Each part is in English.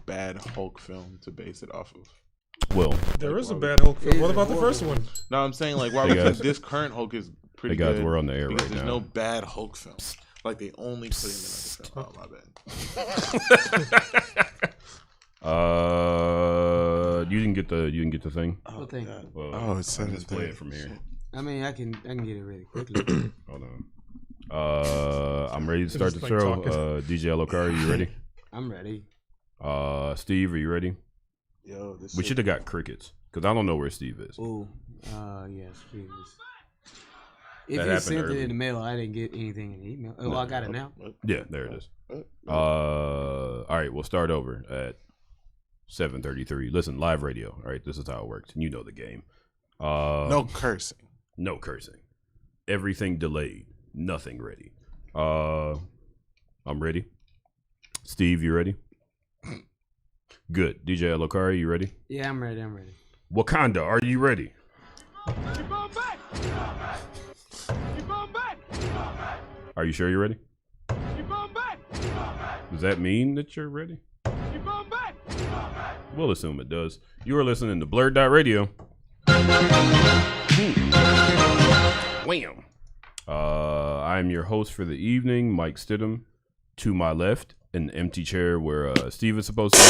bad Hulk film to base it off of. Well, there is a bad Hulk film. What about the first one? No, I'm saying like why because this current Hulk is pretty hey guys, good. we're on the air Because right there's now. no bad Hulk film. Like they only put him in other film. Oh my bad. You didn't get the thing. What thing? Well, it's I'll just play it from here. I mean, I can get it really quickly. Hold on. I'm ready to start the like show. talking. DJ Alokari, you ready? I'm ready. Steve, are you ready? Yo, this We should have got crickets because I don't know where Steve is. Ooh, yes, please. If That you happened sent early. it in the mail, I didn't get anything in the email. Oh, No. I got it now. Yeah, there it is. All right, we'll start over at 7:33. Listen, live radio. All right, this is how it works. You know the game. no cursing. No cursing. Everything delayed. Nothing ready. I'm ready. Steve, you ready? Good. DJ Alokari, you ready? Yeah, I'm ready. Wakanda, are you ready? Keep on back! Keep on back! Are you sure you're ready? Keep on back! Does that mean that you're ready? Keep on back! We'll assume it does. You are listening to BlurdDotRadio. Wham! I am your host for the evening, Mike Stidham. To my left, an empty chair where Steve is supposed to be.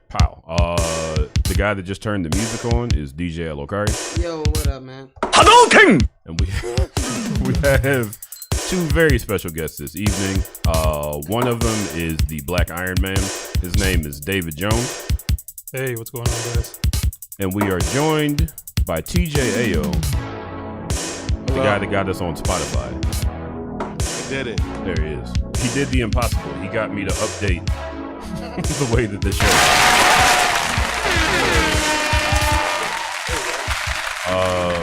Pow. The guy that just turned the music on is DJ Alokari. Yo, what up, man? And we have two very special guests this evening. One of them is the Black Iron Man. His name is David Jones. Hey, what's going on, guys? And we are joined by TJ Ayo, the guy that got us on Spotify. I did it. There he is. He did the impossible. He got me to update the way that this show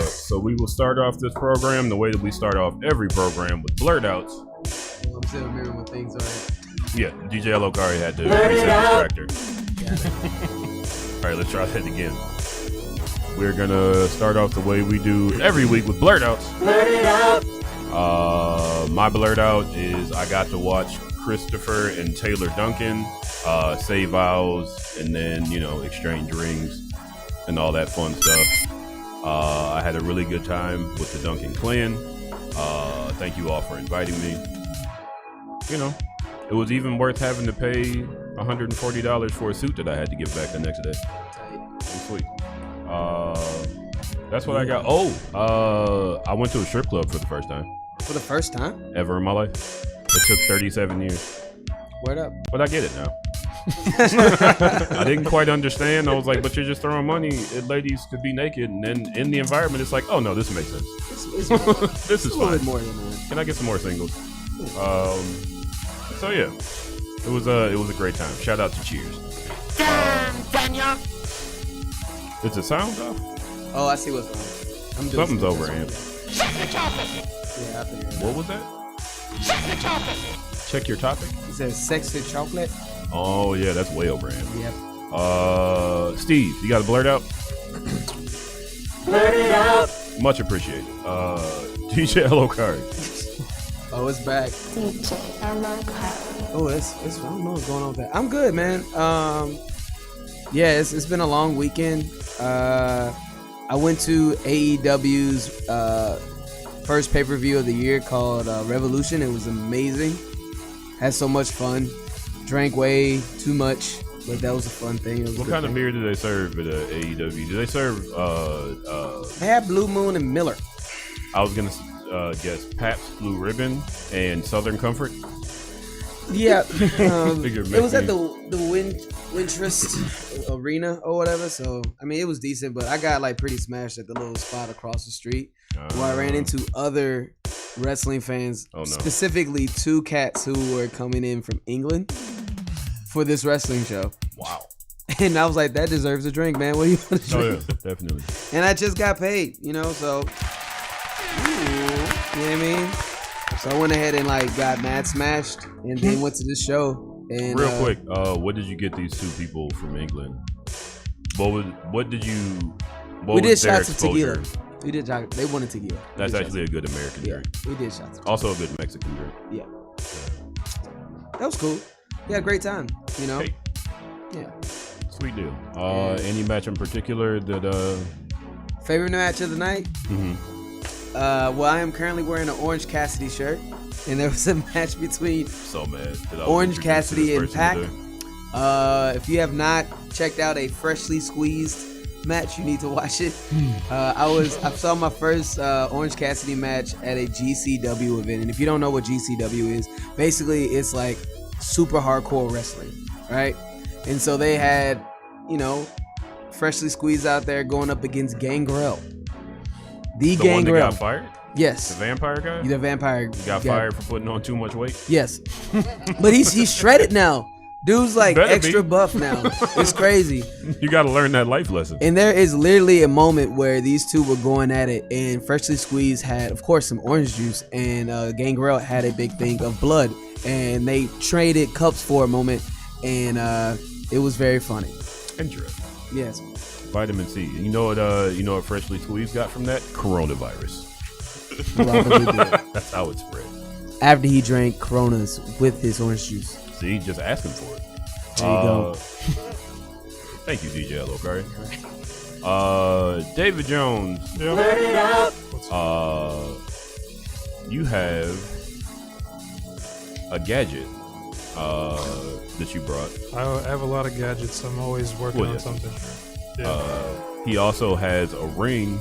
so we will start off this program the way that we start off every program with blurred outs. I'm still remembering what things are. Yeah, DJ Alokari had to reset the tractor. All right, let's try that again. We're gonna start off the way we do every week with blurred outs. My blurred out is I got to watch Christopher and Taylor Duncan say vows and then exchange rings and all that fun stuff. I had a really good time with the Duncan clan. Thank you all for inviting me. It was even worth having to pay $140 for a suit that I had to give back the next day. It was sweet. That's what I got. I went to a strip club for the first time. For the first time? Ever in my life. It took 37 years. Word up. But I get it now. I didn't quite understand. I was like, but you're just throwing money at ladies to be naked. And then in the environment, it's like, oh, no, this makes sense. This is a little fine. bit more than that. Can I get some more singles? So, yeah. It was a great time. Shout out to Cheers. Is the sound off? Oh, I see what's wrong. I'm doing Something's over, Amp. Yeah, I figured it out. What was that? Check your topic. It says sex with chocolate. Oh, yeah, that's way over, Amp. Yep. Steve, you got to blurt out? Blurt it out! Much appreciated. DJ Alokari. Oh, it's back. Oh, it's I don't know what's going on with that. I'm good, man. Yeah, it's been a long weekend. I went to AEW's first pay-per-view of the year called Revolution. It was amazing. Had so much fun. Drank way too much, but that was a fun thing. It was What kind of beer do they serve at AEW? Do they serve They had Blue Moon and Miller. I was gonna guess Pabst Blue Ribbon and Southern Comfort. Yeah, Figured it was at maybe. the Wintrust Arena or whatever. So I mean, it was decent, but I got like pretty smashed at the little spot across the street where I ran into other wrestling fans, specifically two cats who were coming in from England for this wrestling show. Wow. And I was like, that deserves a drink, man. What do you want to drink? Oh yeah, definitely. And I just got paid, so. You know what I mean? So I went ahead and like got mad smashed and then went to the show. And real quick, what did you get these two people from England? What did you? What we did was their shots exposure? of tequila. We did. They wanted tequila. That's actually a good American drink. We did shots. Also a good Mexican drink. Yeah. that was cool. We had a great time, you know. Hey. Yeah. Sweet deal. Any match in particular that Favorite match of the night? Well, I am currently wearing an Orange Cassidy shirt, and there was a match between so mad that I was Orange introduced to Cassidy this and person Pac. today. If you have not checked out a freshly squeezed match, you need to watch it. I saw my first Orange Cassidy match at a GCW event, and if you don't know what GCW is, basically it's like super hardcore wrestling, right? And so they had, you know, freshly squeezed out there going up against Gangrel. The one that Gangrel. got fired? Yes. The vampire guy? The vampire Got fired for putting on too much weight? Yes. But he's shredded now. Dude's like Better extra be. buff now. It's crazy. You got to learn that life lesson. And there is literally a moment where these two were going at it, and Freshly Squeezed had, of course, some orange juice, and Gangrel had a big thing of blood, and they traded cups for a moment, and it was very funny. Interesting. Yes. Vitamin C. You know what Freshly Squeezed got from that? Coronavirus. Probably did. That's how it spread. After he drank Coronas with his orange juice. See, just asking for it. There you go. Thank you, DJ Elokari. David Jones. You have a gadget that you brought. I have a lot of gadgets. I'm always working on something. Yeah. He also has a ring.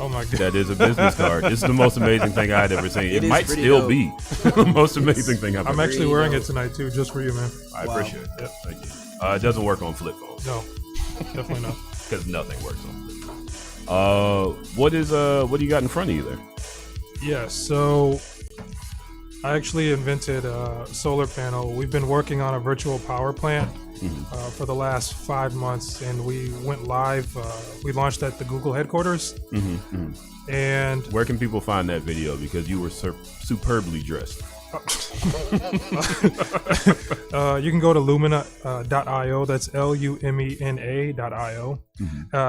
Oh my god. That is a business card. This is the most amazing thing I had ever seen. It is might pretty still dope. be the most amazing thing I've I'm ever actually wearing it tonight too, just for you, man. I Wow. appreciate it. Yep, thank you. It doesn't work on flip phones. No, definitely not. Because nothing works on flip phones. What do you got in front of you there? Yeah, so I actually invented a solar panel. We've been working on a virtual power plant for the last 5 months, and we went live. We launched at the Google headquarters. And Where can people find that video? Because you were superbly dressed. you can go to lumina.io. That's lumena.io.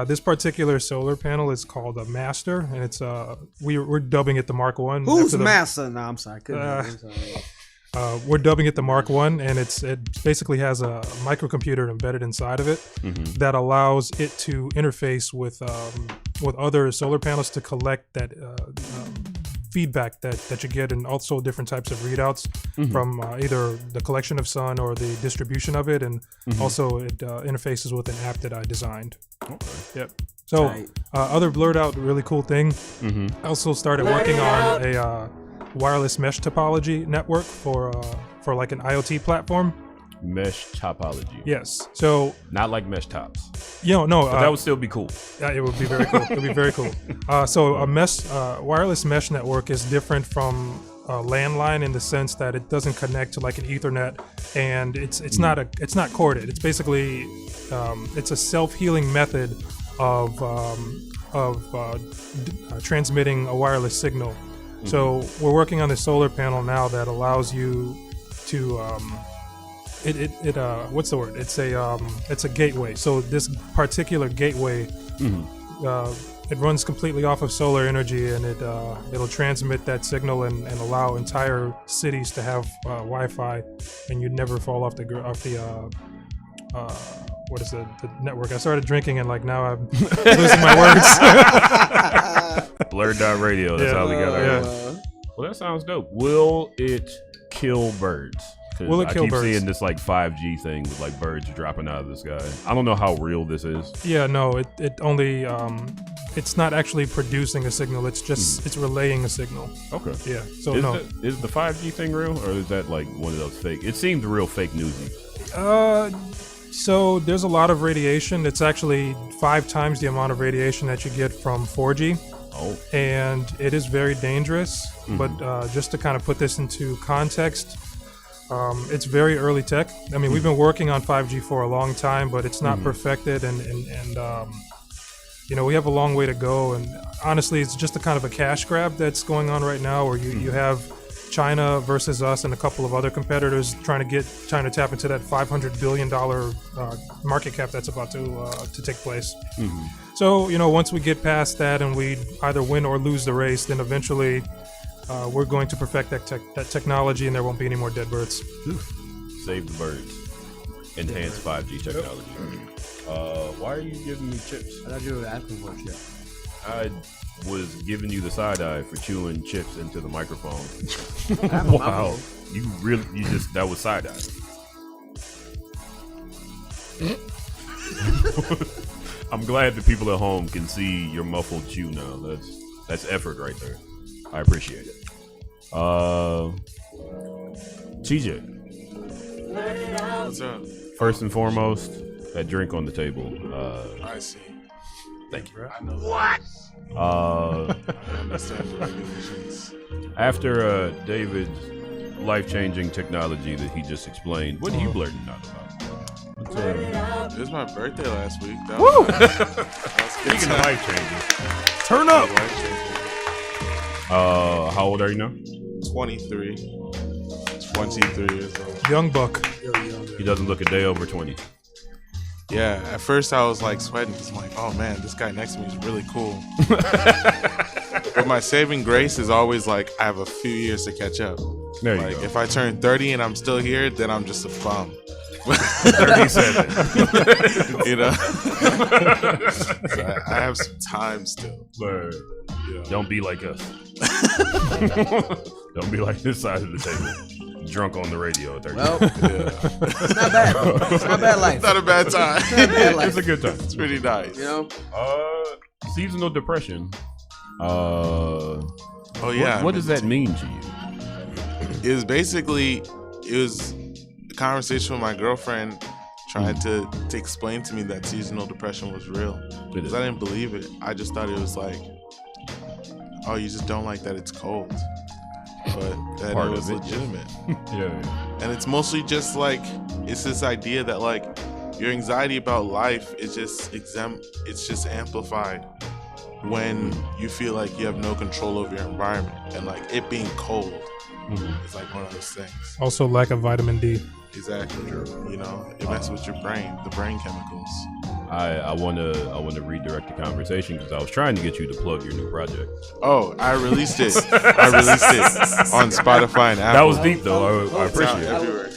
This particular solar panel is called a Master, and it's we're dubbing it the Mark One. Who's Massa? No, I'm sorry. I'm sorry. We're dubbing it the Mark One, and it basically has a microcomputer embedded inside of it that allows it to interface with other solar panels to collect that feedback that you get, and also different types of readouts from either the collection of sun or the distribution of it, and also it interfaces with an app that I designed. Okay. Yep. So Right. other blurred out really cool thing. I also started working on a wireless mesh topology network for like an IoT platform. Mesh topology. Yes. So Not like mesh tops. no. But that would still be cool. Yeah, it would be very cool. It would be very cool. So a wireless mesh network is different from a landline in the sense that it doesn't connect to like an Ethernet, and it's not corded. It's basically it's a self-healing method of transmitting a wireless signal. So we're working on this solar panel now that allows you to what's the word? It's a gateway. So this particular gateway, it runs completely off of solar energy, and it'll transmit that signal and allow entire cities to have Wi-Fi, and you'd never fall off the what is it? The network. I started drinking, and like now I'm losing my words. BlurdDotRadio. That's how we got our. Yeah. Well, that sounds dope. Will it kill birds? 'Cause Will it kill I keep birds? seeing this like 5G thing with like birds dropping out of the sky. I don't know how real this is. Yeah, no, it only it's not actually producing a signal. It's just it's relaying a signal. Okay. Yeah. So Is, no. is the 5G thing real, or is that like one of those fake? It seems real fake newsy. So there's a lot of radiation. It's actually 5 times the amount of radiation that you get from 4G. Oh. And it is very dangerous. But just to kind of put this into context, it's very early tech. I mean, we've been working on 5G for a long time, but it's not perfected, and we have a long way to go. And honestly, it's just a kind of a cash grab that's going on right now, where you have China versus us and a couple of other competitors trying to tap into that $500 billion market cap that's about to take place. So, once we get past that and we either win or lose the race, then eventually we're going to perfect that technology, and there won't be any more dead birds. Save the birds. Enhanced 5G technology. Why are you giving me chips? I thought you were asking for shit. I was giving you the side eye for chewing chips into the microphone. Wow. That was side eye. I'm glad the people at home can see your muffled chew now. That's effort right there. I appreciate it. TJ. What's up? First and foremost, that drink on the table. I see. Thank you. I know what? I understand the regulations. After David's life-changing technology that he just explained, what are you blurting out about? It was my birthday last week. That Woo! was Speaking of life-changing, Turn up. how old are you now? 23 years old. Young buck. He doesn't look a day over 20. Yeah, at first I was like sweating because I'm like, oh man, this guy next to me is really cool. But my saving grace is always like, I have a few years to catch up. There you Like, go. if I turn 30 and I'm still here, then I'm just a bum. 37. You know? So I have some time still. But Yeah. don't be like us. Don't be like this side of the table. Drunk on the radio at 30. Well, Yeah. it's not bad. It's not bad life. It's not a bad time. It's not bad life. It's a good time. It's pretty nice. You know? Seasonal depression. Oh yeah. What does that mean to you? It was basically, it was a conversation with my girlfriend trying to explain to me that seasonal depression was real. Because I didn't believe it. I just thought it was like, oh, you just don't like that it's cold. But that Part it of was it, legitimate. Yeah. And it's mostly just like, it's this idea that like your anxiety about life is just it's just amplified when you feel like you have no control over your environment. And like it being cold is like one of those things. Also, lack of vitamin D. Exactly. You know, it messes with your brain, the brain chemicals. I want to redirect the conversation because I was trying to get you to plug your new project. Oh, I released it. On Spotify and Apple. That was deep though. I It's out appreciate it. everywhere.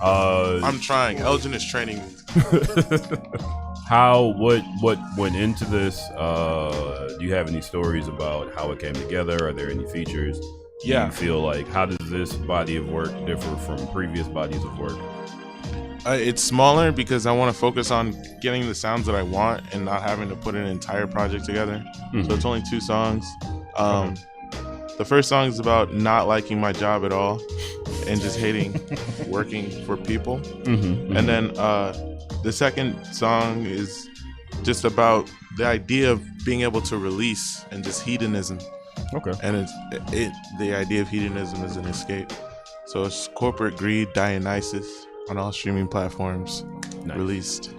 Uh, I'm trying. Elgin is training me. what went into this? Do you have any stories about how it came together? Are there any features? Do Yeah. you feel like, how does this body of work differ from previous bodies of work? It's smaller because I want to focus on getting the sounds that I want and not having to put an entire project together. So it's only 2 songs. The first song is about not liking my job at all and just hating working for people. And then the second song is just about the idea of being able to release and just hedonism. Okay. And the idea of hedonism is an escape. So it's Corporate Greed, Dionysus on all streaming platforms. Nice. Released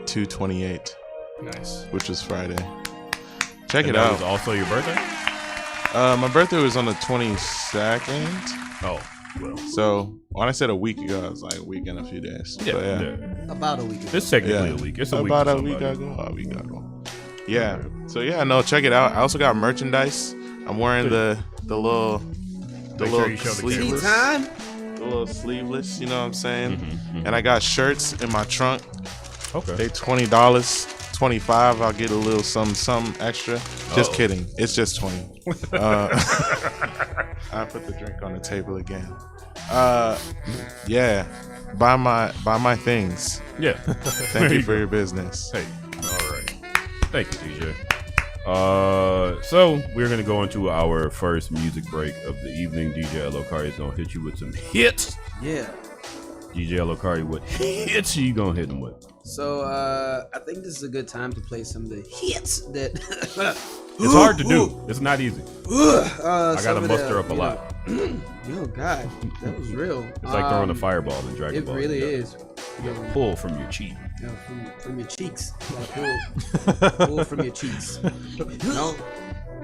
2/28, Nice. which was Friday. Check And it that out. was also your birthday? My birthday was on the 22nd. Oh, well. So when I said a week ago, I was like a week and a few days. But Yeah. About a week ago. It's technically Yeah. a week. It's a week. About to a week somebody. ago. A week ago. Yeah. So yeah, no, check it out. I also got merchandise. I'm wearing the little Make sure you show the camera. sleeveless. Tea time? The little sleeveless, you know what I'm saying? And I got shirts in my trunk. Okay. They $20, $25. I'll get a little some extra. Just kidding. It's just 20. I put the drink on the table again. Yeah. Buy my things. Yeah. Thank you for your business. Hey. All right. Thank you, DJ. So we're gonna go into our first music break of the evening. DJ Elokari is gonna hit you with some hits. Yeah. DJ Elokari, what hits are you gonna hit him with? So I think this is a good time to play some of the hits that It's hard to do. It's not easy. I I gotta muster up a lot. Oh God, that was real. It's like throwing a fireball in Dragon It Ball. really You gotta is. You know, Pull from your cheek. from your cheeks. You gotta pull from your cheeks. No,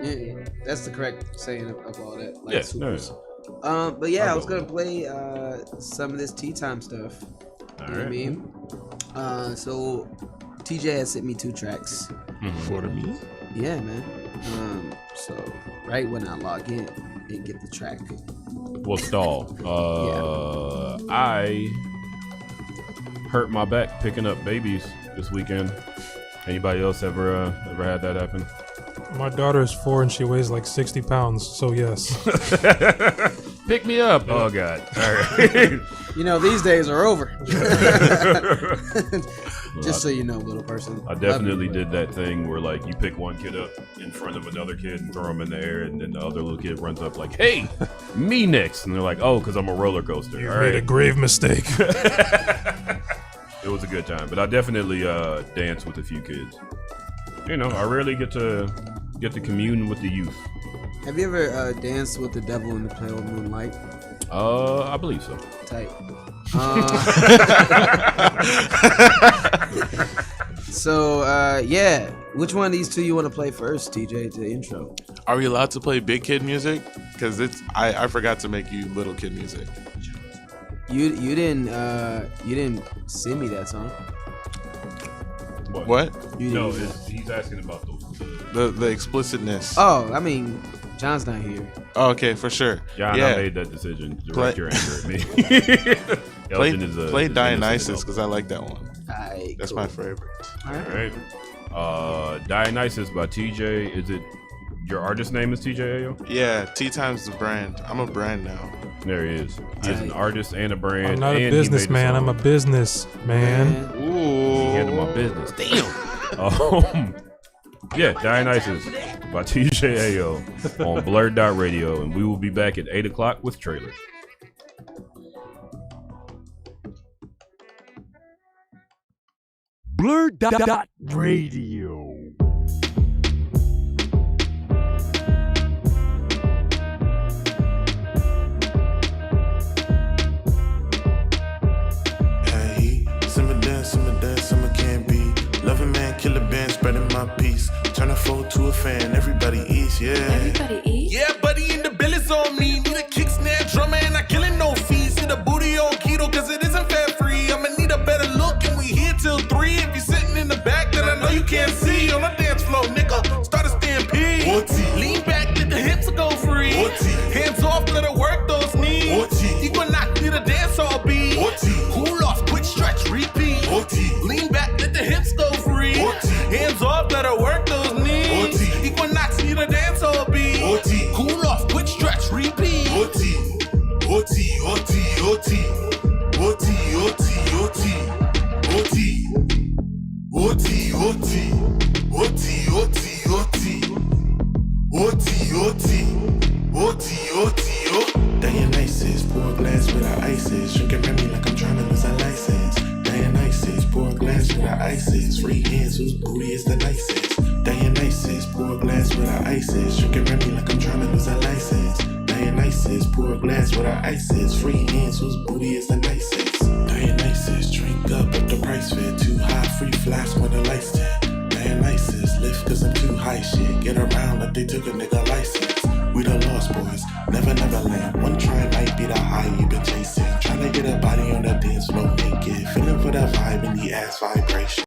yeah, that's the correct saying of all that. Like Yeah, supers. no. But yeah, I was go gonna play some of this tea time stuff. You know what I mean? So TJ has sent me 2 tracks. For the me? Yeah, man. So right when I log in and get the track. Well, stall. I hurt my back picking up babies this weekend. Anybody else ever had that happen? My daughter is 4 and she weighs like 60 pounds, so yes. Pick me up. Oh, God. All right. You know, these days are over. Just so you know, little person. I definitely did that thing where, like, you pick one kid up in front of another kid and throw him in the air, and then the other little kid runs up like, hey, me next. And they're like, oh, because I'm a roller coaster. You All made right. a grave mistake. It was a good time, but I definitely danced with a few kids. You know, I rarely get to commune with the youth. Have you ever danced with the devil in the pale moonlight? I believe so. Tight. So, yeah. Which one of these two you want to play first, TJ, to intro? Are we allowed to play big kid music? Because I forgot to make you little kid music. You didn't send me that song. What? You No, didn't. he's asking about The explicitness. Oh, I mean, John's not here. Oh, okay, for sure. John, yeah. I made that decision. Direct your anger at me. Play Dionysus because I like that one. Aight, That's cool. my favorite. All All right. right. Dionysus by TJ. Is it your artist name is TJ Ayo? Yeah, Tea Time's the brand. I'm a brand now. There he is. He's an artist and a brand. I'm not and a he made businessman. I'm a song. businessman. Ooh. Handle my business. Damn. Yeah, Dionysus by TJ Ayo on BlurdDotRadio, and we will be back at 8 o'clock with trailers. BlurdDotRadio. Hey, simmer dance, simmer can't be. Loving man, killer band, spreading my peace. Turn a foe to a fan, everybody eats, yeah. Everybody eat. Yeah, buddy, in the billies on me. Need a kick, snare, drummer, and I killing no fees. See the booty on keto, cause it isn't fat free. I'ma need a better look, and we here till 3. If you're sitting in the back, then I know you can't see. On the dance floor, nigga, start a stampede. Lean back, let the hips go free. Hands off, let her work those knees. Equinox, need a dance all beat. Cool off, quick stretch, repeat. Lean back, let the hips go free. Hands off, let her work those knees. Equinox, need a dance all beat. Cool off, quick stretch, repeat. Dionysus, pour a glass with our ices. Drinking Remy like I'm trying to lose a license. Dionysus, pour a glass with our ices. Free hands, whose booty is the nicest. Dionysus, pour a glass with our ices. Drinking Remy like I'm trying to lose a license. Dionysus, pour a glass with our ices. Free hands, whose booty is the nicest. Dionysus, drink up if the price fit. Too high, free flash when the lights dim. Dionysus, lift cause I'm too high shit. Get around like they took a nigga license. We the lost boys, never land. One try might be the high you been chasing. Tryna get a body on the dance floor naked. Feeling for the vibe and the ass vibrations.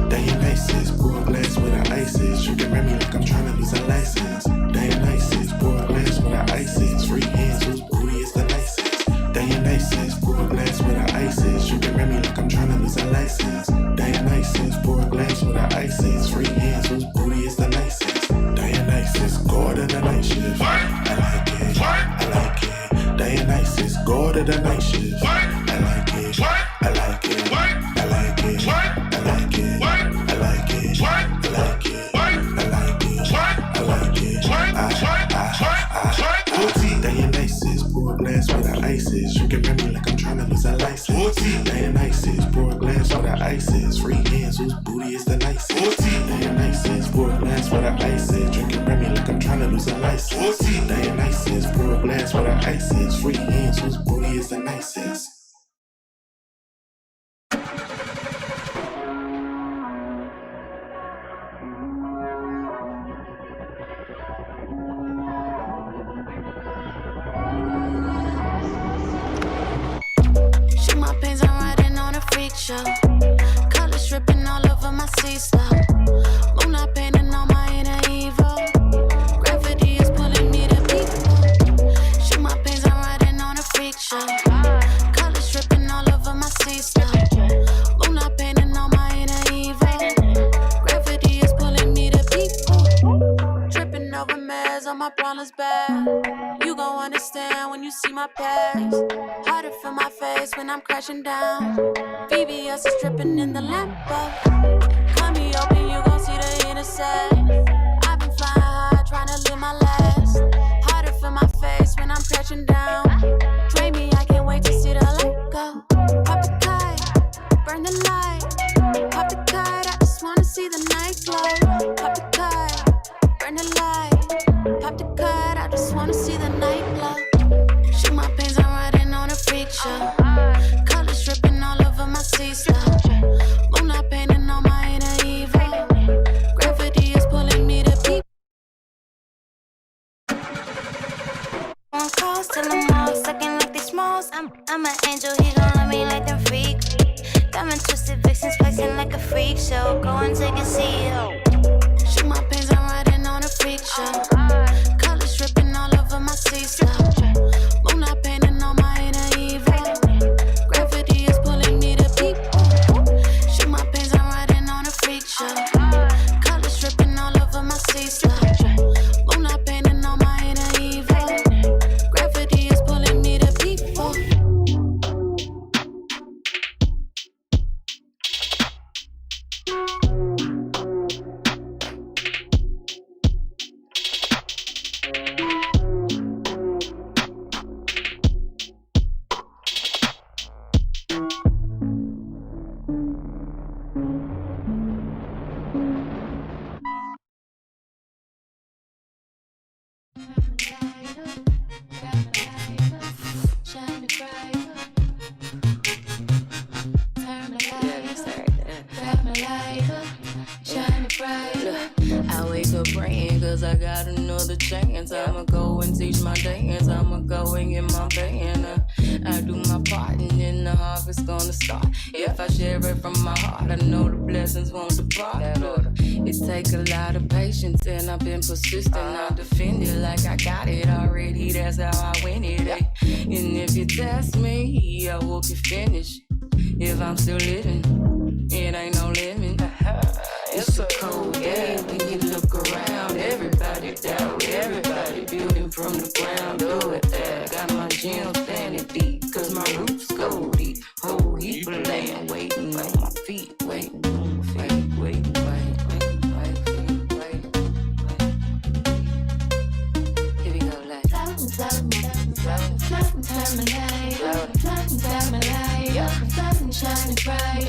Dionysus, pour a glass with our ices. Drinking Remy like I'm tryna lose a license. Dionysus, pour a glass with our ices. Free hands, whose booty is the nicest. Dionysus, pour a glass with our ices. Drinking Remy like I'm tryna lose a license. Dionysus, pour a glass with our ices. Free hands, whose booty is the nicest. Dionysus, God of the night shift. I like it, I like it. Dionysus, God of the night shift. I like it, I like it, I like it, I like it, I like it, I like it, I like it, I like it. Dionysus, pour a glass with our ices. Drinking Remy like I'm trying to lose a license. Dionysus, pour a glass with our ices. Free hands, whose booty is the nicest. Dionysus, pour a glass with our ices. Drinking Remy like I'm trying to lose a license. Dionysus, pour a glass with our ices. Free hands, whose booty is the nicest. Shoot my pants, I'm riding on a freak show. Colors dripping all over my C-slow. Moonlight painting on my inner evil. Gravity is pulling me to people. Shoot my pants, I'm riding on a freak show. Colors dripping my past. Harder for my face when I'm crashing down. VVS is dripping in the Lambo. Cut me open, you gon' see the inner side. I've been flying high, trying to live my last. Harder for my face when I'm crashing down. Drain me, I can't wait to see the light go. Pop the kite, burn the light. Pop the kite, I just wanna see the night glow. Pop the kite, burn the light. Pop the kite, I just wanna see the night glow. Shoot my pins, I'm riding on a freak show. Colors dripping all over my C-slow. Moonlight painting on my inner evil. Gravity is pulling me to peep. On calls till I'm all sucking like these smalls. I'm an angel, he gon' love me like them freak. Diamond twisted vixens flexing like a freak show. Go and take a seat. Shoot my pins, I'm riding on a freak show. Colors dripping all over my C-slow. Moonlight painting on my inner evil. Gravity is pulling me to peep. Shoot my pins, I'm riding on a freak show. Colors dripping all over my C-slow. Moonlight painting on my inner evil. Gravity is pulling me to people. I wake up praying cause I got another chance. I'ma go and teach my dance. I'ma go and get my band. I do my part and then the harvest gonna start. If I share it from my heart, I know the blessings won't depart. It takes a lot of patience and I've been persistent. I defend it like I got it already. That's how I win it. And if you test me, I will be finished. If I'm still living, it ain't no limit. It's a cold day when you look around. Everybody down, everybody building from the ground. Do it there. Got my gym standing deep, cause my roots go deep. Whole heap of land waiting on my feet, waiting on my feet, waiting. Here we go, like shining bright, turn my light up, turn my light up, shining bright, shining bright.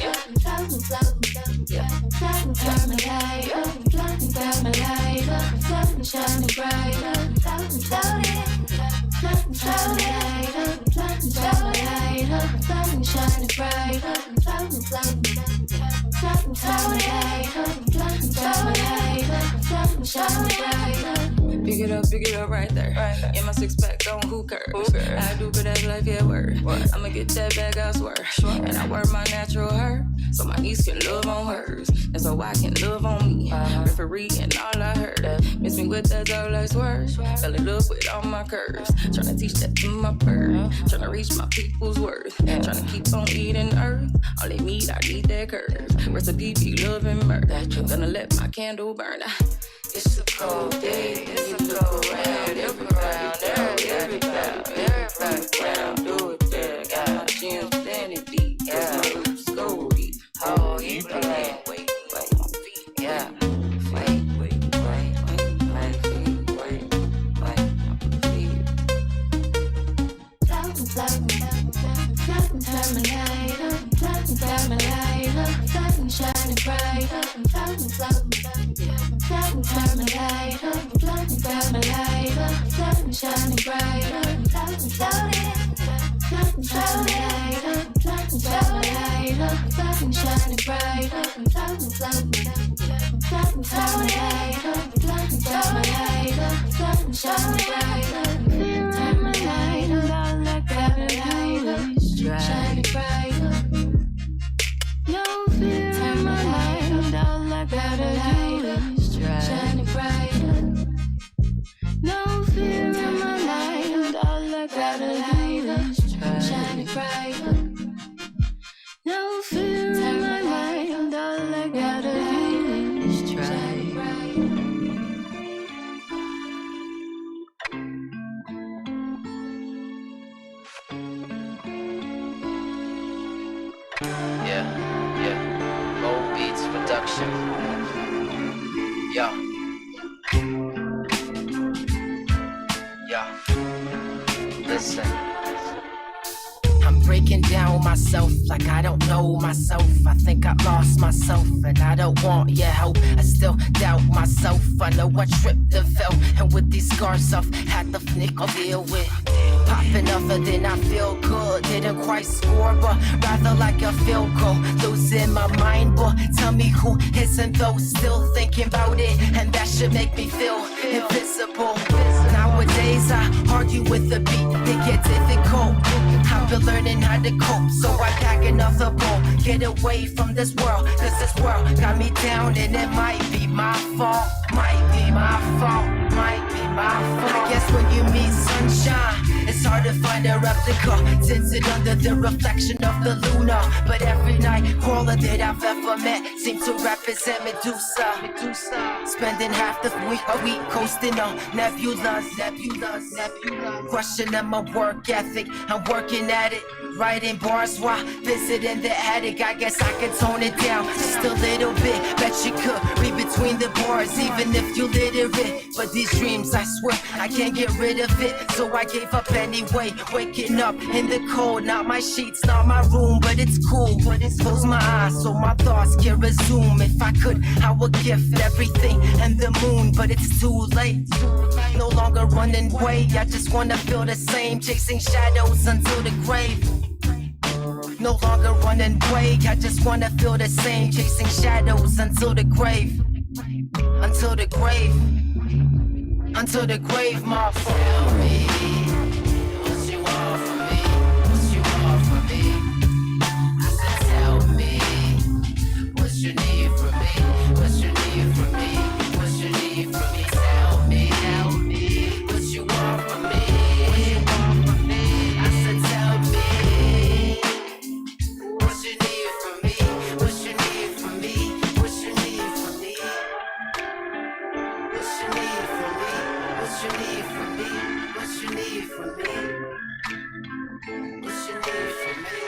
Pick it up right there. In my six pack, going who curves. I do for that life, yeah, word. I'ma get that bag, I swear. And I work my natural herb, so my niece can love on hers, and so I can love on me. Referee and all I heard. Miss me with that dog like swerve. Fell in love with all my curves. Tryna teach that to my bird. Tryna reach my people's worth. Tryna keep on eating earth. All they need, I need that curve. Recipe be love and murder. Gonna let my candle burn. It's a cold day. It's a look around. Everybody down. Do it there. Got my gym standing deep. Cause my roots go deep. Oh, you play. Wait on my feet. Yeah. Wait. Turn my light up, shining bright. Turn my light up, shining bright. No fear in my light, and all I gotta light up, shining bright. No fear in my light, and all I gotta light is shining bright. breaking down myself like I don't know myself. I think I lost myself and I don't want your help. I still doubt myself. I know I tripped and fell, and with these scars I've had the nickel deal with. Popping other than I feel good. Didn't quite score, but rather like a field goal. Losing my mind, but tell me who isn't though. Still thinking about it, and that should make me feel invisible. Nowadays I argue with the beat, it gets difficult. I've been learning how to cope, so I pack another bowl. Get away from this world, cause this world got me down, and it might be my fault. Might be my fault, might be my fault. I guess when you meet sunshine, it's hard to find a replica, tinted under the reflection of the luna. But every night, crawler that I've ever met seems to represent Medusa. Spending half the week coasting on nebulas. Questioning my work ethic, I'm working at it. Writing bars while visiting the attic. I guess I could tone it down just a little bit. Bet you could read between the bars, even if you literate. But these dreams, I swear, I can't get rid of it. So I gave up anyway. Waking up in the cold, not my sheets, not my room, but it's cool. Close my eyes so my thoughts can resume. If I could, I would gift everything and the moon, but it's too late. No longer running away, I just wanna feel the same, chasing shadows until the grave. No longer running away, I just wanna feel the same, chasing shadows until the grave. Until the grave. Until the grave, my tell me what you want from me, what you want from me. I said tell me what you need from me, what you need from me, what you need from me. Tell me what you want from me, what you want from me. I said tell me what you need from me, what you need from me, what you need from me, what you need from me, what you need from me, what you need from me, what you need from me.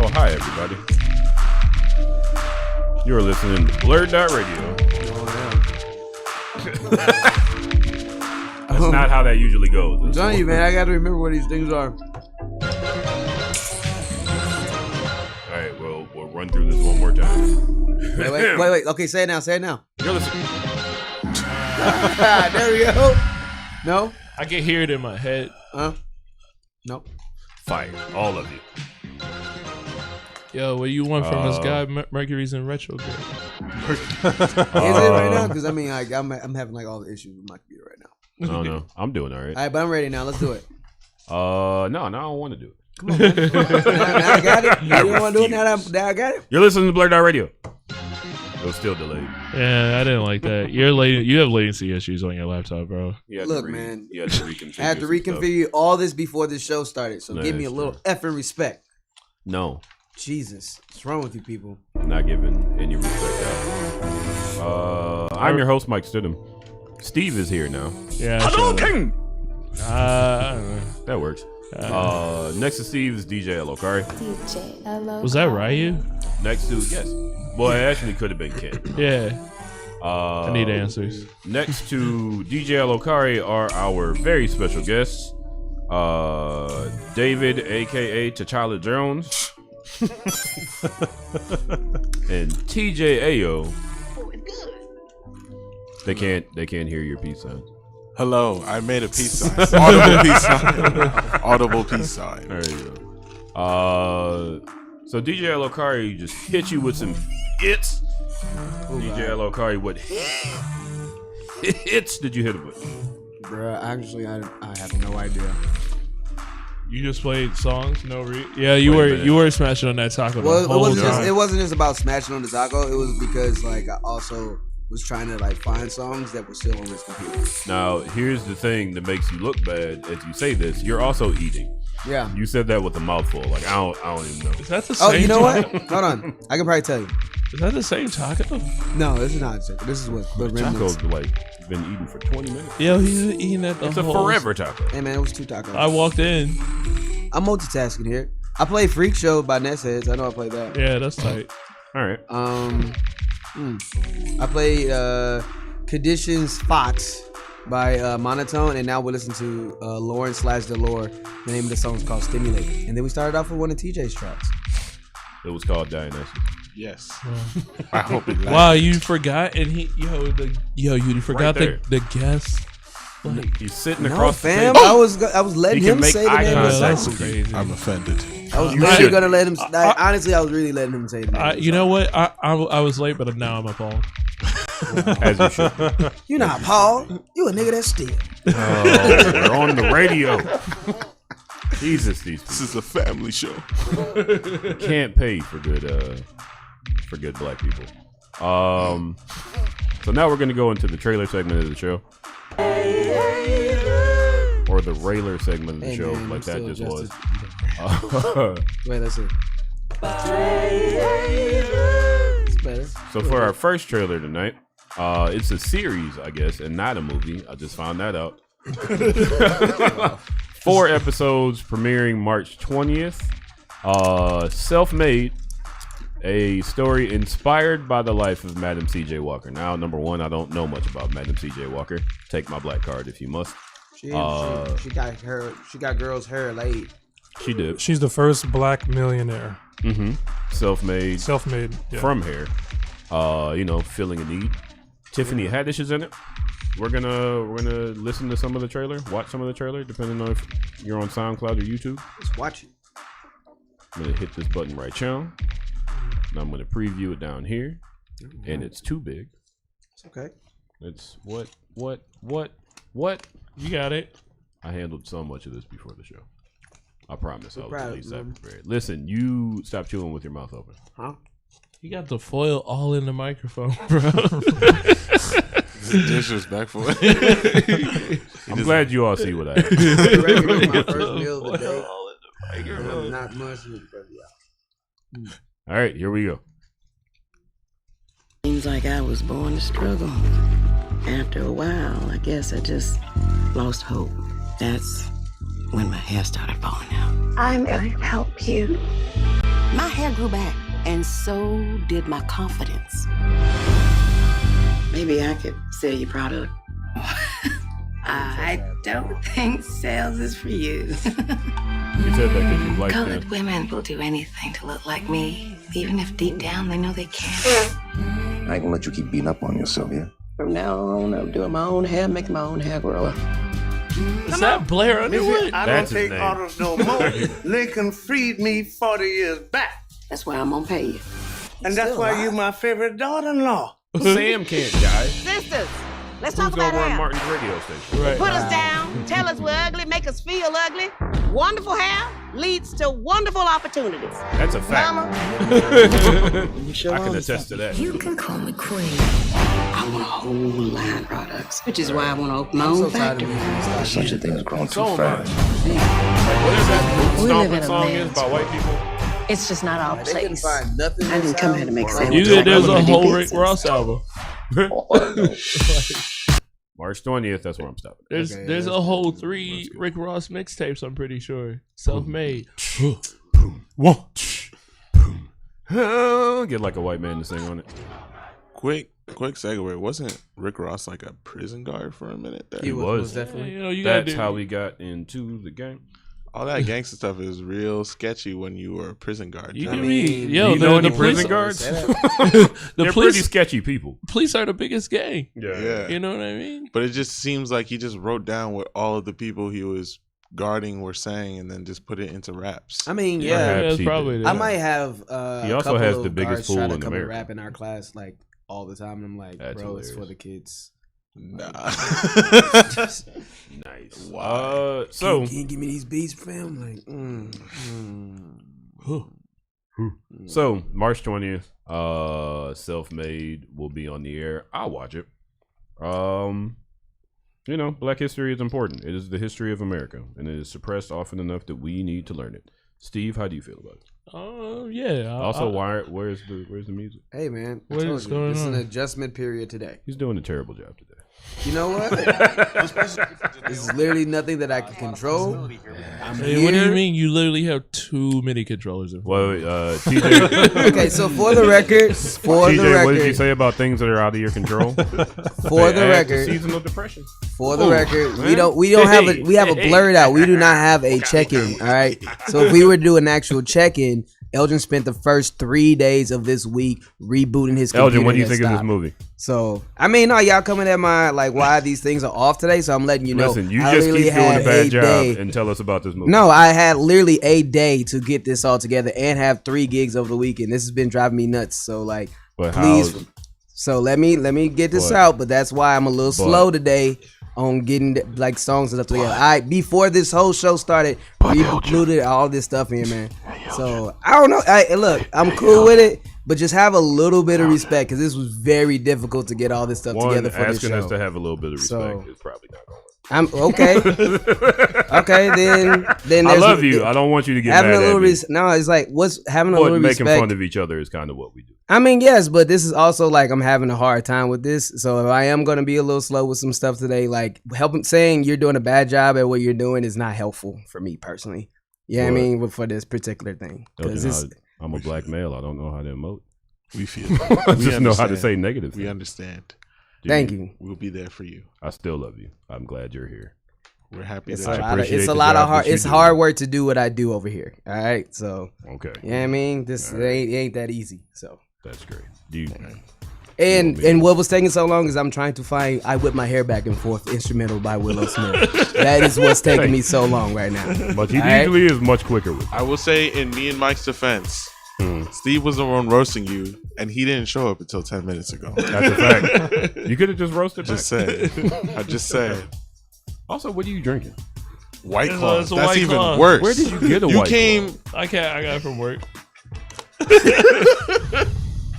Oh, hi, everybody. You're listening to BlurdDotRadio. That's not how that usually goes. I'm telling you, man, I got to remember what these things are. All right, well, we'll run through this one more time. Wait. Okay, say it now. You're listening. There we go. No? I can hear it in my head. No. Fire, all of you. Yo, what do you want from this guy? Mercury's in retrograde. Is it right now? Because I mean, like, I'm having like all the issues with my computer right now. Oh no, I'm doing all right. All right, but I'm ready now. Let's do it. No, I don't want to do it. Come on, man. now I got it. You don't want to do it now I got it. You're listening to BlurdDotRadio. It was still delayed. Yeah, I didn't like that. You have latency issues on your laptop, bro. Look, man. You had to reconfigure. I had to reconfigure all this before this show started. So give me a little effing respect. No. Jesus, what's wrong with you people? Not giving any respect out. I'm your host, Mike Stidham. Steve is here now. Yeah. Hello, King. That works. Next to Steve is DJ Elokari. DJ Elokari. Was that Ryu? Next to, yes. Well, it actually could have been Ken. Yeah. I need answers. Next to DJ Elokari are our very special guests. David, aka T'Challa Jones, and TJ Ayo. They can't hear your peace sign. Hello, I made a peace sign. Audible peace sign. Audible peace sign. There you go. So DJ Alokari just hit you with some hits. DJ Alokari, what hits did you hit him with? Bruh, actually, I have no idea. You just played songs, yeah, you were smashing on that taco. Well, it wasn't just about smashing on the taco. It was because like I also was trying to like find songs that were still on this computer. Now, here's the thing that makes you look bad as you say this. You're also eating. Yeah. You said that with a mouthful. Like I don't even know. Is that the same? Oh, you know what? Hold on. I can probably tell you. Is that the same taco? No, this is not the taco. This is what the taco's like been eating for 20 minutes. Yo, he's been eating that the It's whole... a forever taco. Hey man, it was 2 tacos. I walked in. I'm multitasking here. I played Freak Show by Ness Heads. I know I played that. Yeah, that's tight. All right. I played Conditions Fox by Monotone, and now we're listening to Lauren/Delore. The name of the song is called Stimulate. And then we started off with one of TJ's tracks. It was called Dionysus. Yes. I hope it lasts. Wow, you forgot, and you forgot Right the guest. Like, he's sitting No, across fam. the I was letting him say the name of the That's song. crazy. I'm offended. I was really gonna let him. Honestly, I was really letting him say the name. You know what? I was late, but now I'm appalled. As you should. You're not Paul. You a nigga that's still. Oh, we're on the radio. Jesus, This is a family show. You can't pay for good black people. So now we're gonna go into the trailer segment of the show. Or the railer segment of the show, man, like that just was. Wait, let's see. It's better. So for our first trailer tonight, it's a series, I guess, and not a movie. I just found that out. 4 episodes premiering March 20th. Self-Made, a story inspired by the life of Madam C.J. Walker. Now, number one, I don't know much about Madam C.J. Walker. Take my black card if you must. She got girls' hair laid. She did. She's the first black millionaire. Mm-hmm. Self-made. Self-made. Yeah. From hair. Filling a need. Tiffany Haddish is in it. We're gonna listen to some of the trailer, watch some of the trailer, depending on if you're on SoundCloud or YouTube. Let's watch it. I'm gonna hit this button right now. And I'm gonna preview it down here. And it's too big. It's okay. It's what? You got it. I handled so much of this before the show. I promise I was proud at of least you, that man. prepared. Listen, you stop chewing with your mouth open. Huh? You got the foil all in the microphone, bro. Disrespectful. I'm glad you all see what I My first meal of the day. Not much. All right, here we go. Seems like I was born to struggle. After a while, I guess I just lost hope. That's when my hair started falling out. I'm going to help you. My hair grew back, and so did my confidence. Maybe I could sell your product. I don't think sales is for you. You said that because you like Colored that. women will do anything to look like me, even if deep down they know they can't. I ain't gonna let you keep beating up on yourself, yeah? From now on, I'm doing my own hair, making my own hair grow. Is that Blair Underwood? I That's don't his take name. orders no more. Lincoln freed me 40 years back. That's why I'm gonna pay you. And that's why you're my favorite daughter-in-law. Sam can't die. Sisters, let's Who's talk gonna about run hair. Martin's radio station? Right. Put us down, tell us we're ugly, make us feel ugly. Wonderful hair leads to wonderful opportunities. That's a fact. Mama. I can attest to that. You can call me queen. I want a whole line of products, which is why I want to open my own factory. Such a thing has grown too So am I. fast. What is that We live in stomping a song man's is by white people? It's just not our They couldn't place. find nothing. I didn't come here to make sense. You did. There's a whole Rick Ross album. March 20th, that's where I'm stopping. There's a whole 3 Rick Ross mixtapes. I'm pretty sure. Self-made. Get like a white man to sing on it. Quick Quick segue. Wasn't Rick Ross like a prison guard for a minute there? He was definitely. That's how we got into the game. All that gangster stuff is real sketchy when you were a prison guard. You I can mean, be, yo, you know the prison guards? They're pretty sketchy people. Police are the biggest gang. Yeah. You know what I mean? But it just seems like he just wrote down what all of the people he was guarding were saying and then just put it into raps. I mean, That's probably I might have He also a couple has of the biggest guards pool try to in come America. and rap in our class like all the time. And I'm like, That's bro, it's hilarious. for the kids. Nah. Nice. Wow. So can you give me these beats, fam? Like, So March 20th, Self-Made will be on the air. I'll watch it. You know, Black history is important. It is the history of America, and it is suppressed often enough that we need to learn it. Steve, how do you feel about it? Yeah. Also, where's the music? hey, man, I What told is you, going this is on? an adjustment period today. He's doing a terrible job today. You know what? This is literally nothing that I can control. I'm Hey, what do you here. mean? You literally have too many controllers in Well, TJ. Okay, so for the record, TJ, what did you say about things that are out of your control? For the record, seasonal depression. For the record, we don't have a blurred out. We do not have a check-in. All right. So if we were to do an actual check-in, Elgin spent the first 3 days of this week rebooting his computer. Elgin, what do you that think of this stopped. movie? So I mean, no, y'all coming at my like why these things are off today. So I'm letting you know. Listen, you I just literally keep doing had a bad a job day. and tell us about this movie. No, I had literally a day to get this all together and have 3 gigs over the weekend. This has been driving me nuts. So like, But please. how's- So let me get this But- out. But that's why I'm a little but- slow today on getting like songs and stuff together. I before this whole show started, we included all this stuff in, man. So I don't know. Look, I'm cool with it, but just have a little bit of respect because this was very difficult to get all this stuff One, together for this asking show. us to have a little bit of respect So- is probably not going to work. I'm okay. Okay, then I there's love you. I don't want you to get having mad a little at me. no. It's like what's having a But little making respect. fun of each other is kind of what we do. I mean, yes, but this is also like I'm having a hard time with this. So if I am going to be a little slow with some stuff today, like saying you're doing a bad job at what you're doing is not helpful for me personally. Yeah, I What? mean, for this particular thing. 'Cause Elgin, it's, I'm a black male. I don't know how to emote. We feel. I We just know how to understand. say negative. We things. understand. Thank you. We'll be there for you. I still love you. I'm glad you're here. We're happy It's that a you lot of, appreciate it's a the lot of job hard. that you It's do. hard work to do what I do over here. All right, so Okay. you know what I mean. This it ain't that easy. So That's great. Do you, and what was taking so long is I'm trying to find "I Whip My Hair Back and Forth" instrumental by Willow Smith. That is what's taking me so long right now. but he All right? usually is much quicker with it. I will say, in me and Mike's defense, Steve was the one roasting you, and he didn't show up until 10 minutes ago. That's a fact. You could have just roasted Just back. saying. I just saying. Also, what are you drinking? White It's Claw. a That's White even Claw. worse. Where did you get a You White came. I got it from work.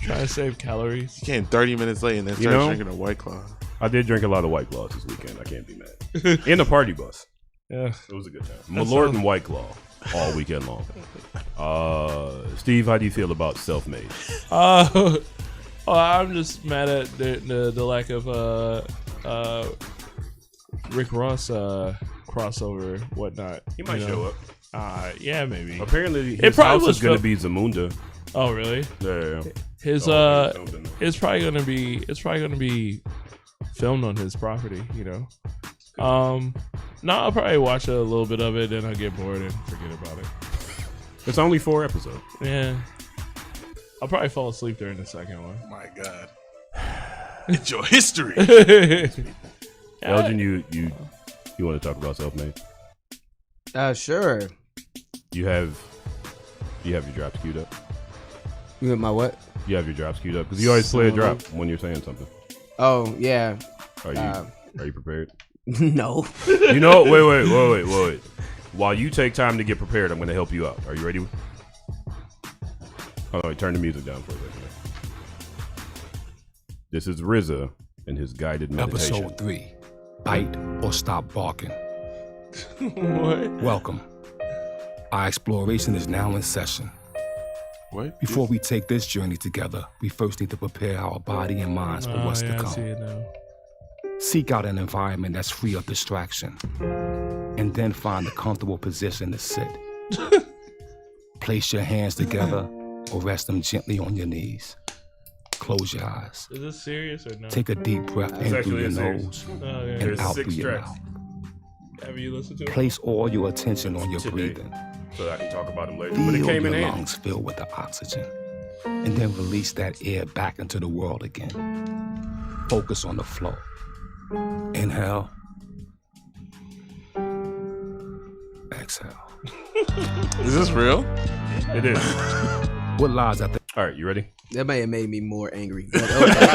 Trying to save calories. You came 30 minutes late and then You started know? drinking a White Claw. I did drink a lot of White Claws this weekend. I can't be mad. In the party bus. Yeah. It was a good time. Malort and White Claw all weekend long. Steve, how do you feel about Self-Made? I'm just mad at the lack of Rick Ross crossover, whatnot. He might show up. Yeah, maybe. Apparently, It his probably house was is going to fil- be Zamunda. Oh, really? Yeah. His Oh, it's probably gonna be filmed on his property, you know. No, I'll probably watch a little bit of it, then I'll get bored and forget about it. It's only 4 episodes. Yeah, I'll probably fall asleep during the second one. My God. It's your history. Elgin, you want to talk about Self-Made? Sure. You have your drops queued up. You with my what? You have your drops queued up because you always play a drop when you're saying something. Oh yeah. Are you prepared? No. You know, wait. While you take time to get prepared, I'm going to help you out. Are you ready? Hold on, turn the music down for a second. This is RZA and his guided meditation. Episode 3. Bite or stop barking. What? Welcome. Our exploration is now in session. What? Before we take this journey together, we first need to prepare our body and minds for what's to I see come. it now. Seek out an environment that's free of distraction, and then find a comfortable position to sit. Place your hands together or rest them gently on your knees. close your eyes. Is this serious or no? Take a deep breath in through your nose and out through your mouth. Have you listened to it? Place all your attention on your breathing. So that I can talk about them later. Feel But it came your in handy. lungs filled with the oxygen. And then release that air back into the world again. Focus on the flow. Inhale. Exhale. Is this real? It is. What lies at the... All right, you ready? That may have made me more angry. But okay.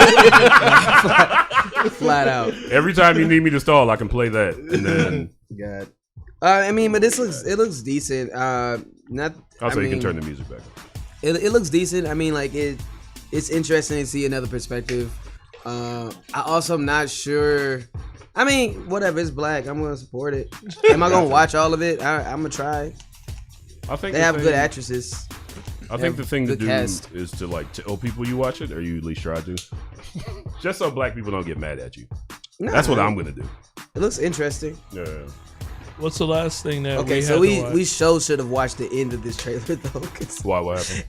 Flat out. Every time you need me to stall, I can play that. And then God. I mean, but it looks decent. Not. also you can turn the music back on. It looks decent. I mean, like it's interesting to see another perspective. I also am not sure. I mean, whatever. It's black. I'm gonna support it. Am I gonna watch all of it? I'm gonna try. I think they have good actresses. I think the thing to do cast. is to like tell people you watch it, or you at least try to, just so black people don't get mad at you. Nah, That's what I'm gonna do. It looks interesting. Yeah. What's the last thing that Okay, we so had to watch? we should have watched the end of this trailer though. Why? What happened?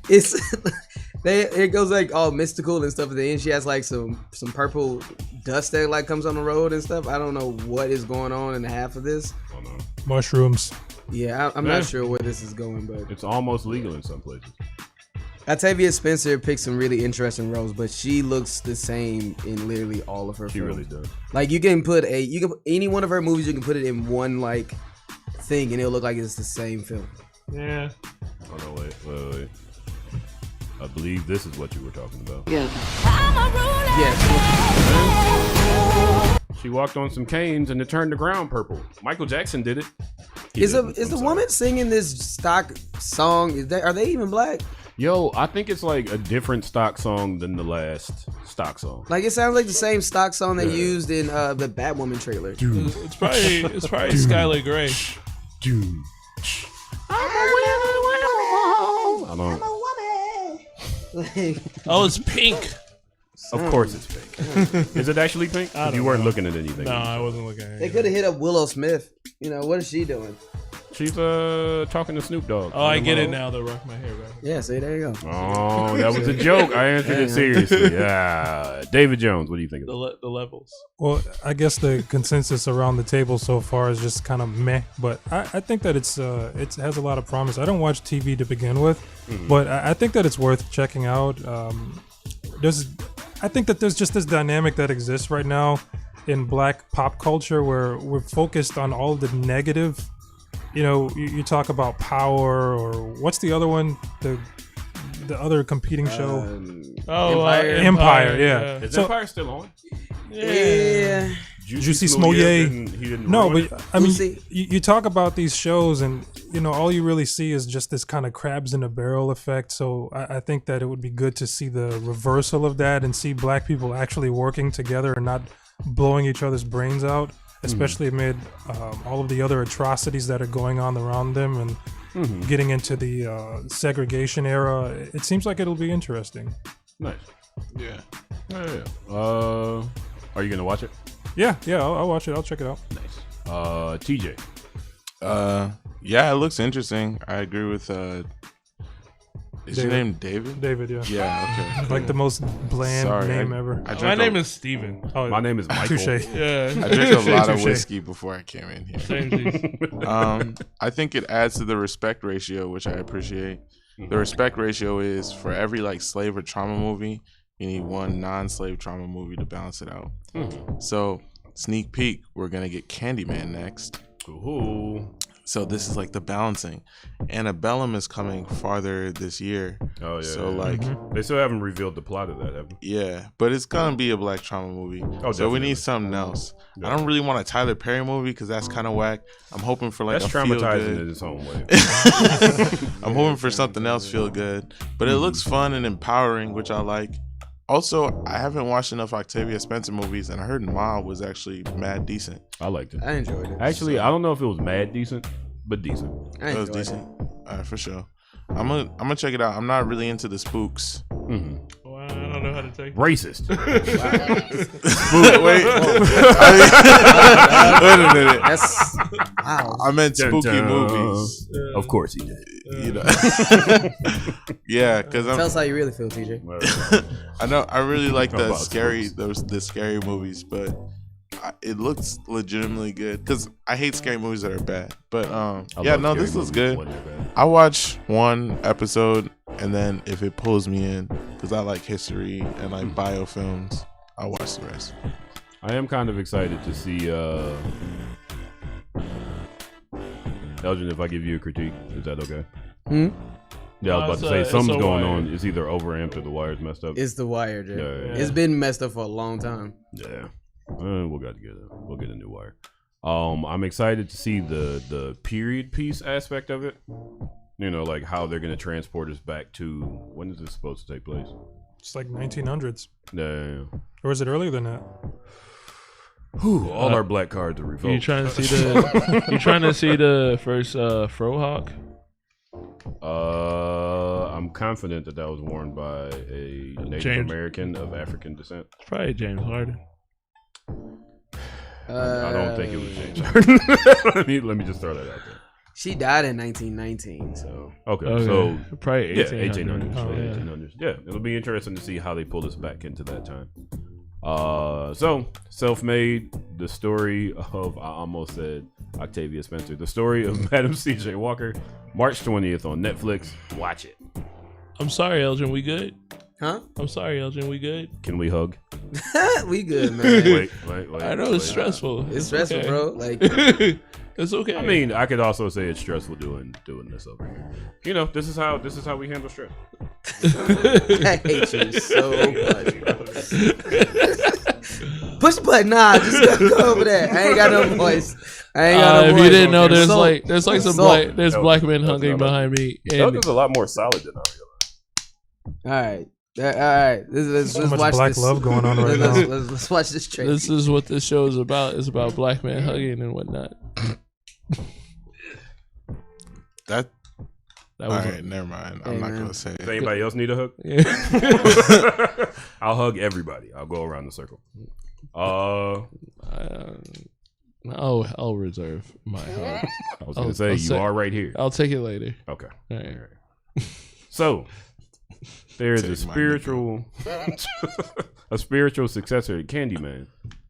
It goes like all mystical and stuff at the end. She has like some purple dust that like comes on the road and stuff. I don't know what is going on in half of this. Oh no. Mushrooms. Yeah, I'm not sure where this is going, but it's almost legal in some places. Octavia Spencer picked some really interesting roles, but she looks the same in literally all of her She films. really does. Like you can put any one of her movies, you can put it in one like thing, and it'll look like it's the same film. Yeah. Oh no, wait. I believe this is what you were talking about. Yeah. Yes. She walked on some canes and it turned the ground purple. Michael Jackson did it. Is the woman singing this stock song? Are they even black? Yo, I think it's like a different stock song than the last stock song. Like it sounds like the same stock song they used in the Batwoman trailer. It's probably Skylar Grey. I don't. Oh, it's pink. Of course it's pink. Is it actually pink? I don't You weren't know. looking at anything. No, I wasn't looking at They it. could have hit up Willow Smith. You know, what is she doing? She's talking to Snoop Dogg. Oh, I get it now. They'll rock my hair back. Yeah, see, there you go. Oh, that was a joke. I answered it seriously. Yeah. David Jones, what do you think of that? The levels. Well, I guess the consensus around the table so far is just kind of meh, but I think that it has a lot of promise. I don't watch TV to begin with, but I think that it's worth checking out. I think that there's just this dynamic that exists right now in black pop culture where we're focused on all the negative. You know, you talk about Power, or what's the other one? The other competing show. Empire. Yeah. Is So- Empire still on? Yeah. Juicy Smollett. He didn't No, ruin but it? I mean, you talk about these shows, and you know, all you really see is just this kind of crabs in a barrel effect. So I think that it would be good to see the reversal of that and see black people actually working together and not blowing each other's brains out, especially amid all of the other atrocities that are going on around them and getting into the segregation era. It seems like it'll be interesting. Nice. Yeah. Yeah. Are you gonna watch it? Yeah, I'll watch it. I'll check it out. Nice. TJ. Yeah, it looks interesting. I agree with is your David. name David? David, yeah. Yeah, okay. Like the most bland Sorry, name I- ever. I My drank name a- is Steven. Oh, My name is Michael. touche. Yeah. I drank a lot of Touche. whiskey before I came in here. Same thing. I think it adds to the respect ratio, which I appreciate. The respect ratio is for every like slave or trauma movie, you need one non-slave trauma movie to balance it out. So, sneak peek, we're gonna get Candyman next. Ooh. So this is like the balancing. Annabellum is coming farther this year. Oh yeah. So yeah. like they still haven't revealed the plot of that, have they? yeah, but it's gonna be a black trauma movie. Oh, so we definitely. need something else. I don't really want a Tyler Perry movie because that's kind of whack. I'm hoping for like That's a feel traumatizing good. in its own way. I'm hoping for something else feel good, but it looks fun and empowering, which I like. Also, I haven't watched enough Octavia Spencer movies, and I heard Ma was actually mad decent. I liked it. I enjoyed it. Actually, I don't know if it was mad decent, but decent. I It was enjoyed decent. All right, for sure. I'm gonna check it out. I'm not really into the spooks. Well, I don't know how to take it. Racist. Wait a minute. That's wow. I meant spooky Dun-dun. movies. Of course he did. You know, yeah, because Tell us how you really feel, TJ. I know I really like the About scary movies, but it looks legitimately good. Because I hate scary movies that are bad. But this was good. I watch one episode, and then if it pulls me in, because I like history and like biofilms, I'll watch the rest. I am kind of excited to see. Elgin, if I give you a critique, is that okay? Yeah, I was about to say something's going on. It's either overamped or the wire's messed up. It's the wire, Jay. Yeah. It's been messed up for a long time. Yeah, we'll get a new wire. I'm excited to see the period piece aspect of it. You know, like how they're gonna transport us back to when is this supposed to take place? It's like 1900s. Yeah. Or is it earlier than that? Whew, all our black cards are revoked. You trying to see the first Frohawk? I'm confident that was worn by a Native American of African descent. It's probably James Harden. I don't think it was James Harden. let me just throw that out there. She died in 1919, so okay. So probably 1800s. 1800s. Yeah, it'll be interesting to see how they pull us back into that time. So Self-Made, the story of, I almost said Octavia Spencer, the story of Madam C.J. Walker, March 20th on Netflix. Watch it. I'm sorry, Elgin. We good? Huh? I'm sorry, Elgin. We good? Can we hug? We good, man. Wait. I know it's stressful. It's stressful, okay. bro. Like it's okay. I mean, I could also say it's stressful doing this over here. You know, this is how we handle stress. I hate you so much, bro. Push the button. Nah, just go over there. I ain't got no voice. If you didn't know, there's like some black men hugging behind me. Doug is a lot more solid than I realized. All right. Let's So much watch black this. love going on right now. Let's watch this trailer. This is what this show is about. It's about black men hugging and whatnot. That was all right. Never mind. I'm not gonna say it. Does anybody else need a hug? Yeah. I'll hug everybody. I'll go around the circle. I'll reserve my hug. I was gonna say you are right here. I'll take it later. Okay. All right. So there is a spiritual successor to Candyman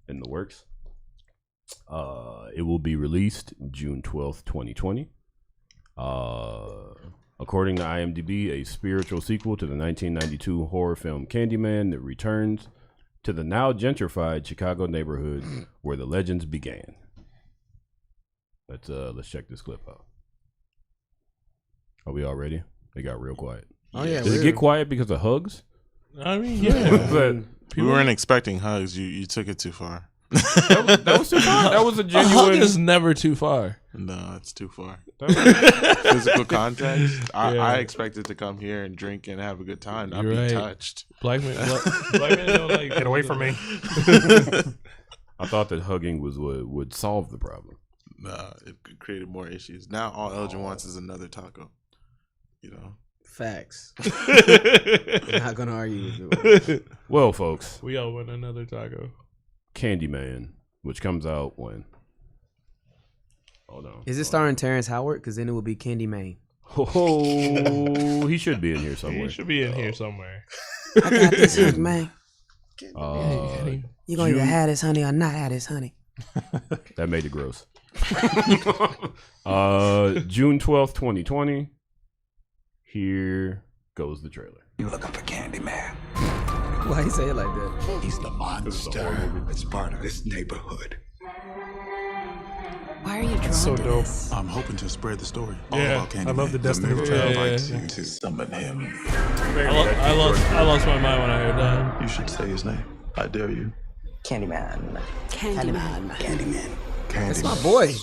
in the works. It will be released June 12th, 2020. According to IMDb, a spiritual sequel to the 1992 horror film Candyman that returns to the now gentrified Chicago neighborhood where the legends began. Let's check this clip out. Are we all ready? It got real quiet. Oh yeah. Did it get quiet because of hugs? I mean, yeah. But we weren't expecting hugs. You took it too far. that was too far. That was a A hug genuine. is never too far. No, it's too far. Physical contact. I expected to come here and drink and have a good time, not be touched. Black men don't like Get away from me. I thought that hugging was what would solve the problem. Nah, it created more issues. Now all Elgin wants is another taco. You know. Facts. I'm not gonna argue with you. Well, folks, we all want another taco. Candyman, which comes out when? Hold on. Is it starring Terrence Howard? Because then it would be Candyman. Oh, he should be in here somewhere. He should be in here somewhere. I got this hook, man. You gonna either have this honey or not have this honey. That made it gross. June 12th, 2020. Here goes the trailer. You looking for Candyman? Why you say it like that? He's the monster that's part of this neighborhood. Why are you drawn So to dope. this? I'm hoping to spread the story. All Yeah, about Candyman. I love the Destiny mirror Child. invites Yeah. you to summon him. I lost my mind when I heard that. You should say his name. I dare you. Candyman. Candyman. That's my boy.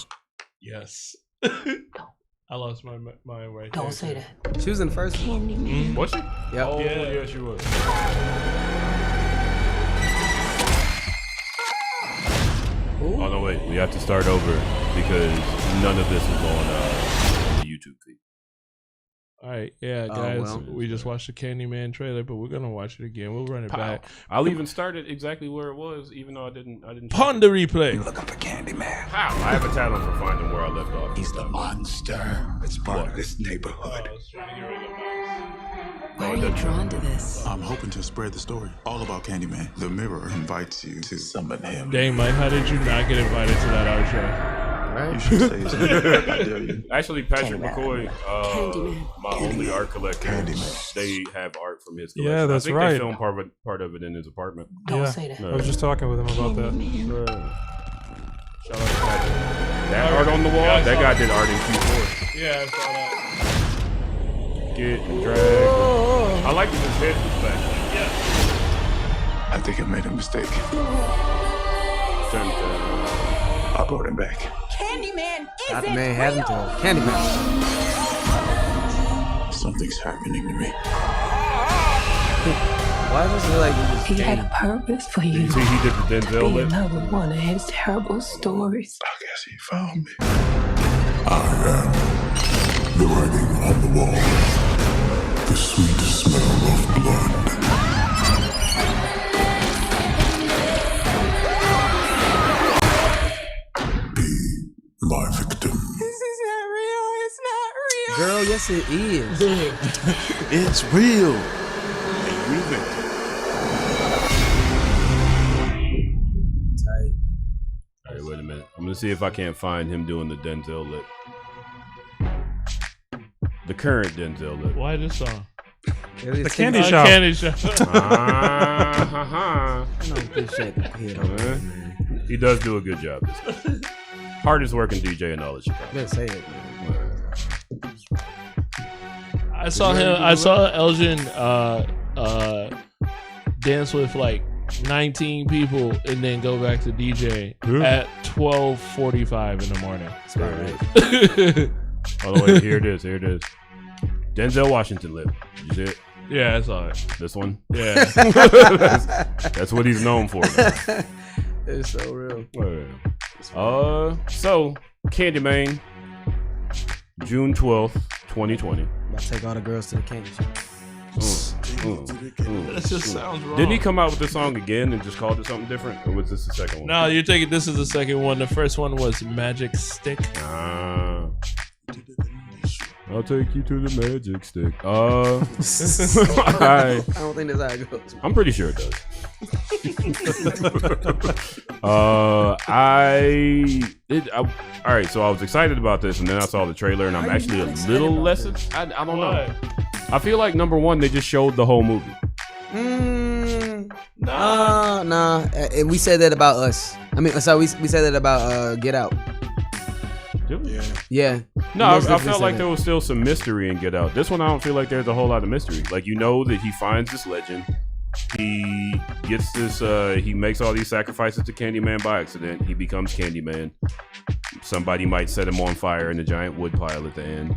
Yes. I lost my mind right Don't there. say that. She was in the first one. Candyman. Was she? Yep. Oh, Yeah. yeah, she was. Oh, no, wait. We have to start over because none of this is on the YouTube feed. All right, yeah, Oh, guys, well. we just watched the Candyman trailer, but we're gonna watch it again. We'll run it back. I'll even start it exactly where it was, even though I didn't. Pon the replay. Looking for Candyman. How? I have a talent for finding where I left off. He's the monster that's part of this neighborhood. Why are you drawn to this? I'm hoping to spread the story all about Candyman. The mirror invites you to summon him. Dang, Mike, how did you not get invited to that art show? You should say something. Actually, Patrick McCoy, my only art collector, they have art from his collection. Yeah, that's I think right. They filmed part of it in his apartment. Yeah, I was just talking with him about that. Shout out to Patrick. That art on the wall, Yeah, that guy did art in Q4. Yeah, I saw that. Get and drag. I like that his head was back. I think I made a mistake. Dun, dun. I brought him back. Candyman isn't real. Candyman. Something's happening to me. Why does it feel like you just He had a purpose for you. See, he did the Denzel Be lip. another one of his terrible stories. I guess he found me. I am the writing on the wall. The sweet smell of blood. My victim. This is not real. It's not real. Girl, yes it is. It's real. And you victim. Tight. All right, wait a minute. I'm gonna see if I can't find him doing the Denzel lip. The current Denzel lip. Why this song? The Candy Shop. Candy Shop. I don't appreciate the kid over there, man. He does do a good job. This guy. Hardest working DJ in all of Chicago. You better say it, man. I saw him. I saw Elgin dance with like 19 people and then go back to DJ at 12:45 in the morning. That's about right. By the way, here it is. Here it is. Denzel Washington lip. Did you see it? Yeah, I saw it. This one? Yeah. that's what he's known for. Man. It's so real. So Candyman, June 12th, 2020. About to take all the girls to the candy shop. That just sounds wrong. Didn't he come out with the song again and just called it something different, or was this the second one? No, you're taking. This is the second one. The first one was Magic Stick. I'll take you to the magic stick. I don't think that's how it goes. I'm pretty sure it does. All right, so I was excited about this, and then I saw the trailer, and I'm actually a little less. I don't know. I feel like number one, they just showed the whole movie. Nah. We said that about us. I mean, sorry, we said that about Get Out. Yeah. No, I felt like there was still some mystery in Get Out. This one, I don't feel like there's a whole lot of mystery. Like, you know that he finds this legend. He gets this, he makes all these sacrifices to Candyman by accident. He becomes Candyman. Somebody might set him on fire in a giant wood pile at the end.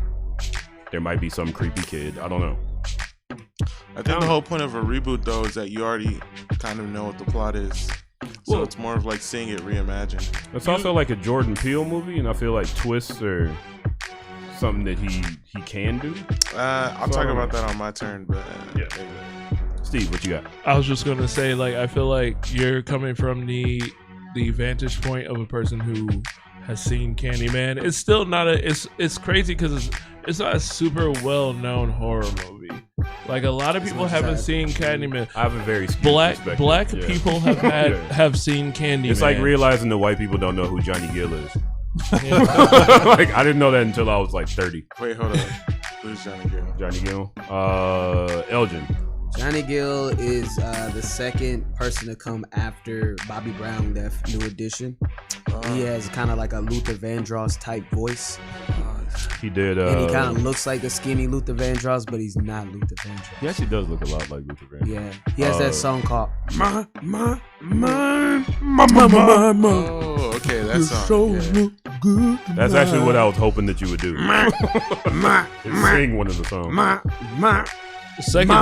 There might be some creepy kid. I don't know. I think the whole point of a reboot, though, is that you already kind of know what the plot is. So it's more of like seeing it reimagined. It's also like a Jordan Peele movie, and I feel like twists are something that he can do. I'll talk about that on my turn, but yeah. Steve, what you got? I was just gonna say, like, I feel like you're coming from the vantage point of a person who has seen Candyman. It's still not it's crazy because it's not a super well known horror movie. Like, a lot of people haven't seen Candyman. I have a very black people have seen Candyman. It's like realizing that white people don't know who Johnny Gill is. Like, I didn't know that until I was like 30. Wait, hold on. Who's Johnny Gill? Johnny Gill. Elgin. Johnny Gill is the second person to come after Bobby Brown left New Edition. He has kind of like a Luther Vandross type voice. He did. And he kind of looks like a skinny Luther Vandross, but he's not Luther Vandross. He actually does look a lot like Luther Vandross. Yeah. He has that song called Oh, okay, that song. Yeah. Good. That's actually what I was hoping that you would do. Sing one of the songs. Second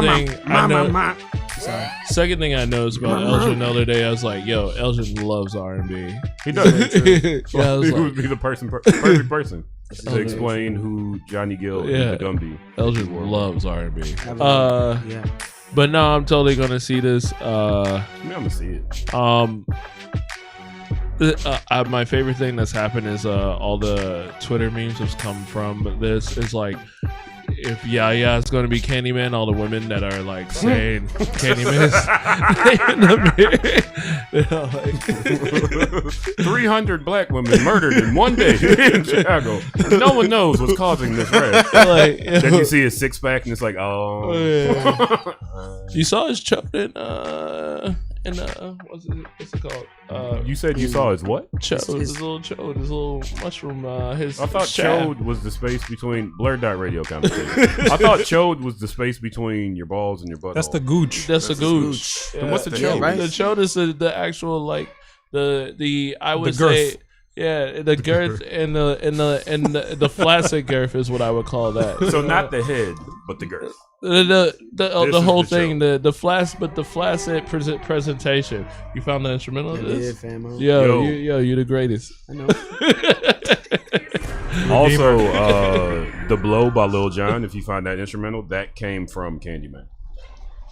thing I noticed about Elgin the other day, I was like, yo, Elgin loves R&B. He does. Yeah, I was He like, would be the perfect person. to explain who Johnny Gill is gonna be. Elgin loves R&B. Yeah. But no, I'm totally gonna see this. I mean, I'm gonna see it. My favorite thing that's happened is all the Twitter memes have come from this. It's like, if Yaya is going to be Candyman, all the women that are like saying Candyman in the mirror, like 300 black women murdered in one day in Chicago. No one knows what's causing this rash. Like, then you see his six pack and it's like, oh. You saw his chode in what's it called? You said you saw his what? Chode, his little chode, his little mushroom. I thought chode was the space between BlurdDotRadio conversation. I thought chode was the space between your balls and your butt. That's the gooch. That's the gooch. Then what's the chode? Right? The chode is the actual like the I would The girth. say. Yeah, the girth and the flaccid girth is what I would call that. So not the head, but the girth. The whole thing, the flaccid presentation. You found the instrumental of this? Yeah, famo. Yo, you the greatest. I know. Also, The Blow by Lil Jon, if you find that instrumental, that came from Candyman.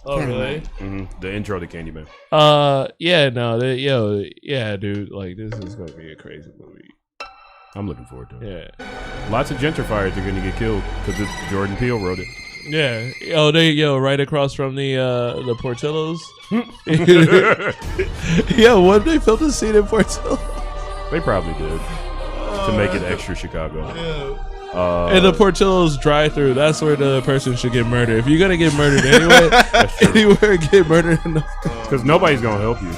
Oh, really? Mm-hmm. The intro to Candyman. Dude, like this is gonna be a crazy movie. I'm looking forward to it. Yeah. Lots of gentrifiers are gonna get killed because Jordan Peele wrote it. Yeah. Right across from the Portillo's. Yeah, when they filmed the scene in Portillo. They probably did to make it extra Chicago. Yeah. And the Portillo's drive-through, that's where the person should get murdered. If you're gonna get murdered anyway, anywhere get murdered. Because nobody's gonna help you.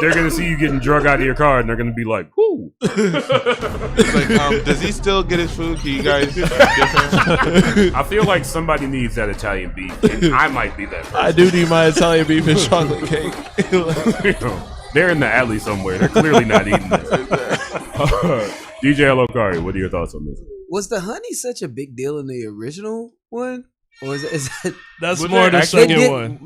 They're gonna see you getting drug out of your car, and they're gonna be like, "Whoo!" It's like, does he still get his food? Can you guys give him? I feel like somebody needs that Italian beef, and I might be that person. I do need my Italian beef and chocolate cake. They're in the alley somewhere. They're clearly not eating this. DJ Alokari, what are your thoughts on this? Was the honey such a big deal in the original one? Or is it That's more the second one.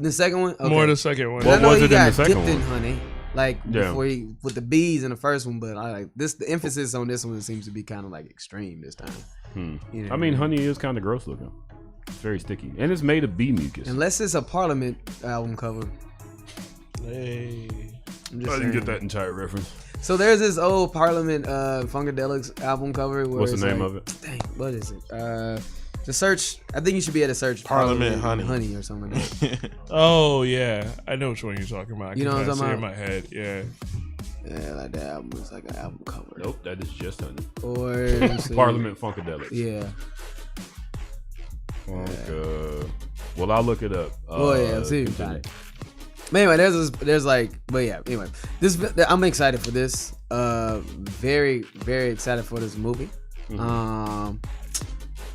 The second one? Okay. More the second one. What was it in the second dipped one? in honey. Like before you with the bees in the first one, but I like this. The emphasis on this one seems to be kind of like extreme this time. You know I mean, honey is kind of gross looking. It's very sticky, and it's made of bee mucus. Unless it's a Parliament album cover. Hey, I didn't get that entire reference. So there's this old Parliament Funkadelics album cover. Where What's the name of it? Dang, what is it? The search. I think you should be able to search Parliament honey or something like that. Oh yeah, I know which one you're talking about. You know what I'm talking about? In my head, yeah. Yeah, like that album is like an album cover. Nope, that is just honey. Or Parliament Funkadelics. Yeah. Well, I'll look it up. I'll see you got it. But anyway, there's like, but yeah. Anyway, I'm excited for this. Very, very excited for this movie. Mm-hmm.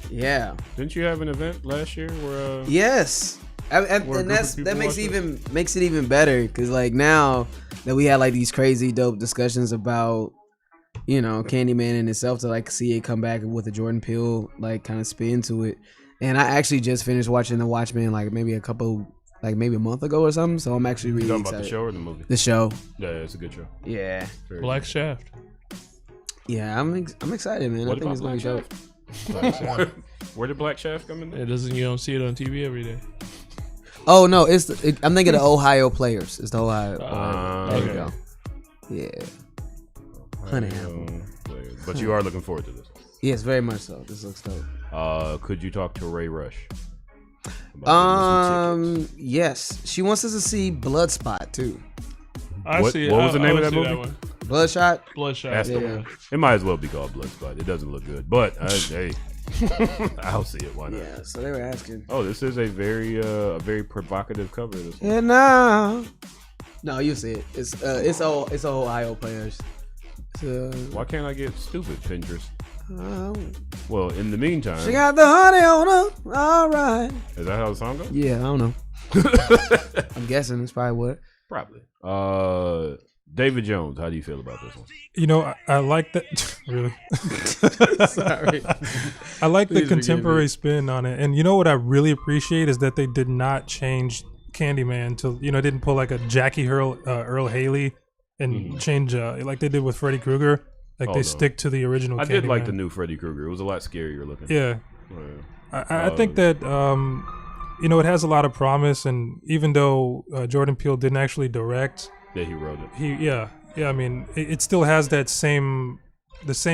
Yeah. Didn't you have an event last year where? Yes. And that makes it even better because like now that we had like these crazy dope discussions about Candyman in itself, to like see it come back with a Jordan Peele like kind of spin to it. And I actually just finished watching The Watchmen like maybe a month ago or something. So I'm actually really excited. About the show or the movie? The show. Yeah, it's a good show. Yeah. Black Shaft. Yeah, I'm excited, man. What I think it's gonna be dope. Where did Black Shaft come in? You don't see it on TV every day. Oh no, I'm thinking of Ohio Players. It's the Ohio. There you go. Yeah. Honey. But you are looking forward to this. Yes, very much so. This looks dope. Could you talk to Ray Rush? Yes. She wants us to see Bloodspot too. What was the name of that movie? Bloodshot. That's the one. It might as well be called Bloodspot. It doesn't look good, but hey, I'll see it. Why not? Yeah. So they were asking. Oh, this is a very provocative cover. This one. Yeah, no, you see it. It's Ohio Players. Why can't I get stupid Pinterest? Well, in the meantime, she got the honey on her. All right. Is that how the song goes? Yeah, I don't know. I'm guessing it's probably what. Probably. David Jones, how do you feel about this one? I like that. Really? Sorry. I like the contemporary spin on it. And you know what I really appreciate is that they did not change Candyman to, didn't pull like a Jackie Earl Haley and change like they did with Freddy Krueger. Like they stick to the original. I did like the Candyman. new Freddy Krueger. It was a lot scarier looking. Yeah. I think that it has a lot of promise, and even though Jordan Peele didn't actually direct, yeah, he wrote it. I mean, it still has the same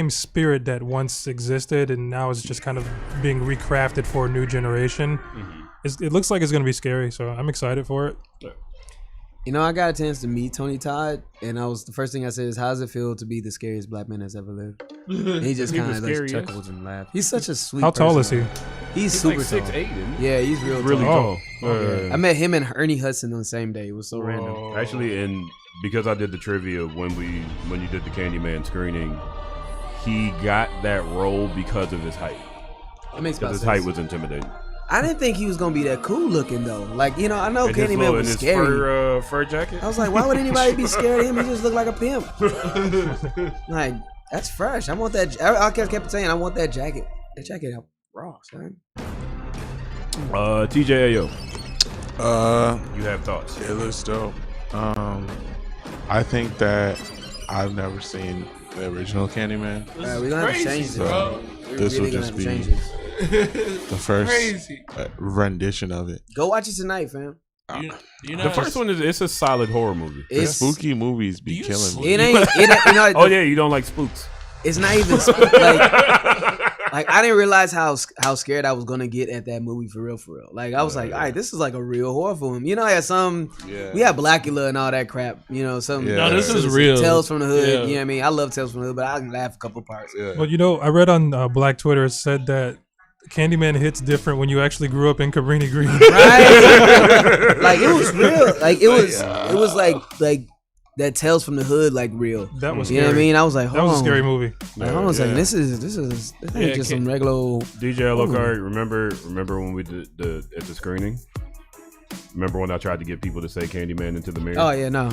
spirit that once existed, and now is just kind of being recrafted for a new generation. It looks like it's going to be scary, so I'm excited for it. I got a chance to meet Tony Todd, and the first thing I said is, "How does it feel to be the scariest black man that's ever lived?" And he just kind of chuckles and laughs. He's such a sweet. How tall is he? He's super like 6'8", tall. isn't he? Yeah, he's really tall. tall. I met him and Ernie Hudson on the same day. It was so random. Actually, and because I did the trivia when you did the Candyman screening, he got that role because of his height. That makes because his height was intimidating. I didn't think he was gonna be that cool looking though. Like I know And Candyman was his scary. fur jacket. I was like, why would anybody be scared of him? He just looked like a pimp. Like that's fresh. I want that. I kept saying I want that jacket. That jacket raw, son. TJAO. You have thoughts? It looks dope. I think that I've never seen the original Candyman. We're gonna have to change this, bro. This will just be the first rendition of it. Go watch it tonight, fam. The first one it's a solid horror movie. The spooky movies be killing me. It ain't. Oh yeah, you don't like spooks. It's not even like I didn't realize how scared I was gonna get at that movie for real. Like I was like, all right, this is like a real horror film. We had Blackula and all that crap. Some no, this is real. Tales from the Hood. Yeah. You know what I mean? I love Tales from the Hood, but I can laugh a couple parts. Yeah. Well, I read on Black Twitter, it said that Candyman hits different when you actually grew up in Cabrini Green. Right? Like it was real. Like it was like that Tales from the Hood, like real. That was you know what I mean? I was like, that was a scary movie. Like, hold on a second. This is ain't just some regular old DJ Alucard, remember when we did at the screening? Remember when I tried to get people to say Candyman into the mirror? Oh yeah, no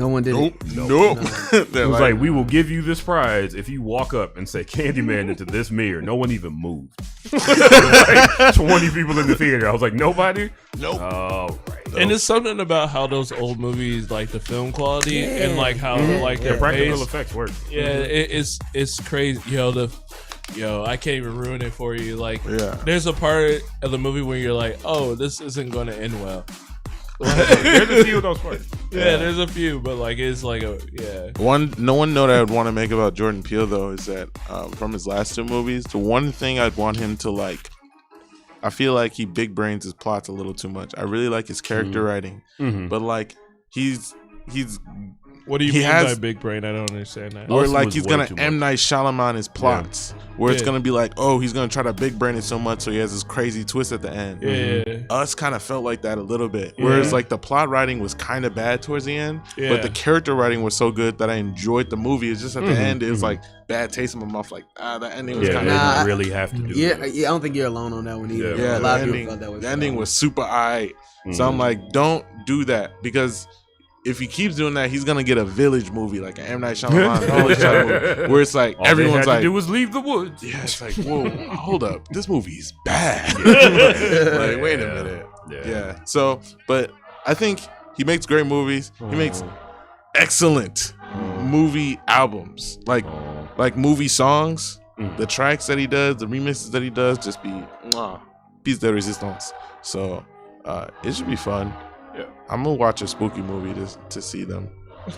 one did it. Nope. It was like, we will give you this prize if you walk up and say Candyman into this mirror. No one even moved. Like 20 people in the theater. I was like, nobody? Nope. Oh, right. And it's something about how those old movies, like the film quality and like how like their their practical pace- effects work. Yeah, it's crazy. I can't even ruin it for you. Like, there's a part of the movie where you're like, oh, this isn't going to end well. There's a few of those parts. Yeah, there's a few, but like it's like One note I would want to make about Jordan Peele though is that from his last two movies, the one thing I'd want him to like, I feel like he big brains his plots a little too much. I really like his character writing, but like he's. What do you he mean has, by big brain? I don't understand that. Where like he's gonna M. Night Shyamalan his plots, where it's gonna be like, oh, he's gonna try to big brain it so much so he has this crazy twist at the end. Yeah. Us kind of felt like that a little bit, whereas like the plot writing was kind of bad towards the end, but the character writing was so good that I enjoyed the movie. It's just at the end, it was like bad taste in my mouth. Like the ending was kind of. Nah, really have to do. Yeah, I don't think you're alone on that one either. Yeah, a lot of people felt that way. The ending was super aight. So I'm like, don't do that because. If he keeps doing that, he's gonna get a Village movie, like an M. Night Shyamalan movie, where it's like all everyone's like, "Do was leave the woods." Yeah, it's like, whoa, hold up, this movie is bad. Like, wait a minute. Yeah. So, but I think he makes great movies. He makes excellent movie albums, like movie songs. The tracks that he does, the remixes that he does, just be piece de resistance. So, it should be fun. Yeah. I'm gonna watch a spooky movie to see them.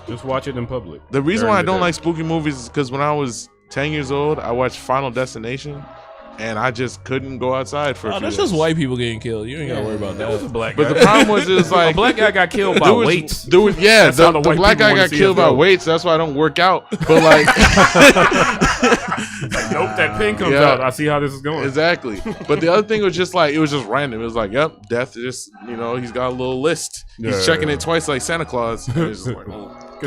Just watch it in public. The reason why I don't like spooky movies is because when I was 10 years old, I watched Final Destination, and I just couldn't go outside for. That's just white people getting killed. You ain't gotta worry about that. Was a black But guy. the problem was, it was like a black guy got killed by weights. The black guy got killed by weights. That's why I don't work out. But like, nope, that pin comes out. I see how this is going. Exactly. But the other thing was just like, it was just random. It was like, yep, death. Just he's got a little list. He's checking it twice like Santa Claus. Because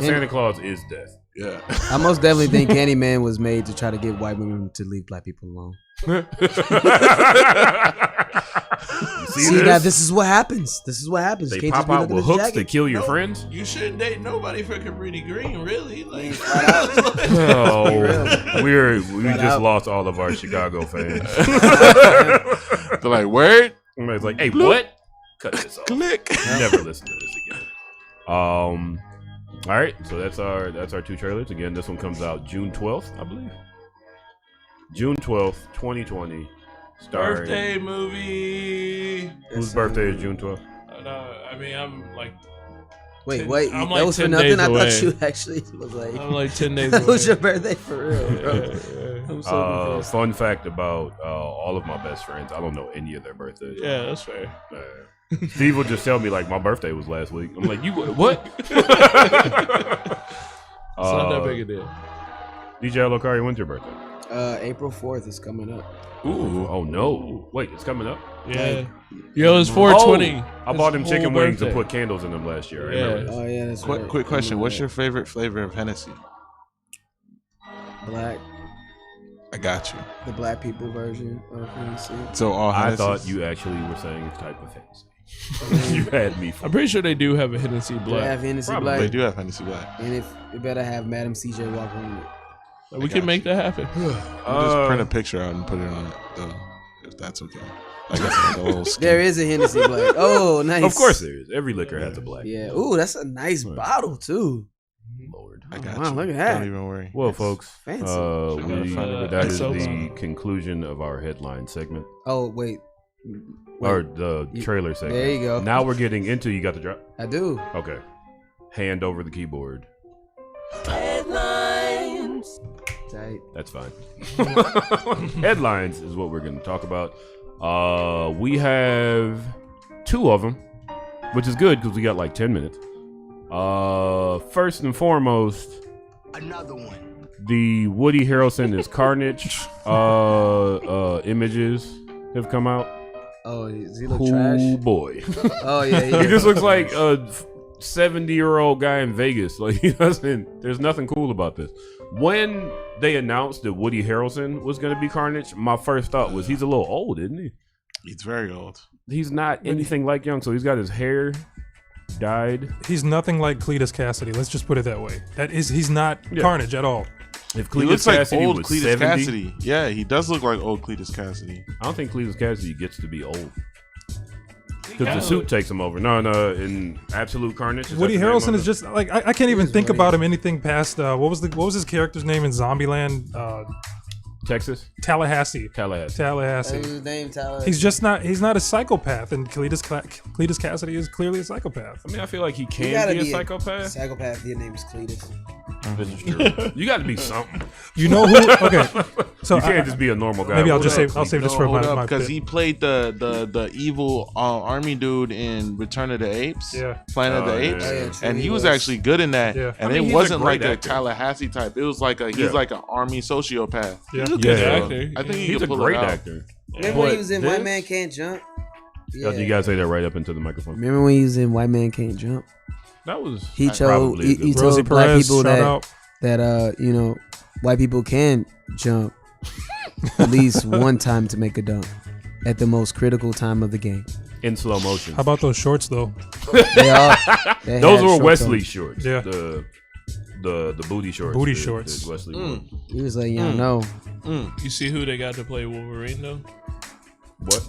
Santa Claus is death. Yeah. I most definitely think Candyman was made to try to get white women to leave black people alone. See now, this is what happens. This is what happens. They Can't pop just be out looking with at his hooks to jacket. kill your friends. You shouldn't date nobody for Cabrini Green, really. Like, we just lost all of our Chicago fans. They're like, word? It's like, hey, what? Cut this off. Click. Never listen to this again. All right, so that's our 2 trailers. Again, this one comes out June 12th, I believe. June 12th, 2020. Starring... Birthday movie. Whose birthday is June 12th? I mean, I'm like. Wait, I'm that like was 10 for nothing. days I away. thought you actually was like. I'm like 10 days That away. was your birthday for real, bro. Yeah. I'm so confused. Fun fact about all of my best friends. I don't know any of their birthdays. Yeah, that's fair. Steve would just tell me like my birthday was last week. I'm like, you what? It's not that big a deal. DJ Lokari, when's your birthday? April 4th is coming up. Ooh, oh no! Wait, it's coming up. Yeah. Yo, it's 420. I bought him His chicken whole wings and birthday. put candles in them last year. I Yeah. remember this. Oh yeah, that's right. Quick question: what's your favorite flavor of Hennessy? Black? I got you. The black people version of Hennessy. So all I Hennessy. thought you actually were saying a type of Hennessy. You had me. I'm pretty sure they do have a Hennessy They Black. have Hennessy Probably. Black. They do have Hennessy Black. And if it better have Madam CJ Walker in it. We can make that happen. We'll just print a picture out and put it on it, though, if that's okay. I guess like a little skin. There is a Hennessy Black. Oh, nice. Of course there is. Every liquor has a black. Yeah. Ooh, that's a nice bottle too. Lord. I got Wow, you. look at that. Don't even worry. Well, folks, fancy. that is XO the bottle. conclusion of our headline segment. Oh wait. Or the trailer segment. There you go. Now we're getting into You Got the Drop? I do. Okay. Hand over the keyboard. Headlines. Tight. That's fine. Headlines is what we're going to talk about. We have 2 of them, which is good because we got like 10 minutes. First and foremost, Another one. the Woody Harrelson is Carnage images have come out. Oh, does he look Oh trash? boy. Oh yeah, He just looks like a 70-year-old guy in Vegas. Like he doesn't. There's nothing cool about this. When they announced that Woody Harrelson was going to be Carnage, my first thought was he's a little old, isn't he? He's very old. He's not anything like young. So he's got his hair dyed. He's nothing like Cletus Cassidy. Let's just put it that way. He's not Carnage at all. If He looks Cletus like Cassidy old was Cletus 70, Cassidy. Yeah, he does look like old Cletus Cassidy. I don't think Cletus Cassidy gets to be old. Because the kinda suit takes him over. No, in Absolute Carnage. Woody Harrelson is just like I can't even think about him anything past what was his character's name in Zombieland? Texas? Tallahassee. His name Tyler. He's not a psychopath, and Cletus Cassidy is clearly a psychopath. I mean, I feel like he You can gotta be a psychopath. Psychopath. Your name is Cletus. This is true. You got to be something. You know who? Okay, so you can't just be a normal guy. Maybe I'll What just up, save. I'll save this No, for hold my up, because bit. he played the evil army dude in Return of the Apes. Yeah. Planet of the Oh, Apes. yeah, yeah, And true, he was was. actually good in that. Yeah. And I mean, it he's a wasn't great like a actor. Tallahassee type. It was like he's Yeah. like an army sociopath. Yeah. He's a good Yeah. actor. I think he He's could a pull great it out. actor. Remember when he But was in this- White Man Can't Jump? Oh, you gotta say that right up into the microphone. Remember when he was in White Man Can't Jump? That was He told probably a good he one. Rosie told black Perez, people shout out. that white people can jump at least one time to make a dunk at the most critical time of the game. in slow motion. How about those shorts though? They Those had were shorts Wesley on. shorts. Yeah. The booty shorts. Booty that shorts. Wesley wore. He was like, y'all know. You see who they got to play Wolverine though? What?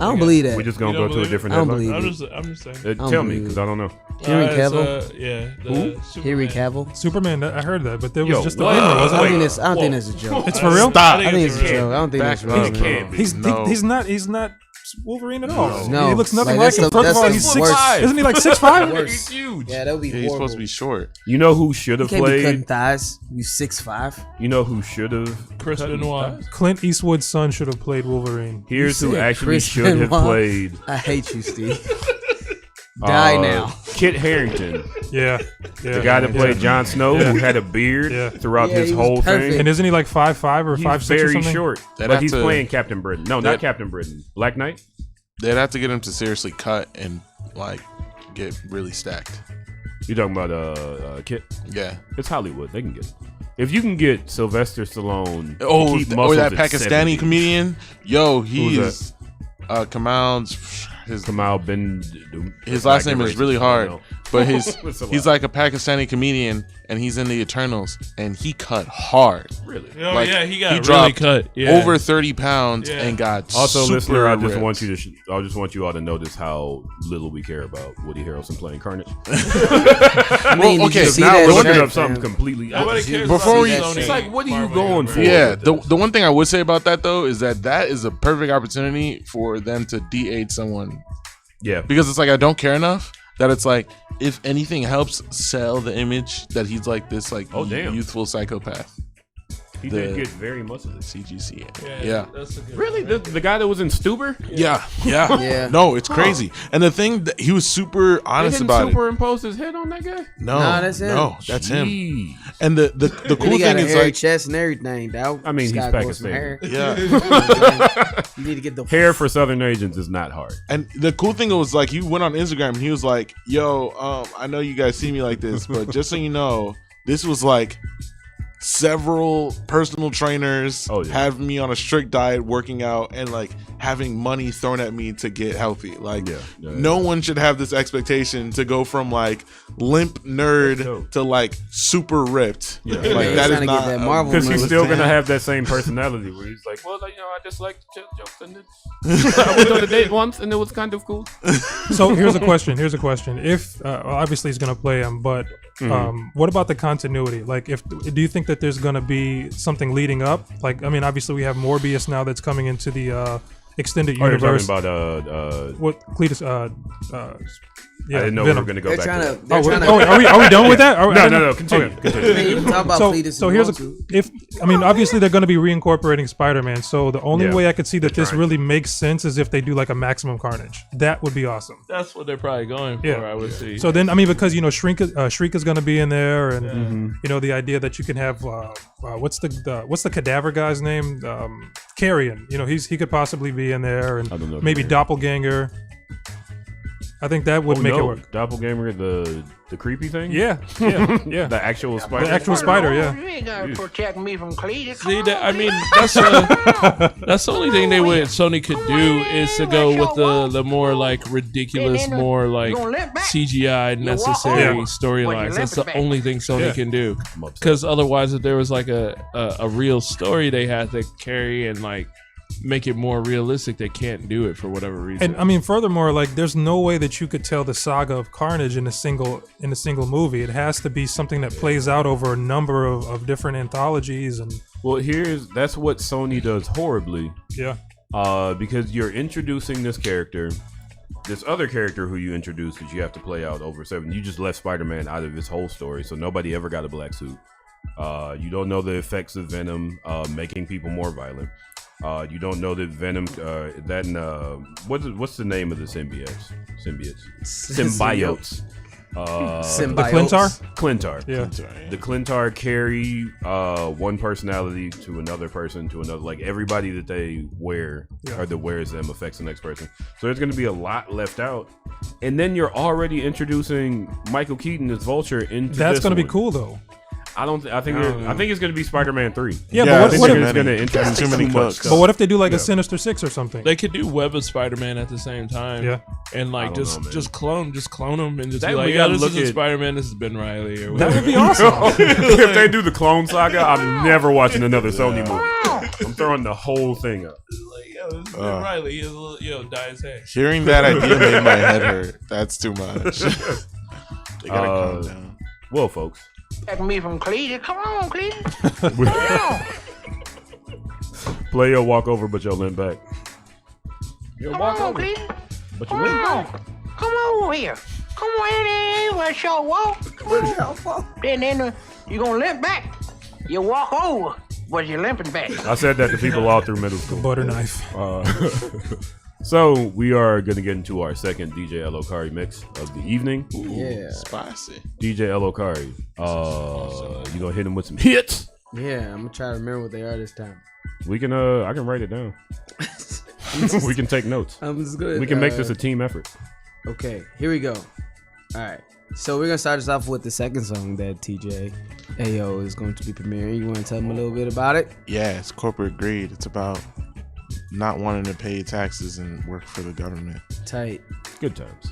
I don't believe that. We're just You gonna don't go to a believe it? different I don't headline. believe I'm just saying. don't Tell me, believe because it. I don't know. Henry It's, Cavill? yeah. Who? Henry Superman. Cavill? Superman. I heard that, but there was Yo, just a what? rumor, I wasn't don't it? think that's. I don't think that's a joke. It's for real. Stop. I think it's a real. joke. I don't think Back that's up. real. It can't be. He's not Wolverine at all. No. He looks nothing Like, like him. that's First the- of all, that's he's the 6'5". worst. Isn't he like 6'5"? Worse. He's huge. Yeah, that would be Yeah, horrible. he's supposed to be short. You know who should You have can't be cutting played? thighs. You 6'5". You know who should have? Chris Benoit. Clint Eastwood's son should have played Wolverine. Here's You who said actually Chris should have Benoit? played. I hate you, Steve. Die now. Kit Harington, Yeah. the guy that played Jon Snow, Yeah. who had a beard Yeah. throughout Yeah, his he was whole perfect. thing. And isn't he like 5'5" or He's 5'6" or very something? short, They'd but have he's to- playing Captain Britain. No, not that- Captain Britain. Black Knight. They'd have to get him to seriously cut and like get really stacked. You talking about Kit? Yeah. It's Hollywood. They can get it. If you can get Sylvester Stallone, to Oh, keep or muscles that at Pakistani 70. comedian. Yo, Who's he's Kamal's his Kamal Ben. his last name is really hard. but he's like a Pakistani comedian, and he's in the Eternals, and he cut hard. Really? Oh like, yeah, he got really cut. Yeah. Over 30 pounds and got also, super listener. I just ripped. want you to. I just want you all to notice how little we care about Woody Harrelson playing Carnage. I mean, okay, now we're looking shirt, up something completely. Before we, it's like, what are you going for? Yeah, the one thing I would say about that though is that is a perfect opportunity for them to de-age someone. Yeah, because it's like I don't care enough that it's like if anything helps sell the image that he's like this like youthful psychopath. He did get very much of the CGC. Yeah. That's a good really? The guy that was in Stuber? Yeah. No, it's crazy. And the thing that he was super honest about it. Superimpose his head on that guy? No, that's him. No, that's him. And the cool he got thing an is hairy like chest and everything. Dog. I mean, he's Pakistani. Yeah. You need to get the hair for Southern Asians is not hard. And the cool thing was like he went on Instagram and he was like, "Yo, I know you guys see me like this, but just so you know, this was like." Several personal trainers have me on a strict diet, working out, and like having money thrown at me to get healthy. Like, no one should have this expectation to go from like limp nerd to like super ripped. Yeah. Like that is not because he's still gonna have that same personality where he's like, well, I just like to jokes and I went on a date once and it was kind of cool. So here's a question. If obviously he's gonna play him, but what about the continuity? Like, do you think that there's gonna be something leading up? Like, I mean, obviously we have Morbius now that's coming into the extended universe. You're talking about what Cletus? I didn't know Venom. we were going to go back to that. Are we done with that? No. Continue. You can talk about Cletus so here's obviously they're going to be reincorporating Spider-Man. So the only way I could see that this really makes sense is if they do like a Maximum Carnage. That would be awesome. That's what they're probably going for. I would see. So then, I mean, because Shriek is going to be in there, and the idea that you can have what's the cadaver guy's name? Carrion. He could possibly be in there, and maybe Doppelganger. I think that would make it work. Doppelganger, the creepy thing? Yeah. The actual spider? The actual spider, yeah. You ain't gonna protect me from Cletus. See, that's the only thing Sony could do is to go with the more like ridiculous, more like CGI necessary storylines. That's the only thing Sony can do. Because otherwise, if there was like a real story they had to carry and like make it more realistic, they can't do it for whatever reason. And I mean, furthermore, like there's no way that you could tell the saga of Carnage in a single movie. It has to be something that plays out over a number of different anthologies. And well, that's what Sony does horribly. Yeah. Because you're introducing this other character who you introduced that you have to play out over 7. You just left Spider-Man out of his whole story, so nobody ever got a black suit. You don't know the effects of Venom making people more violent. You don't know that Venom, what's the name of the symbiotes? Symbiotes. The Clintar? Clintar. Yeah. The Clintar carry one personality to another person to another. Like everybody that they wear or that wears them affects the next person. So there's going to be a lot left out. And then you're already introducing Michael Keaton as Vulture into That's going to be cool though. I think it's going to be Spider-Man 3. Yeah, but what if it's going to introduce too many much. But what if they do like a Sinister Six or something? They could do Web of Spider-Man at the same time. Yeah, and like just clone them and just that be like, this is Spider-Man, this is Ben Riley or whatever. That would be awesome. If they do the Clone Saga, I'm never watching another Sony movie. I'm throwing the whole thing up. This is Ben Riley. He has a little, dye his hair. Hearing that idea made my head hurt. That's too much. They gotta calm down. Well, folks. Protect me from Cletus. Come on, Cletus. Play your walk over, but you'll limp back. Come on, Cletus. But you limp back. Come on here. Come on in. Where's your walk? Then you're gonna limp back. You walk over, but you're limping back. I said that to people all through middle school. Butter knife. So we are going to get into our second DJ Elokari mix of the evening. Ooh, yeah, spicy. DJ Elokari, you gonna hit him with some hits? Yeah, I'm gonna try to remember what they are this time. We can, I can write it down. We can take notes. I'm just good. We can make this a team effort. Okay, here we go. All right, so we're gonna start us off with the second song that TJ Ayo is going to be premiering. You want to tell them a little bit about it? Yeah, it's corporate greed. It's about not wanting to pay taxes and work for the government. Tight. Good times.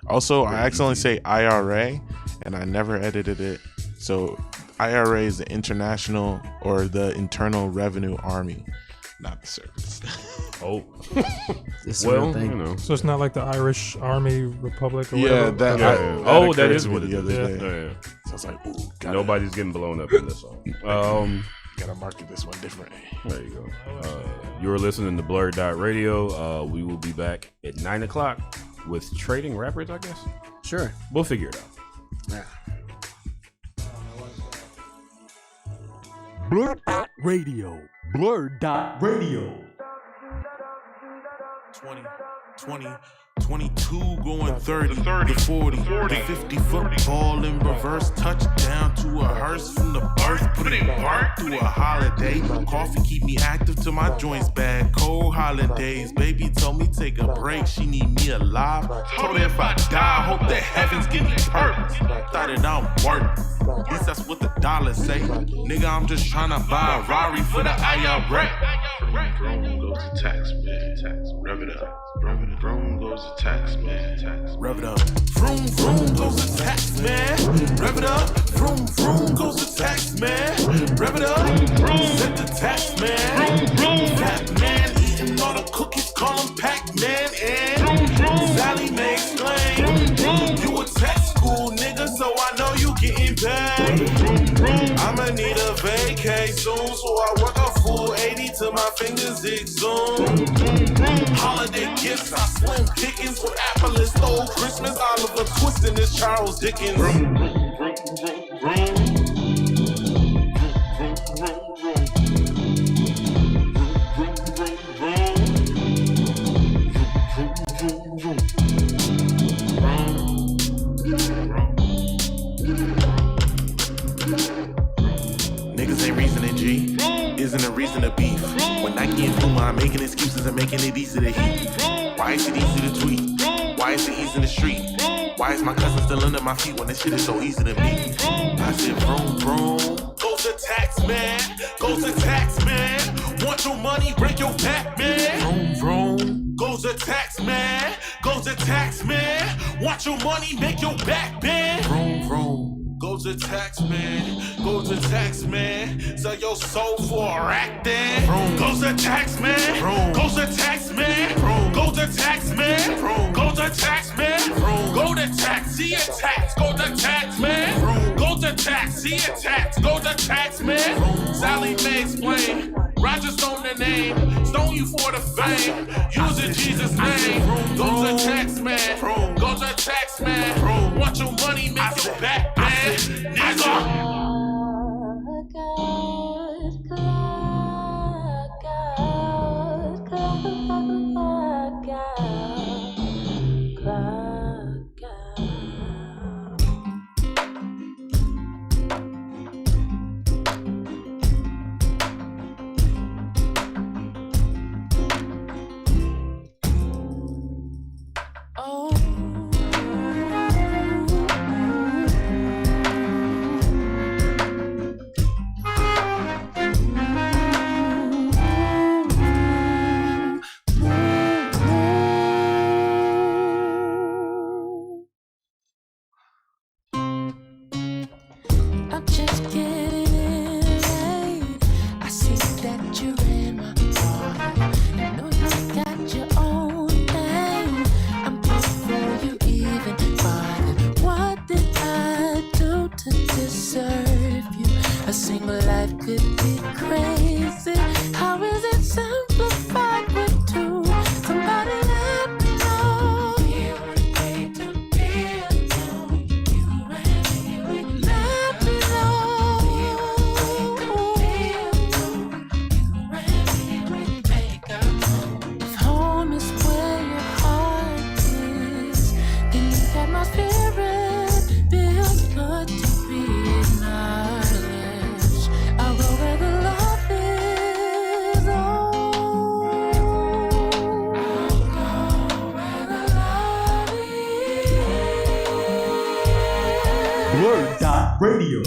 Also, I accidentally say IRA, and I never edited it. So IRA is the International or the Internal Revenue Army, not the service. Oh, well, you know. So it's not like the Irish Army Republic or Yeah, whatever? That is what it is. Yeah. So I was like, ooh, nobody's getting blown up in this song. Gotta market this one differently. There you go. You're listening to BlurdDotRadio. We will be back at 9 o'clock with Trading Rappers, I guess. Sure. We'll figure it out. Yeah. BlurdDotRadio. BlurdDotRadio. 20, 22 going 30 to 40 to 50 football in reverse, touchdown to a hearse from the birth, put it burnt through a holiday. Coffee keep me active till my joints bad. Cold holidays, baby told me take a break, she need me alive. Told her if I die, hope the heavens give me purpose. Thought it don't work, at least that's what the dollars say. Nigga, I'm just tryna buy a Rari for the IRA. Vroom goes to tax man, rev it up. Vroom goes to tax man, rev it up. Vroom goes to tax man, rev it up. Vroom goes to tax man, rev it up. Set the tax man, fat man eating all the cookies, call him Pac-Man. And Sally makes claim you a tech school nigga, so I know you getting paid. I'ma need a vacay soon, so I work a full 80 till my fingers exhume. Holiday gifts, I slim pickings with apple and stole Christmas. Oliver Twist and this Charles Dickens. Niggas ain't reasoning, G. Isn't a reason to beef. When Nike and Puma are making excuses and making it easy to heat. Why is it easy to tweet? Why is it easy in the street? Why is my cousin still under my feet when this shit is so easy to beat? I said vroom. Goes to tax man. Goes to tax man. Want your money, break your back, man. Vroom. Goes to tax man. Goes to tax man. Want your money, make your back bend. Vroom. Go to tax man, sell your soul for a rack then. Go to tax man, go to tax man, go to tax man, go to tax man, go to tax, see a tax, go to tax man, go to tax, see a tax, go to tax man. Sally may explain, Roger Stone the name, stone you for the fame, using Jesus' name. Go to tax man, go to tax man, want your money, make your back man. BlurdDotRadio.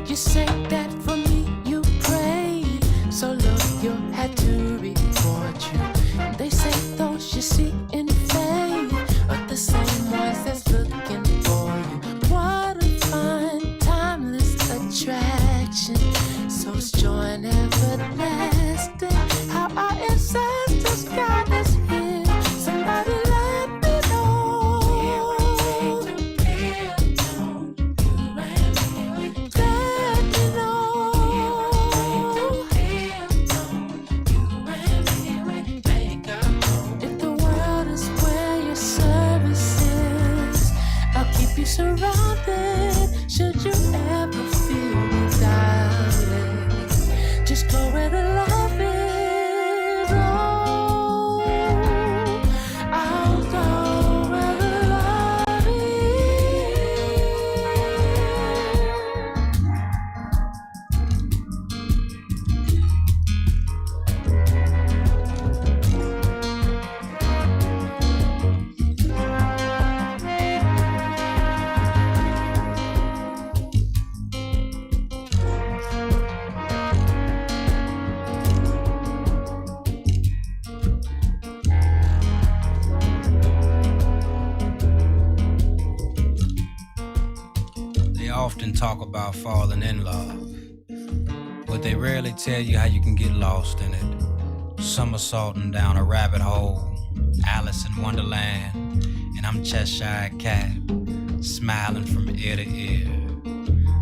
You say that for me you pray. reflection. Source joy and everlasting. How our ancestors got us here. Somebody let me know. Let me know. If the world is where your service is, I'll keep you surrounded. Should you ever feel without it, just go where the love is. Oh, I'll go where the love They often talk about falling in love, but they rarely tell you how you can get lost in it. Somersaulting down a rabbit hole, Alice in Wonderland, and I'm Cheshire Cat, smiling from ear to ear.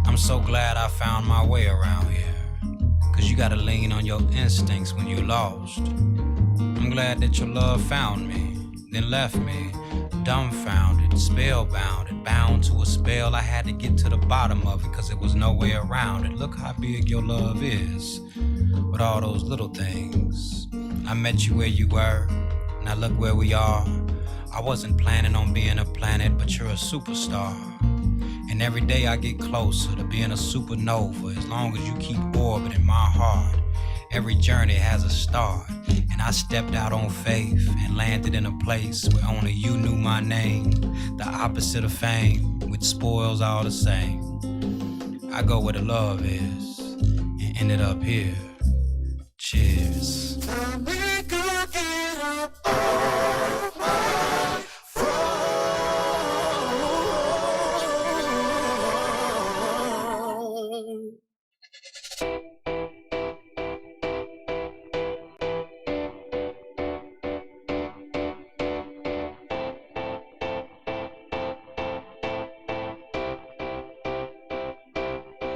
I'm so glad I found my way around here, 'cause you gotta lean on your instincts when you're lost. I'm glad that your love found me, then left me, dumbfounded, spellbound, and bound to a spell. I had to get to the bottom of it, 'cause there was no way around it. Look how big your love is, with all those little things. I met you where you were, now look where we are. I wasn't planning on being a planet, but you're a superstar. And every day I get closer to being a supernova, as long as you keep orbiting my heart. Every journey has a start, and I stepped out on faith and landed in a place where only you knew my name. The opposite of fame, which spoils all the same. I go where the love is, and ended up here. Cheers.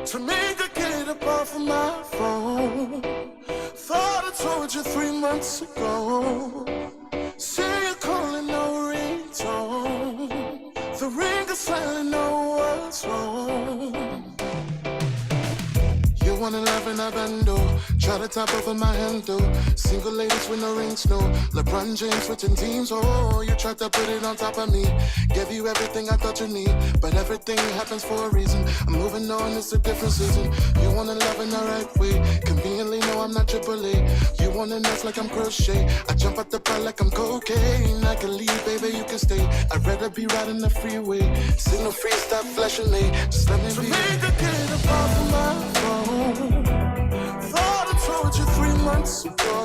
To make a get up off of my phone. Thought I told you 3 months ago. Say you're calling, no ringtone. The ring is silent, know what's wrong. You wanna love in a bando. Try to top over my handle. Single ladies with no rings, no. LeBron James switching teams, oh. You tried to put it on top of me. Gave you everything I thought you need, but everything happens for a reason. I'm moving on, it's a different season. You wanna love in the right way. Conveniently, no, I'm not AAA. You wanna dance like I'm crochet. I jump out the pot like I'm cocaine. I can leave, baby, you can stay. I'd rather be riding the freeway. Signal free, stop flashing me. Just let me be. Make a get up off of my phone. Thought I told you 3 months ago.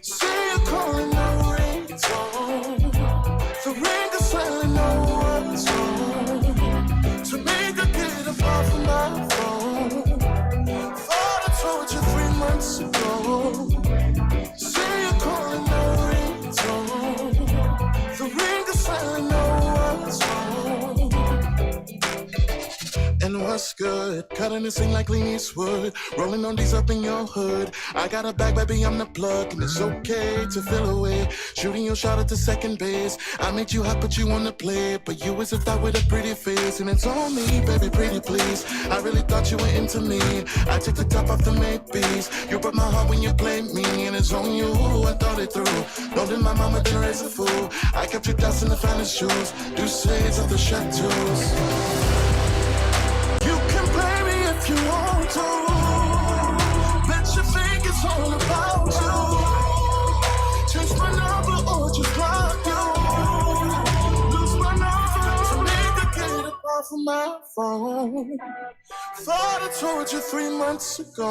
Say you're calling, no ringtone. The ring is silent, no what's wrong. To make a get up off of my phone. Thought I told you 3 months ago. Say you're calling, no ringtone. The ring is silent, no what's wrong. And what's good? Cutting this thing like Clint Eastwood. Rolling on these up in your hood. I got a bag, baby, I'm the plug. And it's okay to feel away. Shooting your shot at the second base. I made you hot, put you on the plate. But you was a thought with a pretty face. And it's on me, baby, pretty please. I really thought you were into me. I took the top off the maybes. You broke my heart when you played me. And it's on you, I thought it through. Know that my mama didn't raise a fool. I kept you dust in the finest shoes. Deuces of the chateaus. You can play me if you want to. Bet you think it's all about you. Change my number or just block you. Lose my number so make the get up off of my phone. Thought I told you 3 months ago.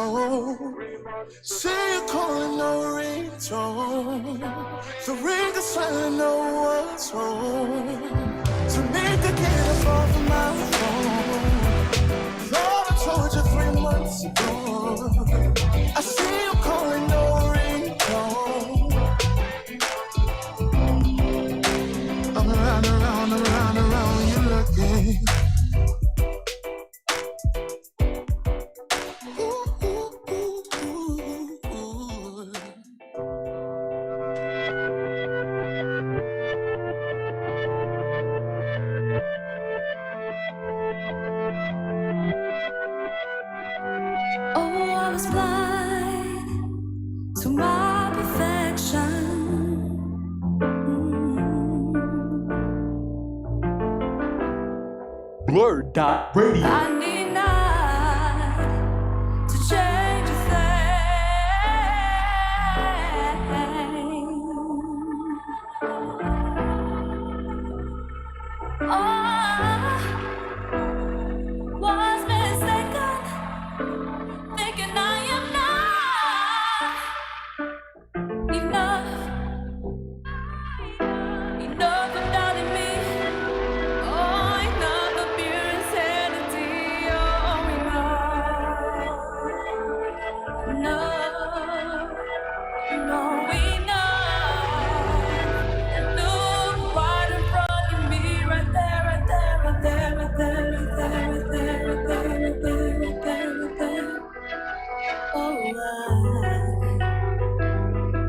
Say you're calling, no ringtone. The ring is silent, know what's wrong. So make the get up off of my phone. Thought I told you 3 months BlurdDotRadio. I need not to change a thing. Oh, was mistaken, thinking I am not enough. Enough of doubting me. Oh, enough of pure insanity. Oh, enough. No, no, enough. And look right in front of me, right there, right there, right there, right there, right there, right there, right there, right there, right there, right there. Oh, I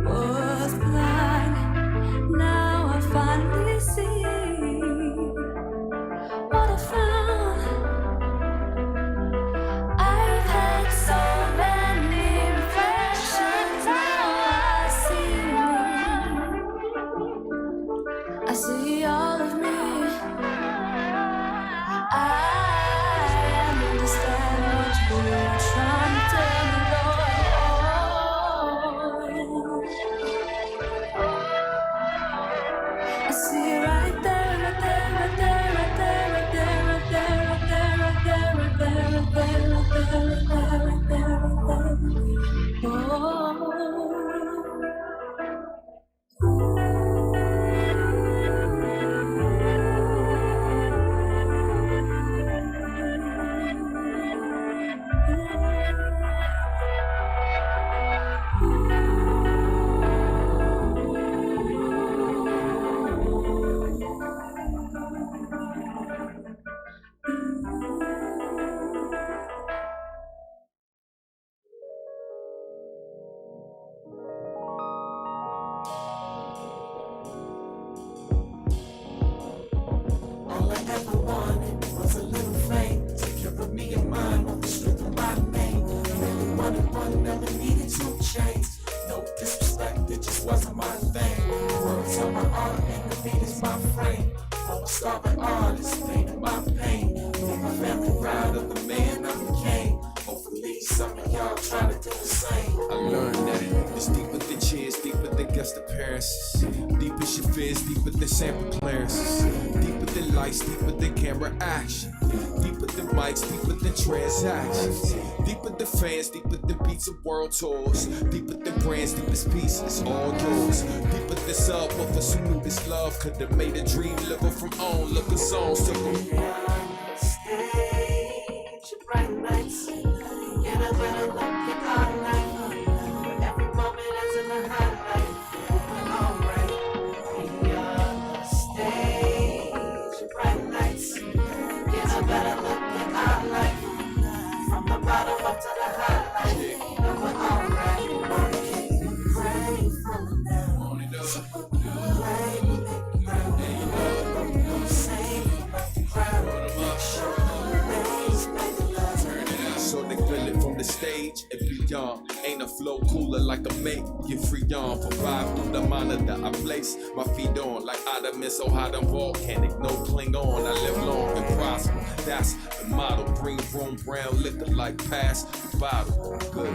was blind. Now I finally see what I found. I've had so many reflections. Now I see all of me. I understand what you're trying to tell me, Lord. I see it right there, right there, right there, right there, right there, right there, right there, right there, right there, right there, right there, right there, right there. All I ever wanted was a little fame. Take care of me and mine on the strength of my name. I really wanted one, never needed to change. No disrespect, it just wasn't my thing. Words on my art and the beat is my frame. I'm a starving artist, pain in my pain. Made my family proud of the man I became. Hopefully some of y'all try to do the same. I learned that it's deeper than cheers, deeper than guest appearances. Deep as your fears, deeper than sample clearances. Deeper than lights, deeper than camera action. Deeper than mics, deeper than transactions. Deeper than fans, deeper than beats and world tours. Deeper than brands, deepest peace, it's all yours. Deeper than subwoofers who knew this love could have made a dream liver from onlooker songs took them. Stage, bright lights, get a better look at our life. Every moment is in the highlight. Alright, we on the stage, bright lights, get a better look at our life. From the bottom up to the highlight. Alright, pray from now. So pray, say, crowd, show. So they feel it from the stage and beyond. Ain't a flow cooler like a make you free on. Provide through the monitor I place my feet on. Like Ottoman, so hot and volcanic, no Klingon. I live long and prosper, that's the motto. Bring room brown liquor like pass the bottle. Good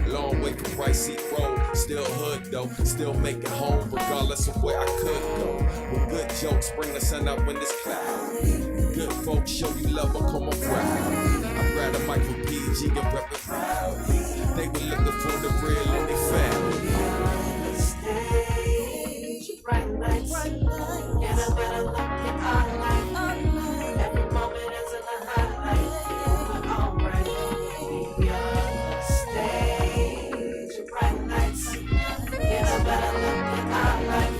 though, long way from Price Seat Road. Still hood though, still make it home regardless of where I could go. With good jokes, bring the sun up when it's cloudy. Good folks show you love or come on proud. I grab a mic from PG and rep it proudly. They were looking for the real and they found me. Stage, bright lights, get a better look at our life. Every moment is in the highlight. Alright, we on the stage, bright lights, get a better look at our life.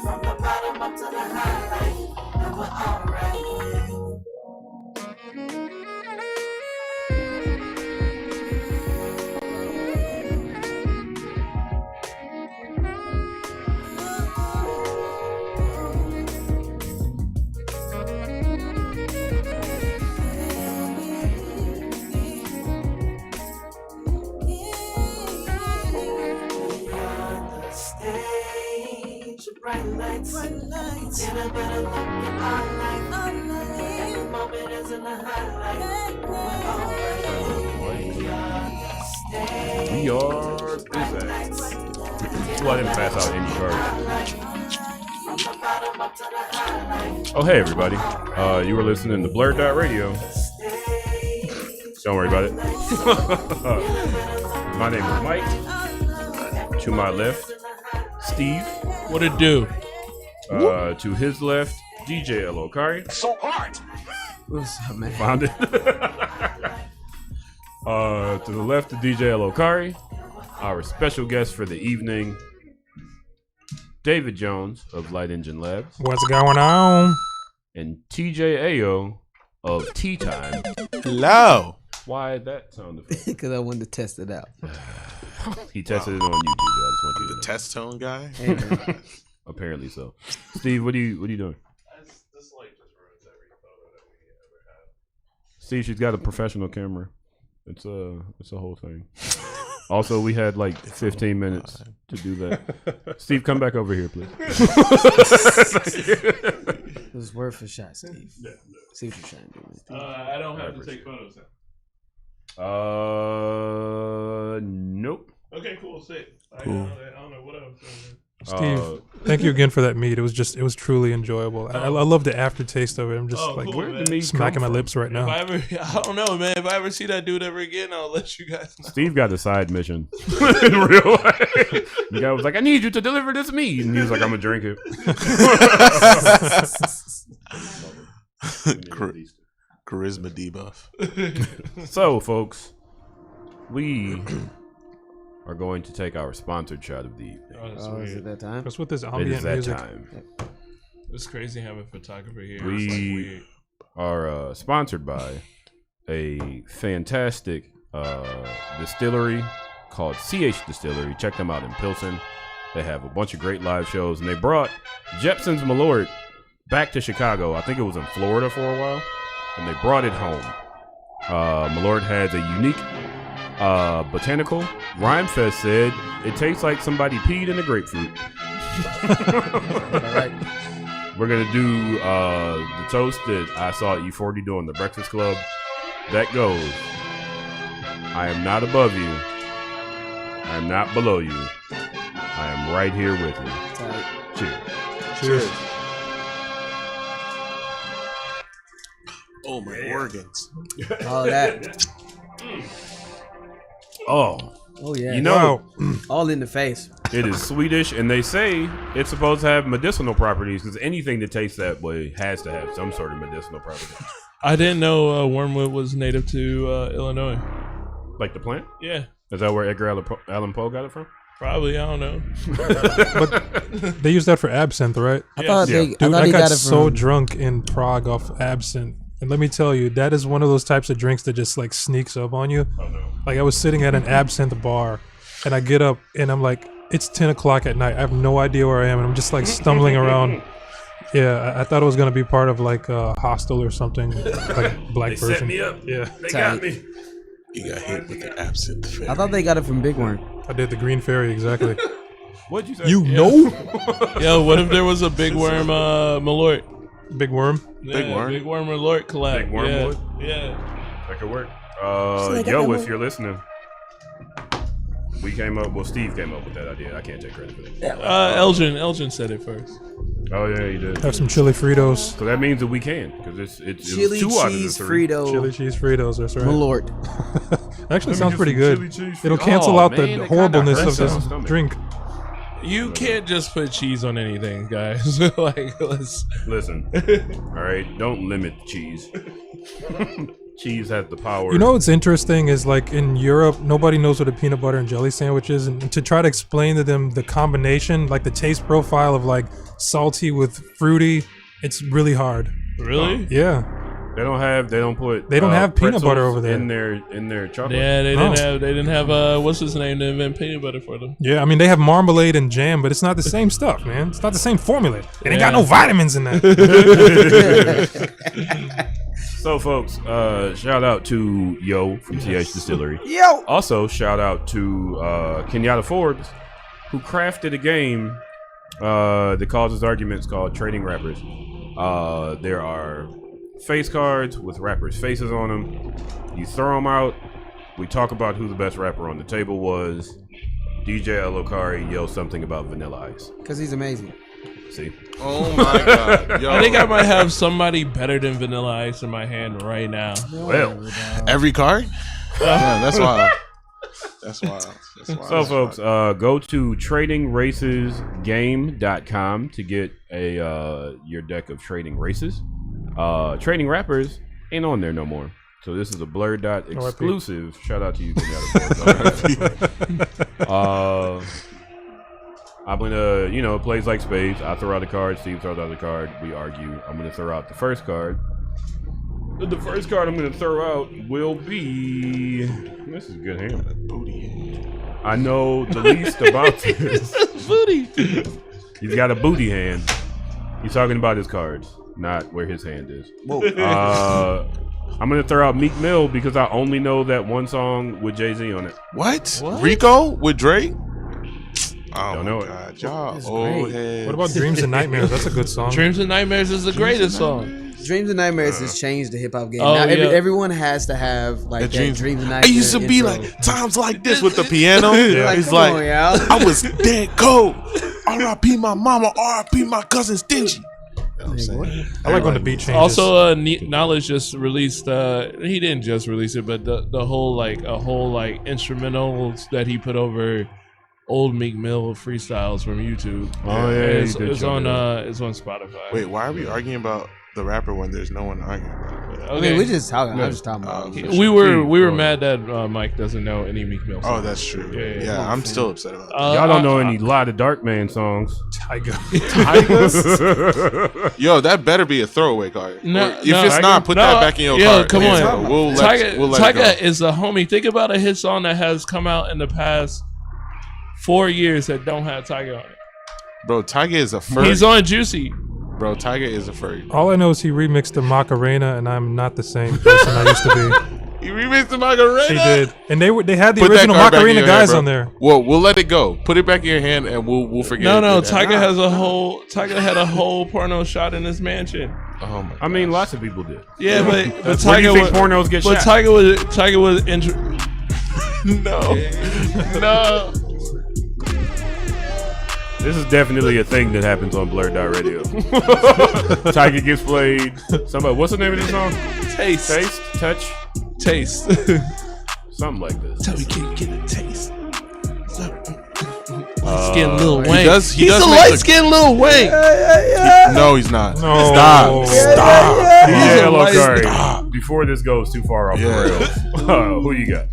From the bottom up to the highlight, and we're alright. Bright lights, get a better look at our life. Every moment is in We are busy. Well, I didn't pass out any cards. Oh, hey, everybody. You were listening to BlurdDotRadio. Don't worry about it. My name is Mike. To my left, Steve. What it do? To his left, DJ L. Okari. So hard. What's up, man? Found it. To the left of DJ L. Okari, our special guest for the evening, David Jones of Light Engine Labs. What's going on? And TJ Ayo of Tea Time. Hello. Why that sound effect? Because I wanted to test it out. He tested it on you, DJ. I just want you to know. Test tone guy? Hey, man. Apparently so. Steve, what are you doing? This light just ruins every photo that we ever have. Steve, she's got a professional camera. It's a whole thing. Also, we had like 15 minutes to do that. Steve, come back over here, please. It was worth a shot, Steve. Yeah. See what you're trying to do. I don't have to take photos now. Nope. Okay, cool. Sick. Cool. I don't know what else. Steve, thank you again for that meat. It was truly enjoyable. I love the aftertaste of it. I'm just cool, where smacking my lips right now. I don't know, man. If I ever see that dude ever again, I'll let you guys know. Steve got a side mission in real life. The guy was like, I need you to deliver this meat. And he was like, I'm going to drink it. Charisma debuff. So, folks, we are going to take our sponsored shot of the evening. Is it that time? What's with this It ambient is that music? time. It's crazy having a photographer here. We are sponsored by a fantastic distillery called CH Distillery. Check them out in Pilsen. They have a bunch of great live shows, and they brought Jepson's Malort back to Chicago. I think it was in Florida for a while, and they brought it home. Malort has a unique botanical. Rhymefest said it tastes like somebody peed in a grapefruit. All right. We're gonna do the toast that I saw E40 doing the Breakfast Club. That goes: I am not above you. I am not below you. I am right here with you. Tight. Cheers. Cheers. Oh, my organs. All that. Oh. Oh, yeah. You know, all in the face. It is Swedish, and they say it's supposed to have medicinal properties, because anything that tastes that way has to have some sort of medicinal property. I didn't know wormwood was native to Illinois. Like the plant? Yeah. Is that where Edgar Allan Poe got it from? Probably, I don't know. But they use that for absinthe, right? I thought Dude, I got so drunk in Prague off absinthe. And let me tell you, that is one of those types of drinks that just like sneaks up on you. Oh, no. Like I was sitting at an absinthe bar and I get up and I'm like, it's 10 o'clock at night. I have no idea where I am. And I'm just like stumbling around. Yeah, I thought it was going to be part of like a hostel or something. Like black They person. set me up. Yeah. They got me. You got hit with the absinthe fairy. I thought they got it from Big Worm. I did the Green Fairy, exactly. What'd you say? You know? Yo, what if there was a Big Worm Malort? Big Worm? Yeah, Big Worm? Big Worm Malort collab. Big Wormwood? Yeah. That could work. they got Yo, that if one? you're listening, Steve came up with that idea. I can't take credit for that. Elgin said it first. Oh, yeah, he did. Have some chili Fritos. So that means that we can, because it Chili was 2 out of the cheese 3. Frito. Chili cheese Fritos, that's right. Malort. Actually Let me sounds get pretty some good. chili cheese It'll Frito. cancel Oh, out man, the that kinda horribleness of hurts this my stomach. drink. You can't just put cheese on anything, guys. Like, let's Listen, all right, don't limit cheese. Cheese has the power. You know what's interesting is like in Europe, nobody knows what a peanut butter and jelly sandwich is, and to try to explain to them the combination, like the taste profile of like salty with fruity, it's really hard. Really? Yeah. They don't put. They don't have peanut butter pretzels over there. in their chocolate. Yeah, they No. didn't have what's his name to invent peanut butter for them. Yeah, I mean they have marmalade and jam, but it's not the same stuff, man. It's not the same formula. It ain't got Yeah. no vitamins in that. So, folks, shout out to Yo from CH Distillery. Yo! Also, shout out to Kenyatta Forbes, who crafted a game that causes arguments called Trading Rappers. There are face cards with rappers' faces on them. You throw them out. We talk about who the best rapper on the table was. DJ Elokari yells something about Vanilla Ice. Because he's amazing. See? Oh my God. Yo. I think I might have somebody better than Vanilla Ice in my hand right now. Well, every card? Yeah, that's wild. That's wild. So, folks, go to tradingracesgame.com to get your deck of trading races. Trading rappers ain't on there no more. So this is a Blurred Dot exclusive. Shout out to you. I'm gonna, it plays like spades. I throw out a card. Steve throws out a card. We argue. I'm gonna throw out the first card. The first card I'm gonna throw out will be. This is a good hand. Booty hand. I know the least about this. Booty. He's got a booty hand. He's talking about his cards, not where his hand is. Whoa. I'm gonna throw out Meek Mill because I only know that one song with Jay-Z on it. What? Rico with Drake? Oh, don't know God. it. Y'all old heads. What about Dreams and Nightmares? That's a good song. Dreams and Nightmares is the greatest song. Dreams and Nightmares has changed the hip hop game. Oh, now yeah. everyone has to have like that Dreams and I Nightmares. used to be intro. like times like this with the piano. Like, He's come like, on, y'all. I was dead cold. R.I.P. my mama. R.I.P. my cousin Stingy. You know what I'm saying? I like when the beat changes. Also, Knowledge just released. He didn't just release it, but the whole instrumentals that he put over old Meek Mill freestyles from YouTube. Oh yeah, it's on Spotify. Wait, why are we arguing about the rapper when there's no one arguing about it? I mean, we're just talking. I'm just talking about. We were mad that Mike doesn't know any Meek Mill songs. Oh, that's true. Yeah, I'm still upset about that. Y'all don't know any Lot of Dark Man songs. Tiger. Yo, that better be a throwaway card. No, if it's not, put that back in your card. Come on. We'll let it Tiger go. is a homie. Think about a hit song that has come out in the past 4 years that don't have Tiger on it. Bro, Tiger is a furry. He's on Juicy. Bro, Tiger is a furry. All I know is he remixed the Macarena, and I'm not the same person I used to be. He remixed the Macarena? He did. And they had the Put that original card back in Macarena your guys hand, on there. Well, we'll let it go. Put it back in your hand, and we'll forget. No, it. Tiger had a whole porno shot in his mansion. Oh my! I mean, lots of people did. Yeah, but Where do Tiger you think pornos get shot? Tiger was no. This is definitely a thing that happens on BlurdDotRadio. Tiger gets played. Somebody, what's the name of this song? Taste. Touch. Taste. Something like this. Tell me, can you get a taste? Light-skinned Lil Wayne. He's a light-skinned Lil Wayne. No, he's not. No. Stop. DJ Before this goes too far off the rails, who you got?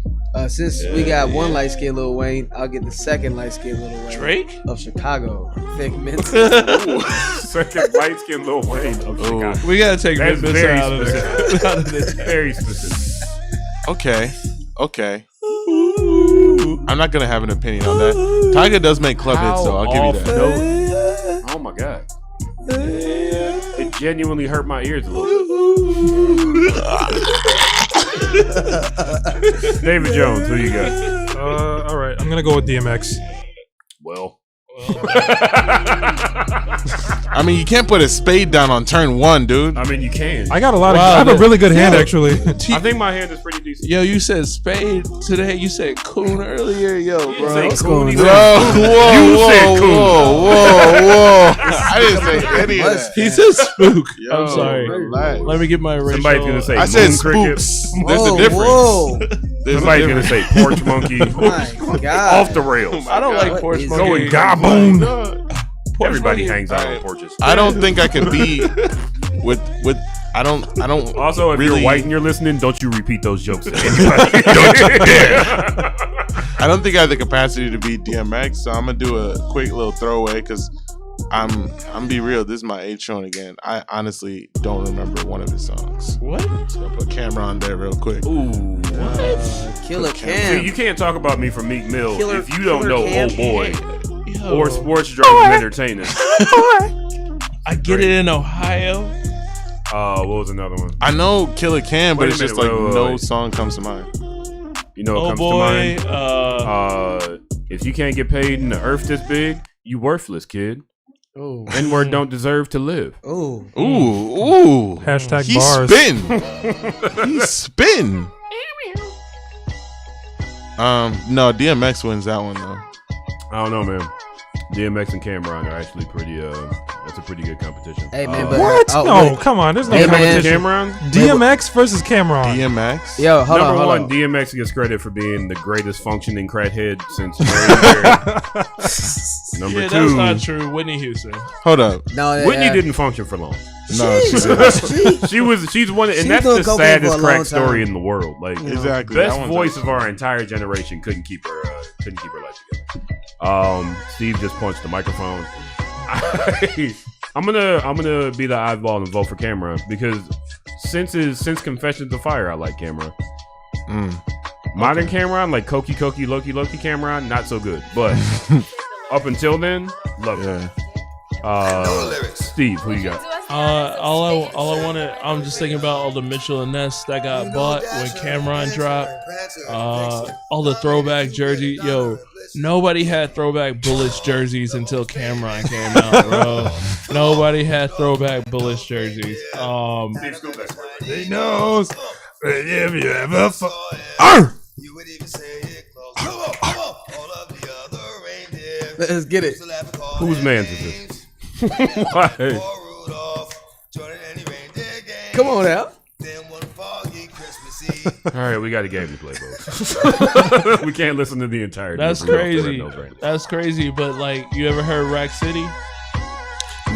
Since we got one light skinned Lil Wayne, I'll get the second light skinned Lil Wayne. Drake of Chicago. Vic Mensa. Second light skinned Lil Wayne of Chicago. We gotta take That's Vic very Mensa out of this. Very specific. Okay. I'm not gonna have an opinion on that. Tiger does make club hits, so I'll give you that. Oh my god. It genuinely hurt my ears a little bit. David Jones, who you got? All right, I'm gonna go with DMX. Well. I mean, you can't put a spade down on turn one, dude. I mean, you can. I got a lot of. I have a really good hand, actually. I think my hand is pretty decent. Yo, you said spade today. You said coon earlier. Yo, bro. What's going on? Whoa. I didn't say any of that. He said spook. Yo, I'm sorry. relax. Let me get my ratio. Somebody's gonna say I said moon cricket. spooks. There's a difference. There's Somebody's gonna say porch monkey. My God. Off the rails. I don't like porch monkey. Going gaboon. Everybody monkey. hangs out on porches. I don't think I can be with. I don't. Also, if really, you're white and you're listening, don't you repeat those jokes to anybody. Don't you dare. I don't think I have the capacity to be DMX, so I'm gonna do a quick little throwaway because I'm be real. This is my age showing again. I honestly don't remember one of his songs. What? So I'll put camera on there real quick. Ooh. Killer Cam. See, you can't talk about me from Meek Mill Killer- if you don't Killer know Cam. Old Boy Yo. or Sports Drunk Entertainment. I get it in Ohio. What was another one? I know Killer Cam, but Wait a it's just minute, like wait. no song comes to mind. You know what Oh comes to boy. mind? If you can't get paid in the earth this big, you worthless, kid. Oh. N-word don't deserve to live. Oh. Ooh. Hashtag He bars. spin. He spin. No, DMX wins that one though. I don't know, man. DMX and Cameron are actually pretty. That's a pretty good competition. Hey man, but What? No, come on. There's no competition. Cameron? DMX versus Cameron. DMX. Yo, hold Number on. one, DMX gets credit for being the greatest functioning crackhead since Mary Number Yeah, two, that's not true. Whitney Houston. Hold up. No, Whitney didn't function for long. No, she's one, and She that's was the doing cocaine saddest for a crack long story time. in the world. Like Exactly. best That one's voice awesome. of our entire generation couldn't keep her life together. Steve just punched the microphone. I'm gonna be the oddball and vote for Cameron because since Confessions of Fire, I like Cameron. Modern Cameron, like Koki Loki Cameron, not so good. But up until then, love it. Steve, who you got? All I want to. I'm just thinking about all the Mitchell and Ness that got bought when Cameron dropped. All the throwback jersey. Yo, nobody had throwback Bullets jerseys until Cameron came out, bro. Nobody had throwback Bullets jerseys. He knows. If you ever Let's get it. Whose man's is this? Why? Come on now. All right, we got a game to play, bro. We can't listen to the entire. That's crazy. That's crazy. But like, you ever heard Rack City?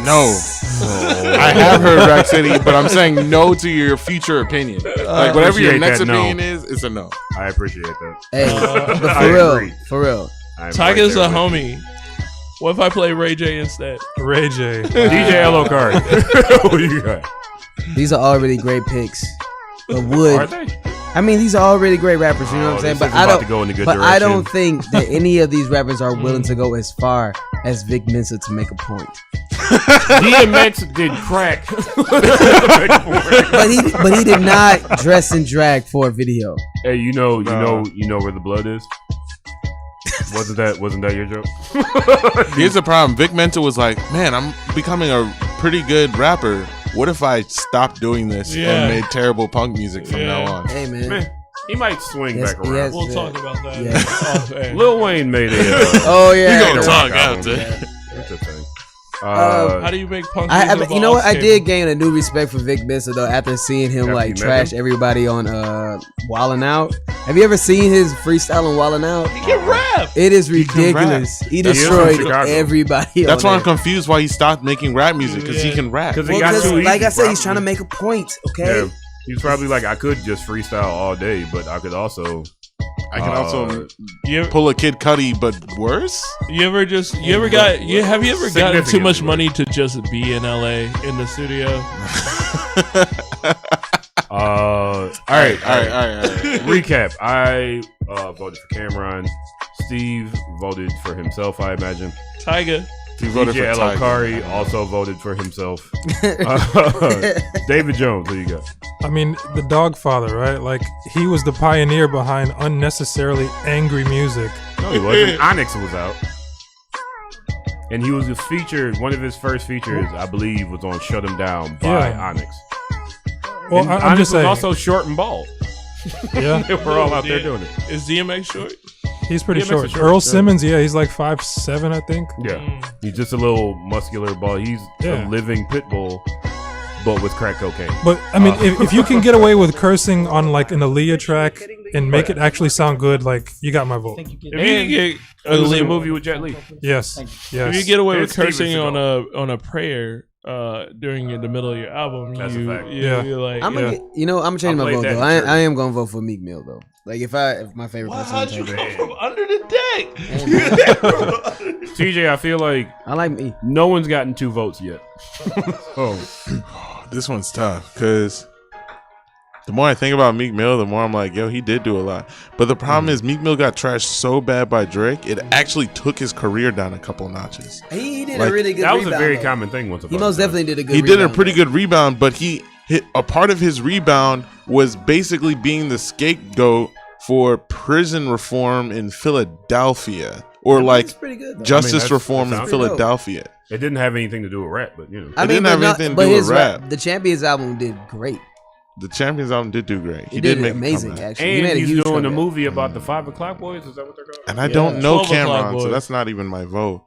No. I have heard Rack City, but I'm saying no to your future opinion. Like whatever your next opinion is, it's a no. I appreciate that. Hey, but for real. Tiger's a homie. What if I play Ray J instead? Ray J. DJ L.O. Card. What do you got? These are already great picks. But would Are they? I mean, these are already great rappers, you know what I'm saying? this But is I about don't to go in a good but I direction. don't think that any of these rappers are willing to go as far as Vic Mensa to make a point. DMX did crack. but he did not dress and drag for a video. Hey, you know where the blood is? Wasn't that your joke? Here's the problem. Vic Mensa was like, man, I'm becoming a pretty good rapper. What if I stopped doing this and made terrible punk music from now on? Hey, man. He might swing back around. Yes, We'll talk about that. Yeah. Off air. Lil Wayne made it. Oh, yeah. We gonna talk after. That's a thing. How do you make punk music? You know what? I did gain a new respect for Vic Mensa though after seeing him After like you met trash him? everybody on Wildin' Out. Have you ever seen his freestyle on Wildin' Out? He can rap. It is can ridiculous. He That's destroyed Chicago. everybody. That's on why I'm there. confused why he stopped making rap music because he can rap. Because Well, he got 'cause too easy. like I said, he's probably. trying to make a point. Okay. Yeah. He's probably like, I could just freestyle all day, but I could also. I can also You ever, pull a Kid Cudi, but worse. have you ever gotten too much money to just be in LA in the studio? All right. Recap. I voted for Cameron. Steve voted for himself, I imagine. Tiger. He voted DJ for Tiger. Kari also voted for himself. David Jones, who you got? I mean, the Dogfather, right? Like, he was the pioneer behind unnecessarily angry music. No, he wasn't. Onyx was out. And he was featured, one of his first features, I believe, was on Shut 'Em Down by Yeah. Onyx. Well, And I'm Onyx just saying. was also short and bald. Yeah. They were all out there doing it. Is DMX short? He's pretty DMX short. is short, Earl yeah. Simmons, yeah, he's like 5'7", I think. Yeah. He's just a little muscular bald. He's Yeah. a living pit bull, but with crack cocaine. But I mean, if you can get away with cursing on like an Aaliyah track and make it actually sound good, like you got my vote. If you get It was in a movie with Jet Li. Yes, if yes. you get away And with Steven cursing Seagal. on a prayer during the middle of your album, That's a fact. Yeah. you're like, I'm gonna, I'm gonna change my played vote that though. in church. I am gonna vote for Meek Mill though. Like if my favorite person. how'd you to go take it. from under the deck? TJ, I feel like I like me. no one's gotten 2 votes yet. Oh, This one's tough because the more I think about Meek Mill, the more I'm like, yo, he did do a lot. But the problem is Meek Mill got trashed so bad by Drake, it actually took his career down a couple notches. He did Like, a really good. that was a rebound, very though. common thing once upon He a most time. definitely did a good. He did a rebound, pretty though. good rebound, but he hit a part of his rebound was basically being the scapegoat for prison reform in Philadelphia or like That's pretty good. Though. justice that's- reform that in sounds Philadelphia. It didn't have anything to do with rap, but you know. I mean, didn't have anything to do with rap. The Champions album did great. The Champions album did do great. He did make amazing, a comeback. actually. And he made a he's huge doing a comeback. movie about the 5 O'Clock Boys. Is that what they're called? And I don't know 12 O'Clock Cameron, so Boys. that's not even my vote.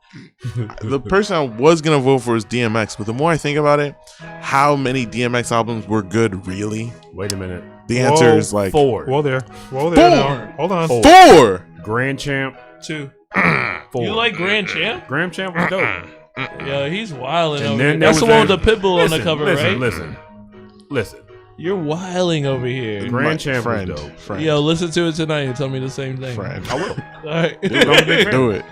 The person I was gonna vote for is DMX, but the more I think about it, how many DMX albums were good? Really? Wait a minute. The answer is like 4. Whoa there. Four. Now. Hold on. 4. Grand Champ. 2. 4. You like Grand Champ? Grand Champ was dope. Yeah, he's wilding And over then here. there That's the was one with that- the pit bull on the Listen, cover, right? Listen. You're wilding over here. Grand Champ was dope. Friend. Yo, listen to it tonight and tell me the same thing. Friend. I will. All right. I'm a big fan. Do it.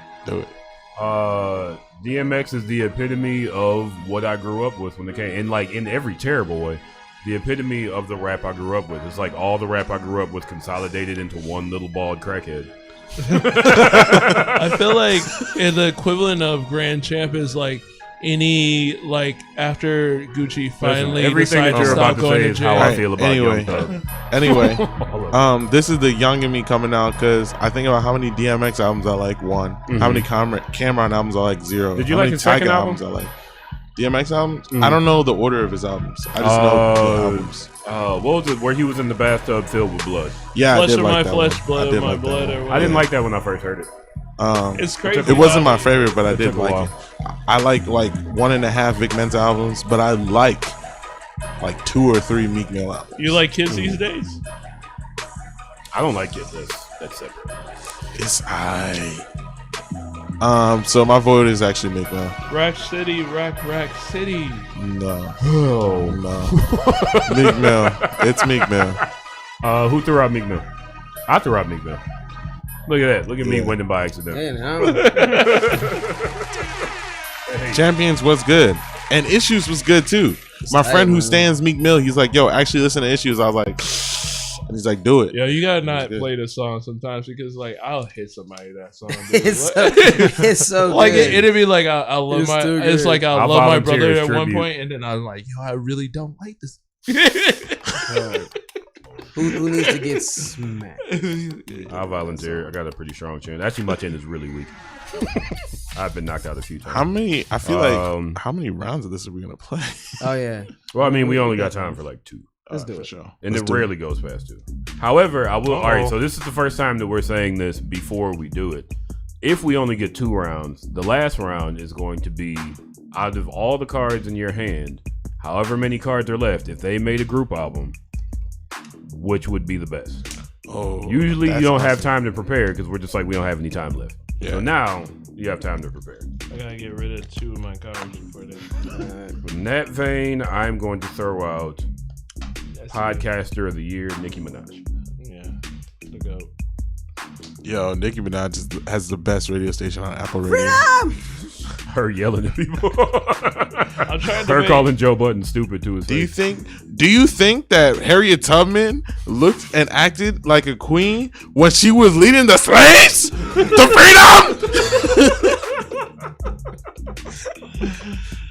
DMX is the epitome of what I grew up with when it came, and like in every terrible way, the epitome of the rap I grew up with. It's like all the rap I grew up with consolidated into one little bald crackhead. I feel like the equivalent of Grand Champ is like any like after Gucci finally everything that decided you're to stop about to going say to is jail. how I feel about Anyway. Young Thug. Anyway, this is the Young and Me coming out because I think about how many DMX albums I like 1, how many Cameron albums I like 0. Did you how like many his second Tyga album? albums I like? DMX albums? I don't know the order of his albums. I just know the albums. What was it? Where he was in the bathtub filled with blood. Yeah, Flesh I did of like my that flesh, one. blood I of did my like that blood. one. Or I whatever. didn't like that when I first heard it. It's crazy. It wasn't my favorite, but I did took a like while. it. I like 1.5 Vic Mensa albums, but I like 2 or 3 Meek Mill albums. You like kids these days? I don't like it. That's separate. It's so my vote is actually Meek Mill. Rack City, Rack City. No. Oh No. Meek Mill. It's Meek Mill. Who threw out Meek Mill? I threw out Meek Mill. Look at that. Look at me Yeah. winning by accident. Champions was good. And Issues was good too. My friend who stands Meek Mill, he's like, yo, actually listen to Issues. I was like, and he's like, do it. Yo, you gotta not play this song sometimes because like I'll hit somebody that song. Dude. It's so like good. it'd be like I love It's my. too It's good. like I I'll love my volunteer brother as at one tribute. point, and then I'm like, yo, I really don't like this. Who needs to get smacked? I'll volunteer. I got a pretty strong chin. Actually, my chin is really weak. I've been knocked out a few times. How many? I feel like how many rounds of this are we gonna play? Oh yeah. Well, I mean, we only got time for like 2. Let's do for it. sure. And Let's it do rarely goes past 2. However, I will. All right, so this is the first time that we're saying this before we do it. If we only get 2 rounds, the last round is going to be out of all the cards in your hand, however many cards are left, if they made a group album, which would be the best? Oh, usually you that's don't have awesome. time to prepare because we're just like, we don't have any time left. Yeah. So now you have time to prepare. I gotta get rid of 2 of my cards before this. In that vein, I'm going to throw out Podcaster of the Year, Nicki Minaj. Yeah, the goat. Yo, Nicki Minaj has the best radio station on Apple Radio. Freedom! Her yelling at people. I'm trying to Her make- calling Joe Budden stupid to his face. Do you think that Harriet Tubman looked and acted like a queen when she was leading the slaves to freedom?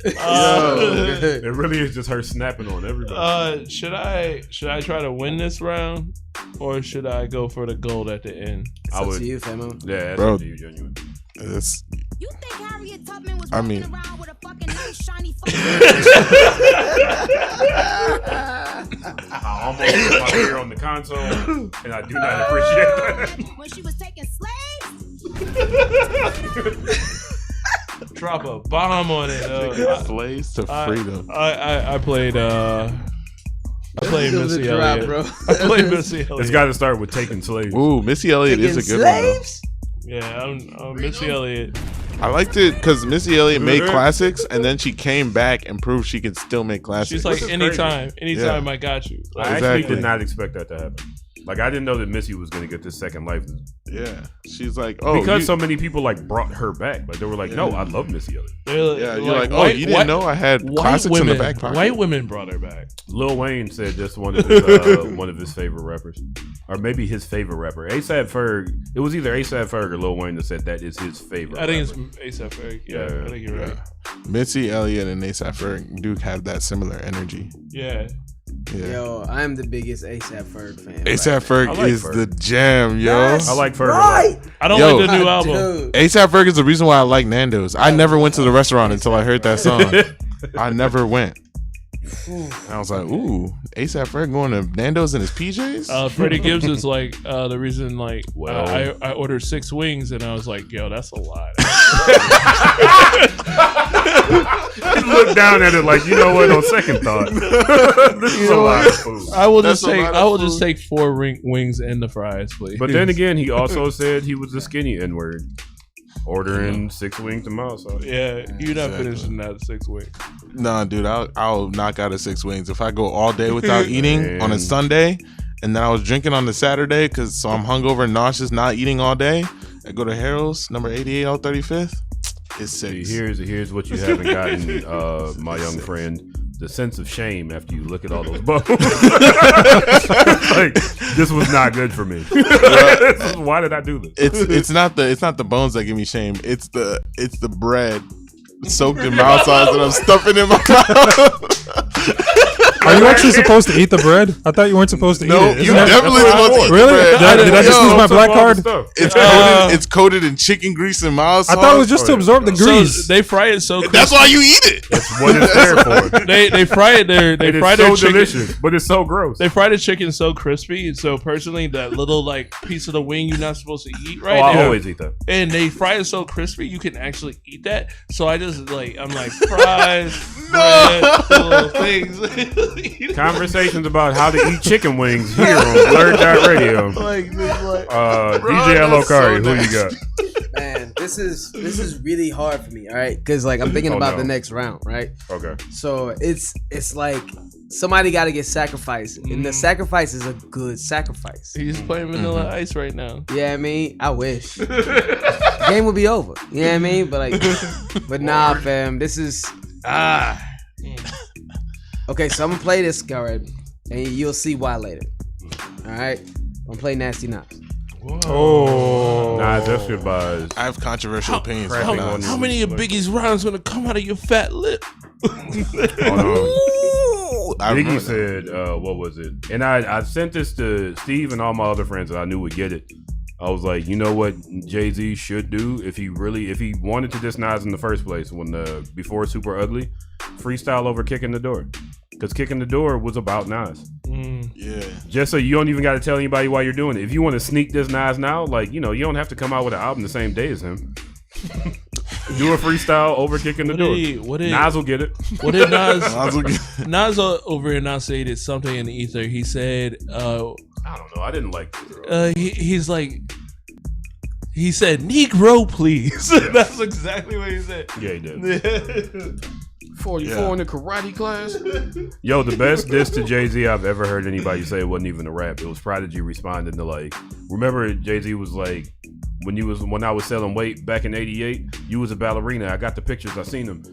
It really is just her snapping on everybody. Should I try to win this round, or should I go for the gold at the end? It's up to you, Famo. Yeah, that's Bro, up to you, genuine. It's, You think Harriet Tubman was I walking mean- around with a fucking nice shiny I almost put my ear on the console, and I do not appreciate that. when she was taking slaves? Drop a bomb on it. slaves to freedom. I played This is Missy a drop, Elliott. bro. I played Missy Elliott. It's got to start with taking slaves. Ooh, Missy Elliott is a good one. Yeah, I'm Missy Elliott. I liked it because Missy Elliott made classics, and then she came back and proved she can still make classics. She's like, anytime Yeah. I got you. I actually did not expect that to happen. Like, I didn't know that Missy was going to get this second life. Yeah, she's like, oh, because so many people like brought her back. Like, they were like, no, I love Missy Elliott. Yeah, you're like, oh, you didn't know I had classics in the back pocket. White women brought her back. Lil Wayne said that's one of his favorite rappers, or maybe his favorite rapper. ASAP Ferg. It was either ASAP Ferg or Lil Wayne that said that is his favorite. I think rapper. it's ASAP Ferg. Yeah, I think you're right. Missy Elliott and A$AP Ferg do have that similar energy. Yeah. Yo, I am the biggest ASAP Ferg fan. ASAP Ferg is the jam, yo. Yes, I like Ferg. right. I don't like the new album. ASAP Ferg is the reason why I like Nando's. I never went to the restaurant until I heard that song. I never went. I was like, ooh, ASAP Ferg going to Nando's in his PJs? Freddie Gibbs is like the reason, like, I ordered 6 wings, and I was like, yo, that's a lot. He looked down at it like, you know what, on second thought, this is a lot of food. I will just take 4 wings and the fries, please. But then again, he also said he was a skinny N-word. Ordering 6 wings to mouth. So. Yeah, you're not finishing that 6 wings. Nah, dude, I'll knock out a 6 wings. If I go all day without eating on a Sunday, and then I was drinking on the Saturday, so I'm hungover and nauseous, not eating all day, I go to Harold's, number 88 on 35th. It's 6. Here's what you haven't gotten, my young friend. The sense of shame after you look at all those bones. Like, this was not good for me. Why did I do this? It's not the bones that give me shame. It's the bread soaked in mild sauce that I'm stuffing in my mouth. Are you actually supposed to eat the bread? I thought you weren't supposed to eat it. You definitely supposed to eat really? the bread. Did I just lose my black card? It's coated in chicken grease and mild sauce. I thought it was just to absorb the grease. So they fry it so crispy. That's why you eat it. That's what it's there for. They fry it there. They fry their chicken. Delicious, but it's so gross. They fry the chicken so crispy. So personally, that little like piece of the wing you're not supposed to eat, right? I always eat that. And they fry it so crispy you can actually eat that. So I'm like fries, bread, little things. Conversations about how to eat chicken wings here on BlurdDotRadio. DJ Alokari, who you got? Man, this is really hard for me. All right, because like I'm thinking about the next round, right? Okay. So it's like somebody got to get sacrificed, and the sacrifice is a good sacrifice. He's playing Vanilla Ice right now. Yeah, I mean, I wish the game would be over. You know what I mean? But nah, fam. This is Okay, so I'm gonna play this card, and you'll see why later. All right, I'm gonna play Nasty Nas. Oh, Nas, that's your buzz. I have controversial opinions. How many of Biggie's rhymes gonna come out of your fat lip? Biggie said, what was it? And I sent this to Steve and all my other friends that I knew would get it. I was like, you know what Jay-Z should do if he wanted to diss Nas in the first place before Super Ugly, freestyle over Kicking the Door. Because Kicking the Door was about Nas. Yeah. Just so you don't even got to tell anybody why you're doing it. If you want to sneak this Nas now, like, you don't have to come out with an album the same day as him. Do a freestyle over Kicking the Door. Nas will get it. What did Nas? Nas over enunciated something in the ether. He said, I don't know. I didn't like this. He said, Negro, please. That's exactly what he said. Yeah, he did. 44 in the karate class. Yo, the best diss to Jay-Z I've ever heard anybody say wasn't even a rap. It was Prodigy responding to remember Jay-Z was like, when I was selling weight back in '88, you was a ballerina. I got the pictures. I seen them.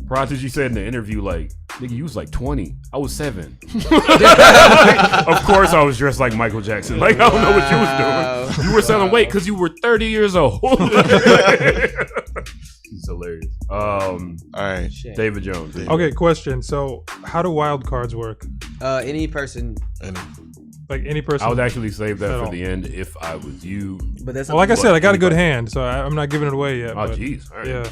Prodigy said in the interview, nigga, you was 20. I was 7. Of course I was dressed like Michael Jackson. I don't know what you was doing. You were selling weight because you were 30 years old. He's hilarious. All right. Shit. David Jones. Okay, question. So how do wild cards work? Any person. Any person. I would actually save that for the end if I was you. But that's like I said, I got a good hand, so I'm not giving it away yet. Oh, jeez. Right. Yeah.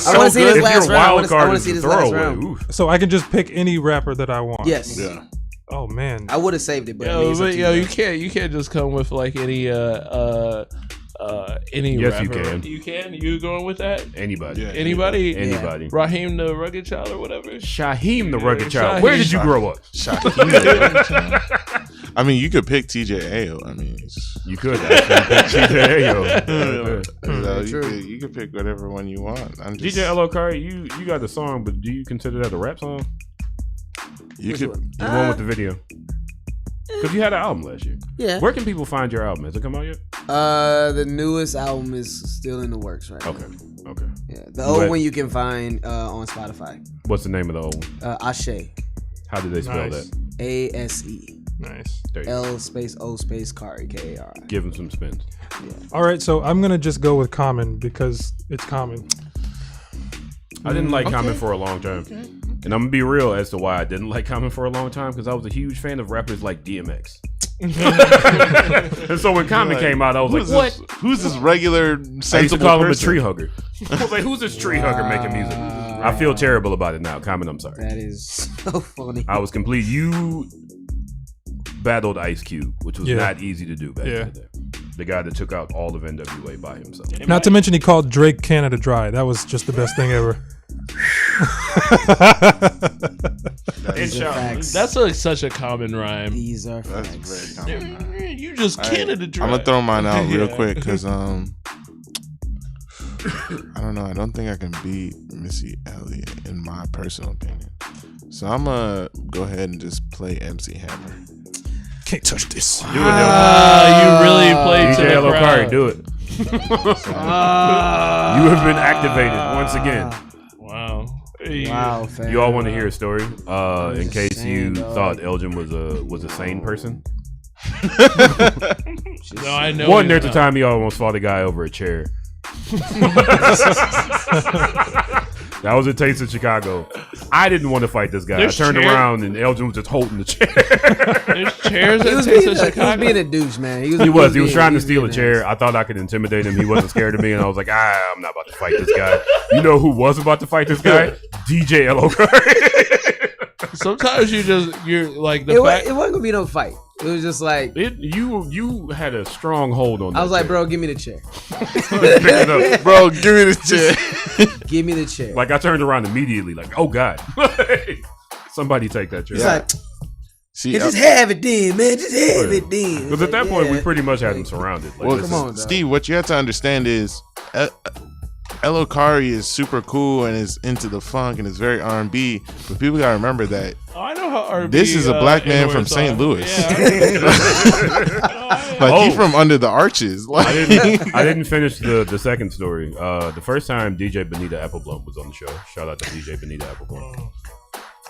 I want to see this last round. I want to see this last round. So I can just pick any rapper that I want. Yes. Yeah. Oh man. I would have saved it, but you can't just come with any yes, rapper. you can. You can? You going with that? Anybody. Yeah, Anybody? Anybody. Raheem the Rugged Child or whatever? Shaheem the Rugged Child. Where did you grow up? Shaheem the Rugged Child. I mean, you could pick TJ Ayo. I mean, you could actually pick TJ Ayo. You could pick whatever one you want. DJ Alokari, you got the song, but do you consider that a rap song? You could. The one with the video. Because you had an album last year. Yeah. Where can people find your album? Has it come out yet? The newest album is still in the works right now. Okay. Yeah. The old one you can find on Spotify. What's the name of the old one? Ashe. How did they spell that? ASE. Nice. L space O space Kari Kari. Give him some spins. Yeah. All right, so I'm gonna just go with Common because it's Common. I didn't like Common for a long time. And I'm gonna be real as to why I didn't like Common for a long time, because I was a huge fan of rappers like DMX. And so when Common came out, I was like, "What? Who's this regular sensible person?" I used to call him a tree hugger. I was like, "Who's this tree hugger making music?" I feel terrible about it now. Common, I'm sorry. That is so funny. I was complete. You battled Ice Cube, which was not easy to do back in the day. The guy that took out all of NWA by himself. Not to mention he called Drake Canada Dry. That was just the best thing ever. That's such a common rhyme. These are That's very common rhyme. You just Canada Dry. I'm gonna throw mine out real quick because I don't know. I don't think I can beat Missy Elliott in my personal opinion. So I'm gonna go ahead and just play MC Hammer. Can't touch this. Do it, you really played to DJ the crowd. Lokari, do it. You have been activated once again. Wow. Wow, fam. You all want to hear a story? In case you thought Elgin was a sane person. No, I know. One, there's a time he almost fought a guy over a chair. That was a Taste of Chicago. I didn't want to fight this guy. There's I turned around and Elgin was just holding the chair. There's chairs He at was Taste being of Chicago. a douche, man. He was trying to steal a chair. I thought I could intimidate him. He wasn't scared of me, and I was like, I'm not about to fight this guy. You know who was about to fight this guy? DJ Lokari. Sometimes you're like It wasn't gonna be no fight. It was just like you had a strong hold on. I was like, bro, give me the chair. Bro, give me the chair. Give me the chair. Like I turned around immediately, like, oh god, somebody take that chair. It's like, just have it then, man. Just have it then. Because at that point, we pretty much had him surrounded. Like, Well, come on, Steve. What you have to understand is, Lokari is super cool and is into the funk and is very R&B. But people gotta remember that. Oh, I know how R&B. This is a black man from St. Louis. Yeah, He's from under the arches. Like, I didn't finish the second story. The first time DJ Benita Appleblum was on the show. Shout out to DJ Benita Appleblum.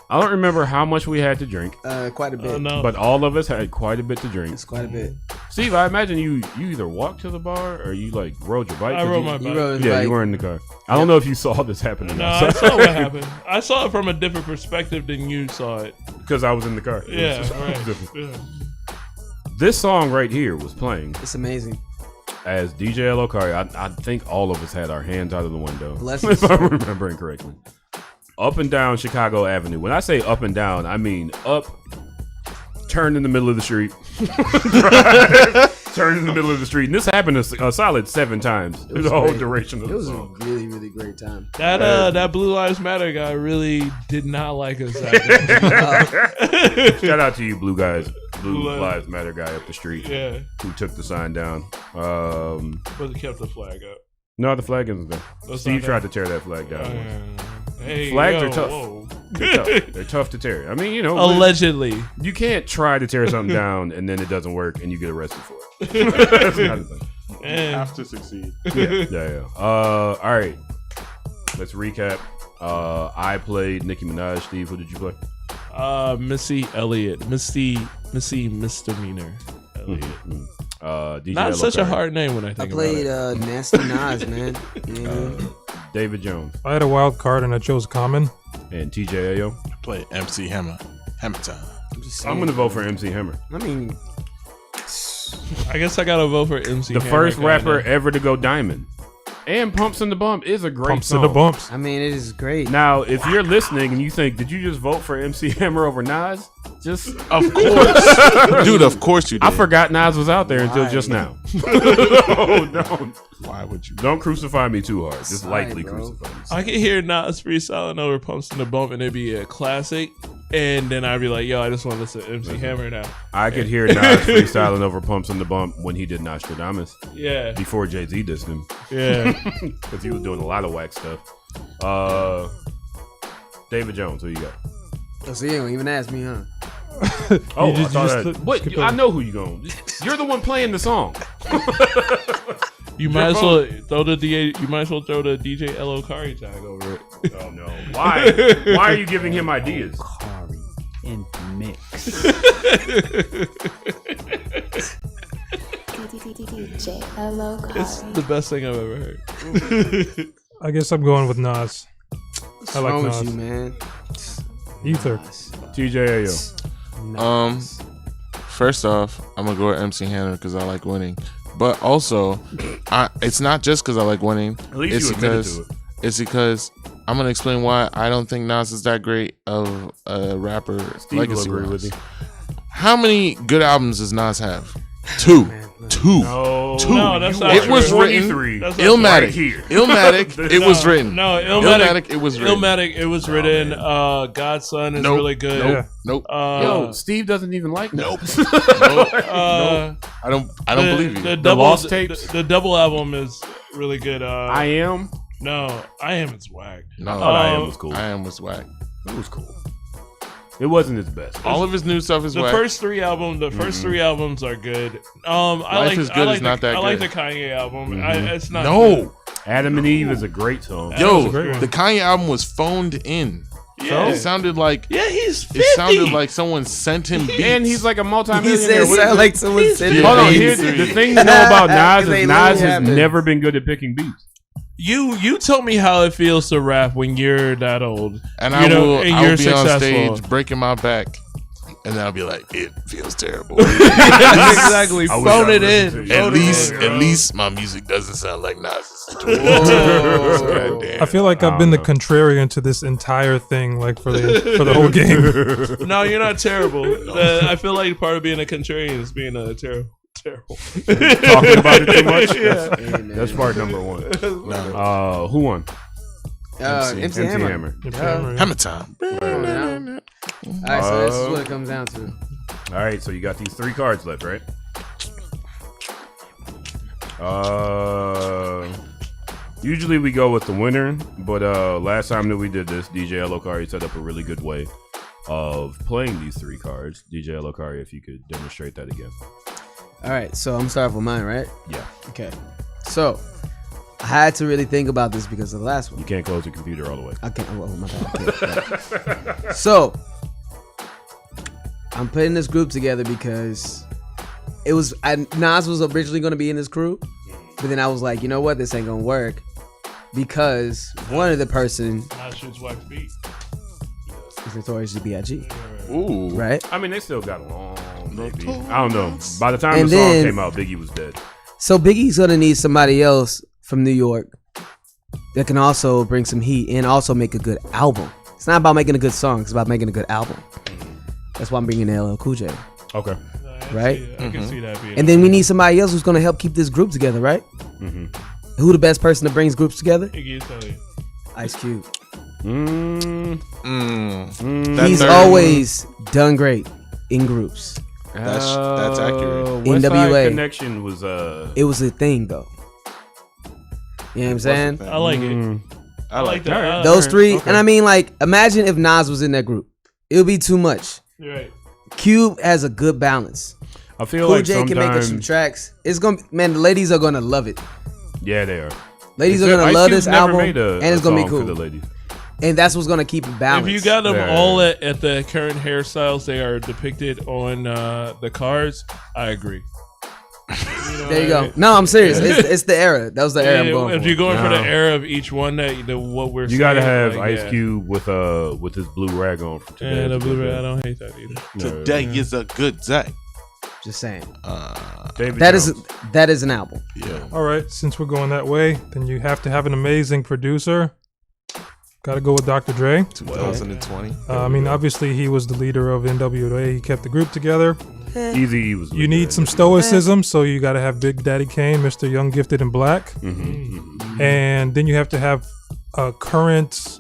I don't remember how much we had to drink. Quite a bit. But all of us had quite a bit to drink. It's quite a bit. Steve, I imagine you either walked to the bar or you like rode your bike. I rode my bike. You were in the car. I don't know if you saw this happening. No, I saw what happened. I saw it from a different perspective than you saw it. Because I was in the car. Yeah, right. Yeah. This song right here was playing. It's amazing. As DJ Lokari, I think all of us had our hands out of the window. Bless if I'm remembering correctly. Up and down Chicago Avenue. When I say up and down, I mean up, turn in the middle of the street, turn in the middle of the street. And this happened a solid 7 times through the whole duration of the song. It was a really, really great time. That Blue Lives Matter guy really did not like us. Shout out to you, Blue Lives Matter guy up the street. Yeah. Who took the sign down. But he kept the flag up. No, the flag isn't there. That's Steve not tried to tear that flag down. Hey, Flags yo, are tough. whoa. They're tough. They're tough to tear. I mean, you know, allegedly, you can't try to tear something down and then it doesn't work and you get arrested for it. That's not a thing. You have to succeed. Yeah. All right. Let's recap. I played Nicki Minaj. Steve, who did you play? Missy Elliott. Missy Misdemeanor Elliott. DJ Not such a Lokari. hard name when I think about it. I played Nasty Nas, man. Yeah. David Jones. I had a wild card and I chose Common. And TJ Ayo. I played MC Hammer. Hammer time. I'm going to vote for MC Hammer. I mean, I guess I got to vote for MC The Hammer, first kinda. rapper ever to go diamond. And Pumps in the Bump is a great Pumps song. in the Bumps. I mean, it is great. Now, if you're listening and you think, did you just vote for MC Hammer over Nas? Just Of course. Dude, of course you did. I forgot Nas was out there until just now. No, don't. Why would you? Don't crucify me too hard. Just Sorry, lightly bro. crucify me. I can hear Nas freestyling over Pumps in the Bump and it'd be a classic. And then I'd be like, yo, I just want to listen to MC Hammer now. I could hear Nas freestyling over Pumps in the Bump when he did Nostradamus. Yeah. Before Jay-Z dissed him. Yeah. Because he was doing a lot of whack stuff. David Jones, who you got? Oh, so you don't even ask me, huh? Oh, You I thought just- that. What? I know who you going. You're the one playing the song. You might as well throw the DJ Lokari tag over it. Oh no! Why? Why are you giving him ideas? Kari in the mix. DJ Lokari. It's the best thing I've ever heard. I guess I'm going with Nas. What's I like wrong Nas. with you, man? Ether. TJAO. First off, I'm gonna go with MC Hammer because I like winning, but also, it's not just because I like winning. At least you admitted to it. It's because I'm gonna explain why I don't think Nas is that great of a rapper. Steve will Legacy agree with you. How many good albums does Nas have? Two. No, that's not it true. was written. Illmatic. Right here. Illmatic. It was written. No, Illmatic. It was written. Illmatic. It was written. Godson is really good. Nope. Yo, Steve doesn't even like Nope. Nas. Nope. I don't believe you. The Lost Tapes. The double album is really good. I Am. No, I Am is whack. No, I thought I Am was cool. I Am was whack. It was cool. It wasn't his best. All of his new stuff is the whack. first three albums are good. Life is Good is not that I like good. the Kanye album. Mhm. It's not No. good. Adam and Eve is a great song. Yo, the Kanye album was phoned in. Yeah. It sounded like he's 50. It sounded like someone sent him beats. And he's like a multi-millionaire. He said it sounded like someone sent him Hold on, beats. here's the thing to know about Nas They is Nas literally has happened. never been good at picking beats. You tell me how it feels to rap when you're that old, And you I know, will and I you're will be on successful. stage breaking my back. And then I'll be like, it feels terrible. Exactly. Phone it in. At least my music doesn't sound like Nas's. I feel like I've been the contrarian to this entire thing, like for the whole game. No, you're not terrible. I feel like part of being a contrarian is being a terrible. Talking about it too much. Yeah. That's part number one. No. Who won? MC Hammer. Hammer time. All right, so this is what it comes down to. All right, so you got these 3 cards left, right? Usually we go with the winner, but last time that we did this, DJ Elokari set up a really good way of playing these 3 cards. DJ Elokari, if you could demonstrate that again. All right, so I'm starting with mine, right? Yeah. Okay. So I had to really think about this because of the last one. You can't close the computer all the way. I can't. Oh, my bad. So I'm putting this group together because Nas was originally going to be in this crew, but then I was like, you know what, this ain't gonna work because one of the person Nas shoots wax beat. is Notorious B.I.G. Ooh. Right? I mean, they still got along. Maybe. I don't know. By the time And the song then- came out, Biggie was dead. So Biggie's gonna need somebody else from New York that can also bring some heat and also make a good album. It's not about making a good song; it's about making a good album. That's why I'm bringing LL Cool J. Okay. Right? I can see that being. And then we need somebody else who's gonna help keep this group together, right? Mm-hmm. Who the best person that brings groups together? Iggy Azalea. Ice Cube. That He's third always done great in groups. That's accurate. West Side NWA. Connection was It was a thing though. You know what I'm saying? I like it. I like that. Those 3, and I mean, like, imagine if Nas was in that group. It would be too much. You're right. Cube has a good balance. I feel Cool like J can make us some sometimes- tracks. It's gonna, man. The ladies are gonna love it. Yeah, they are. Ladies are Except gonna Ice love Cube's this never album, made a and it's gonna be song for cool. the ladies. And that's what's gonna keep it balanced. If you got them Yeah. all at the current hairstyles they are depicted on the cards, I agree. There you go. No, I'm serious. It's the era. That was the era I'm going if for. you're going for the No. era of each one, what we're You gotta saying, have like, Ice yeah. Cube with his blue rag on for today. And the blue rag, I don't hate that either. Today is a good day. Just saying. David That Jones. is an album. Yeah. All right, since we're going that way, then you have to have an amazing producer. Got to go with Dr. Dre. 2020. I mean, obviously he was the leader of NWA. He kept the group together. Easy was. You need some stoicism, so you got to have Big Daddy Kane, Mr. Young, Gifted, and Black. Mm-hmm. And then you have to have a current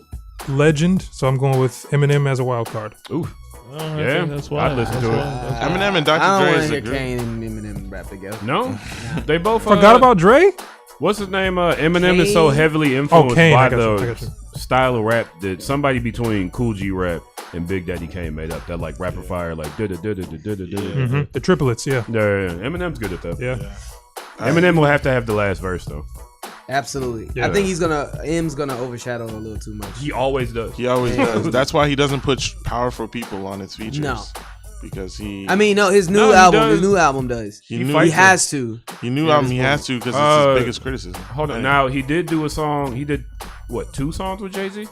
legend. So I'm going with Eminem as a wild card. Ooh. Oh, Yeah, that's why. I'd listen to it. Eminem and I Dr. don't Dre want is to a hear good. Kane and Eminem rap together. No, they both Forgot about Dre? What's his name? Eminem is so Kane? heavily influenced Kane, by I got you, I the got you. style of rap that somebody between Cool G rap and Big Daddy Kane made up. That like rapid fire, like da da da da da da da. The triplets, yeah. Yeah, Eminem's good at that. Yeah. Eminem will have to have the last verse though. Absolutely. Yeah. I think M's gonna overshadow a little too much. He always does. He always does. That's why he doesn't put powerful people on his features. No. Because he. I mean, no, his new No, he album. does. His new album does. He He, knew- has to. He knew Yeah, album. He this has to because it's his biggest criticism. Hold on. Right. Now he did do a song. He did what? 2 songs with Jay-Z?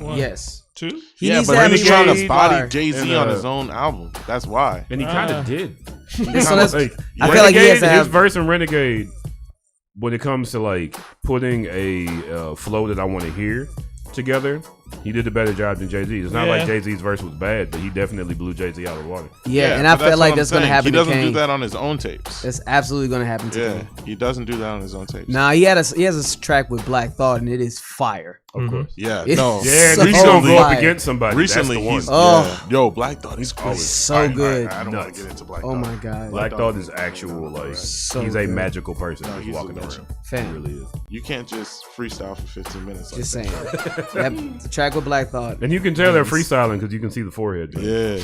One. Yes. Two? He Yeah, needs but to have he's a trying to great body bar. Jay-Z on his own album. That's why. And he kind of did. So that's- Like, I feel like he has to his have verse in Renegade, when it comes to like putting a flow that I want to hear together, he did a better job than Jay-Z. It's not like Jay-Z's verse was bad, but he definitely blew Jay-Z out of the water. Yeah, and I but feel like what that's I'm going to saying. happen He doesn't to Kane. do that on his own tapes. It's absolutely going to happen to Yeah, Kane. he doesn't do that on his own tapes. Nah, he has a track with Black Thought, and it is fire. Of course. Yeah, It's no. Yeah, so he's gonna go up fire. against somebody. Recently, That's the he's one. yo Black Thought. He's crazy. So good. I don't want to get into Black Thought. Oh my god. Black Thought is actual, like So he's a good. magical person No, who's he's a walking legend. around. Fan. He really is. You can't just freestyle for 15 minutes. Like Just that. saying. That track with Black Thought. And you can tell they're freestyling because you can see the forehead. Man. Yeah,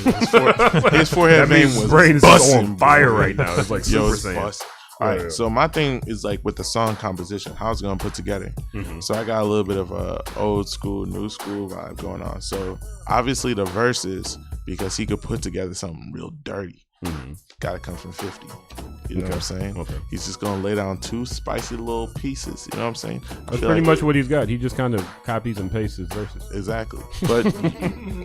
his forehead That vein means was brain is busting, on fire bro. right now. It's like Yo, Super it's Saiyan. bust. All right, Yeah. so my thing is like with the song composition, how it's gonna put together. So I got a little bit of a old school, new school vibe going on. So obviously the verses, because he could put together something real dirty, gotta come from 50. You know what I'm saying? Okay. He's just gonna lay down two spicy little pieces. You know what I'm saying? I That's feel pretty like- much what he's got. He just kind of copies and pastes his verses. Exactly. But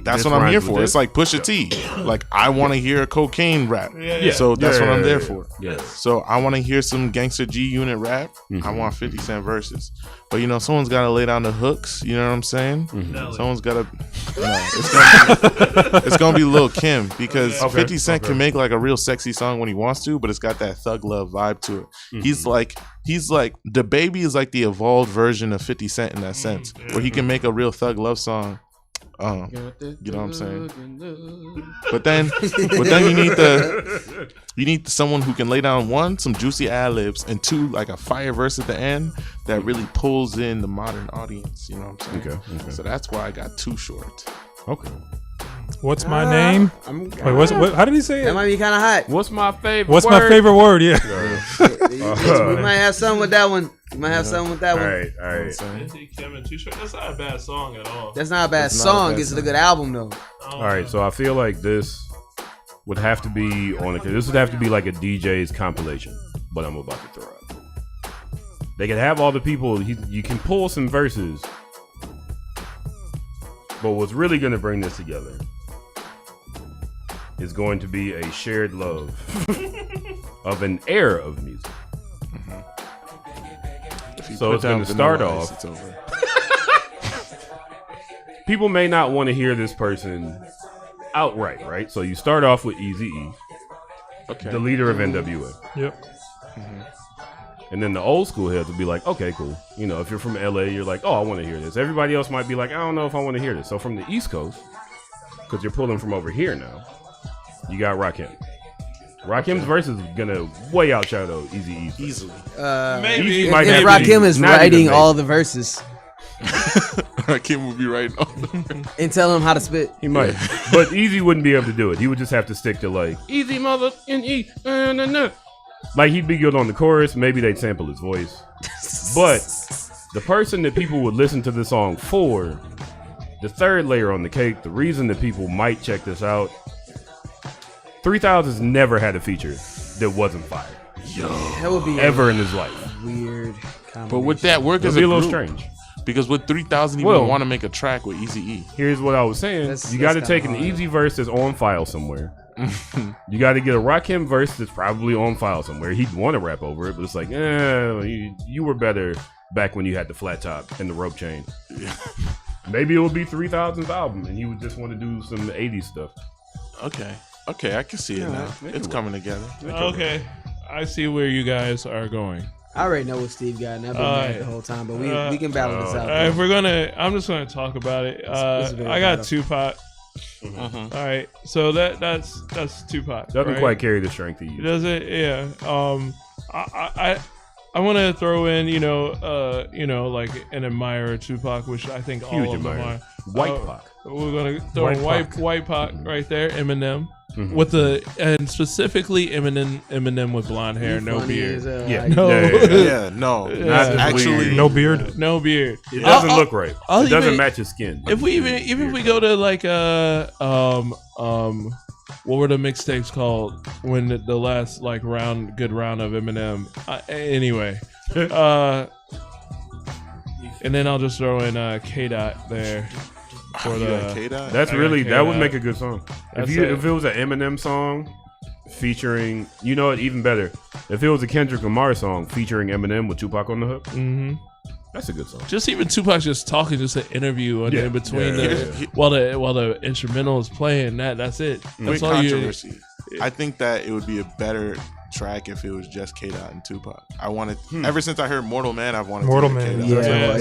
that's This what I'm rhymes here with for. this. It's like Pusha T. Like I want to hear a cocaine rap. Yeah. So that's what I'm there Yeah. for. Yes. So I want to hear some Gangster G Unit rap. I want 50 Cent verses. But you know, someone's got to lay down the hooks. You know what I'm saying? Someone's got to. No, it's gonna be Lil Kim because 50 Cent can make like a real sexy song when he wants to, but it's got that thug love vibe to it. He's like the baby is like the evolved version of 50 Cent in that sense, where he can make a real thug love song. You know what I'm saying? But then you need someone who can lay down one, some juicy ad libs, and two, like a fire verse at the end that really pulls in the modern audience. You know what I'm saying? Okay. So that's why I got Too Short. Okay. What's my name? Wait, how did he say it? That might be kind of hot. What's my favorite What's word? my favorite word? Yeah. We might have something with that one. We might have something with that one. All right. Kevin Too Short. That's not a bad song at all. That's not a bad That's not a song. bad It's a song. good album though. All right. So I feel like this would have to be on it. This would have to be like a DJ's compilation. But I'm about to throw out. They can have all the people. You can pull some verses. But what's really going to bring this together is going to be a shared love of an era of music. So it's going to start off. It's over. People may not want to hear this person outright, right? So you start off with Eazy-E, the leader of NWA. Yep. And then the old school heads will be like, okay, cool. You know, if you're from LA, you're like, oh, I want to hear this. Everybody else might be like, I don't know if I want to hear this. So from the East Coast, because you're pulling from over here now, you got Rakim. Rakim's verse is gonna way outshadow Eazy-E's easily. Maybe. might If have Rakim to- is not even writing maybe. all the verses Rakim will be writing all the and tell him how to spit. He might, but Easy wouldn't be able to do it. He would just have to stick to like Easy mother and E. Like he'd be good on the chorus. Maybe they'd sample his voice, but the person that people would listen to the song for, the third layer on the cake, the reason that people might check this out, 3000's never had a feature that wasn't fire. That would be Ever in his life. weird. But would that work It'd as be a a little group? strange. Because with 3000 even Well- want to make a track with Eazy-E. Here's what I was saying. That's- You got to that's take kinda an hard. Easy verse that's on file somewhere. You got to get a Rakim verse that's probably on file somewhere. He'd want to rap over it, but it's like, you were better back when you had the flat top and the rope chain. Maybe it would be 3000's album, and he would just want to do some 80s stuff. Okay, I can see it now. It's coming together. Okay. I see where you guys are going. I already know what Steve got, and I've been mad the whole time. But we can battle this out. If I'm just gonna talk about it. very I got battle. Tupac. All right, so that's Tupac. Doesn't right? quite carry the strength he used. Does it? Yeah. I want to throw in, like an admirer of Tupac, which I think Huge all of them admirer. are. White Pac. We're gonna throw in White Pac right there. Eminem. Mhm. With and specifically Eminem with blonde hair, no funny beard. as hell. Yeah. No, No. Not Actually, No beard. no beard. It doesn't look right. I'll It doesn't even- match his skin. If we even if we go to like what were the mixtapes called when the last like good round of Eminem? Anyway, and then I'll just throw in K Dot there. for the. K-Dot? That's really that would make a good song. That's If it was an Eminem song featuring, you know what, even better. If it was a Kendrick Lamar song featuring Eminem with Tupac on the hook, that's a good song. Just even Tupac just talking, just an interview in between while the instrumental is playing. That's it. That's Quick all controversy. I think that it would be a better track if it was just K-Dot and Tupac. I wanted ever since I heard Mortal Man, I've wanted Mortal to Man. K-Dot.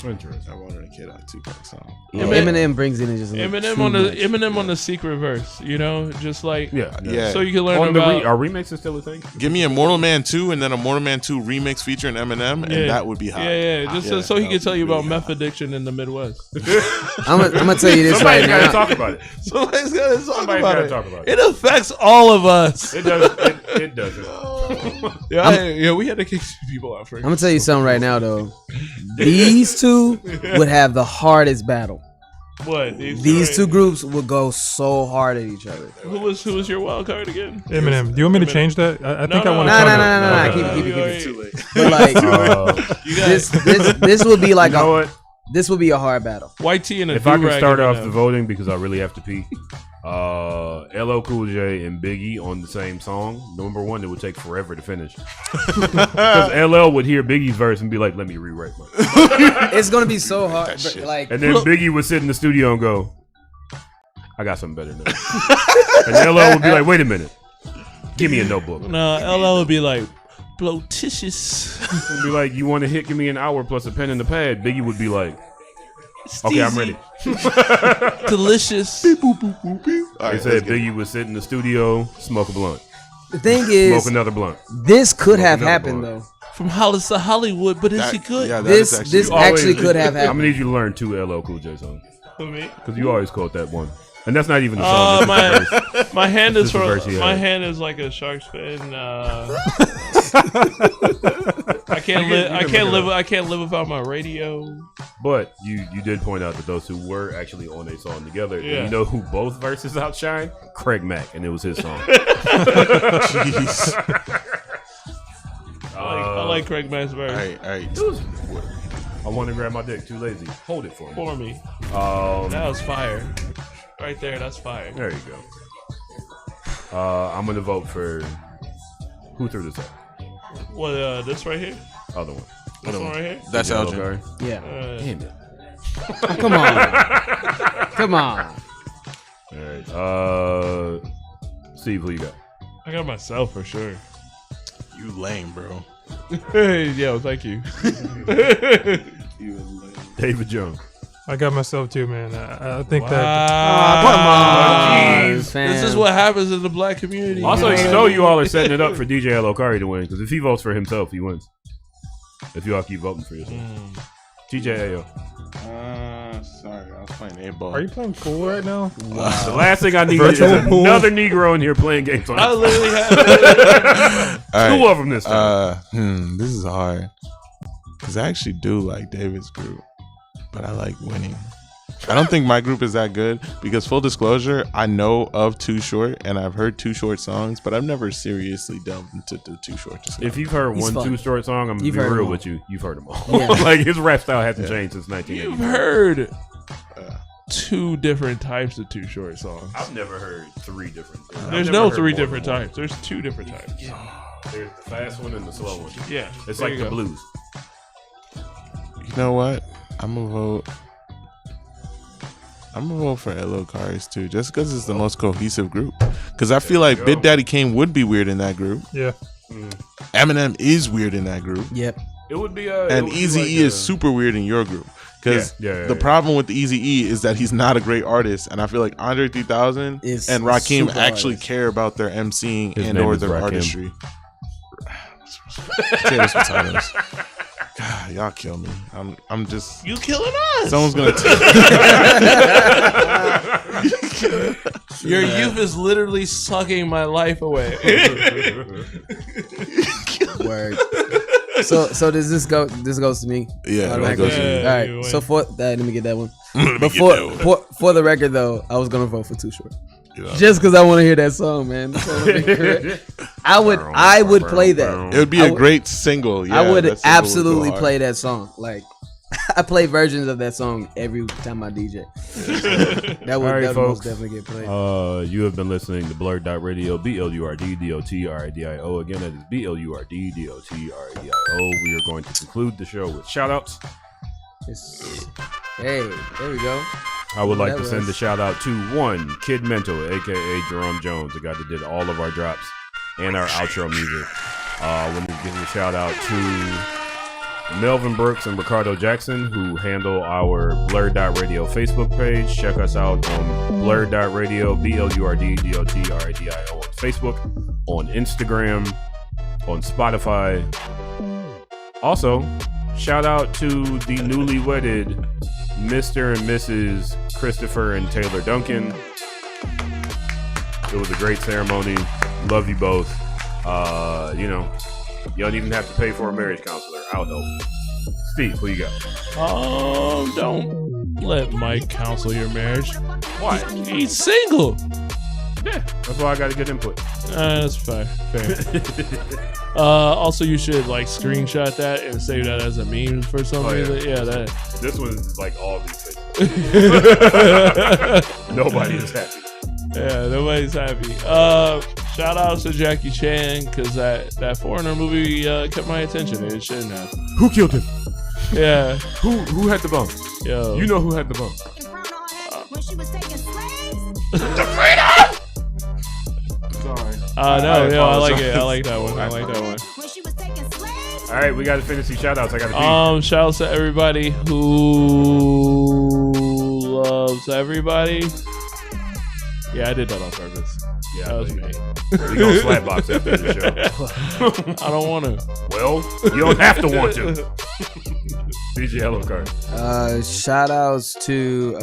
Interesting. I wanted a K-Dot Tupac song. Eminem brings in just Eminem on the secret verse, you know, just like yeah. So you can learn on about are remixes still a thing? Give me a Mortal Man 2 and then a Mortal Man 2 remix featuring Eminem, and that would be hot. Just so he can tell you about meth addiction in the Midwest. I'm gonna tell you this right now. Talk about it. Somebody's gotta talk Somebody's about gotta it. talk about It affects all of us. It does. It doesn't. We had to kick people out for it. I'm gonna tell you something right now, though. These two would have the hardest battle. What? These two groups would go so hard at each other. Who was your wild card again? Eminem. Do you want me to change that? I think I want to. No. Keep it too late. But like, this would be like this would be a hard battle. YT and if I can start off the voting because I really have to pee. LL Cool J and Biggie on the same song. Number one, it would take forever to finish because LL would hear Biggie's verse and be like, "Let me rewrite mine." It's gonna be so hard. Like, and then Biggie would sit in the studio and go, "I got something better than that." And LL would be like, "Wait a minute, give me a notebook." No, LL would be like, "Blotitious." He'd be like, "You want to hit? Give me an hour plus a pen and a pad." Biggie would be like, "Okay, I'm ready." Delicious. They said Biggie would sit in the studio, smoke a blunt. The thing is, smoke another blunt. This could have happened though. From Hollis to Hollywood, but is he good? Yeah, this actually could have happened. I'm gonna need you to learn 2 LL Cool J songs. For me? Because you always quote that one, and that's not even a song. My hand is my hand is like a shark's fin. I can't live without my radio. But you did point out that those two were actually on a song together. Yeah. And you know who both verses outshine? Craig Mack, and it was his song. Jeez. I like Craig Mack's verse. All right. I want to grab my dick. Too lazy. Hold it for me. That was fire. Right there, that's fire. There you go. I'm gonna vote for who threw this up. What? This right here? Other one. This one right here? That's Elgin. Yeah. Damn it. Come on. Come on. All right. Steve, who you got? I got myself for sure. You lame, bro. Yo, thank you. You lame. David Jones. I got myself too, man. I think Come that. on. This is what happens in the black community. Also, you know you all are setting it up for DJ Elokari to win, because if he votes for himself, he wins. If you all keep voting for yourself. TJ Ayo. Sorry, I was playing 8-ball. Are you playing cool right now? The last thing I need is another Negro in here playing games on I literally have two of them this time. This is hard. Because I actually do like David's group, but I like winning. I don't think my group is that good because, full disclosure, I know of Too Short and I've heard Too Short songs, but I've never seriously delved into the Too Short. If you've heard one Too Short song, I'm going to be real with you. You've heard them all. Yeah. Like, his rap style hasn't changed since 1980. You've heard two different types of Too Short songs. I've never heard 3 different things. There's no 3 different types. There's 2 different types. There's the fast one and the slow one. Yeah. It's there like you the go. blues. You know what? I'm going to vote for Elokari's too, just because it's the most cohesive group. Because I feel like Big Daddy Kane would be weird in that group. Yeah. Eminem is weird in that group. Yep. It would be and Eazy-E is super weird in your group. Because the problem with Eazy-E is that he's not a great artist, and I feel like Andre 3000 and Rakim actually care about their MCing and or their artistry. Potatoes, potatoes. God, y'all kill me. I'm just. You killing us. Someone's gonna. Your youth is literally sucking my life away. Word. So does this go? This goes to me. Yeah, that goes to you. All right. So for that, let me get that one. But for the record though, I was gonna vote for Too Short. Yeah. Just because I want to hear that song, man. I would play that. It would be a great single. Yeah, I would absolutely play that song. Like I play versions of that song every time I DJ. That would, All right, that would folks. most definitely get played. You have been listening to BlurdDotRadio, BlurdDotRadio. Again, that is BlurdDotRadio. We are going to conclude the show with shout-outs. Hey, there we go. I would like to send a shout-out to one, Kid Mental, a.k.a. Jerome Jones, the guy that did all of our drops and our outro music. I want to give a shout-out to Melvin Brooks and Ricardo Jackson, who handle our BlurdDotRadio Facebook page. Check us out on BlurdDotRadio, BlurdDotRadio on Facebook, on Instagram, on Spotify. Also, shout out to the newly wedded Mr. and Mrs. Christopher and Taylor Duncan. It was a great ceremony. Love you both. You don't even have to pay for a marriage counselor. I'll help. Steve, who you got? Don't let Mike counsel your marriage. Why? He's single. Yeah, that's why I got to get input. That's fair. Also, you should like screenshot that and save that as a meme for some reason. Yeah, that. This one's like all these things. Nobody is happy. Yeah, nobody's happy. Shout outs to Jackie Chan, because that Foreigner movie kept my attention and it shouldn't have. Who killed him? Yeah. Who had the bump? Yo. You know who had the bump. Sorry. No, yeah, I like it. I like that one. All right, we got to finish these shout outs. I got to pee. Shout outs to everybody who loves everybody. Yeah, I did that on purpose. Yeah, that was me. We gonna slapbox after the show. I don't want to. Well, you don't have to want to. DJ Alucard. Shout outs to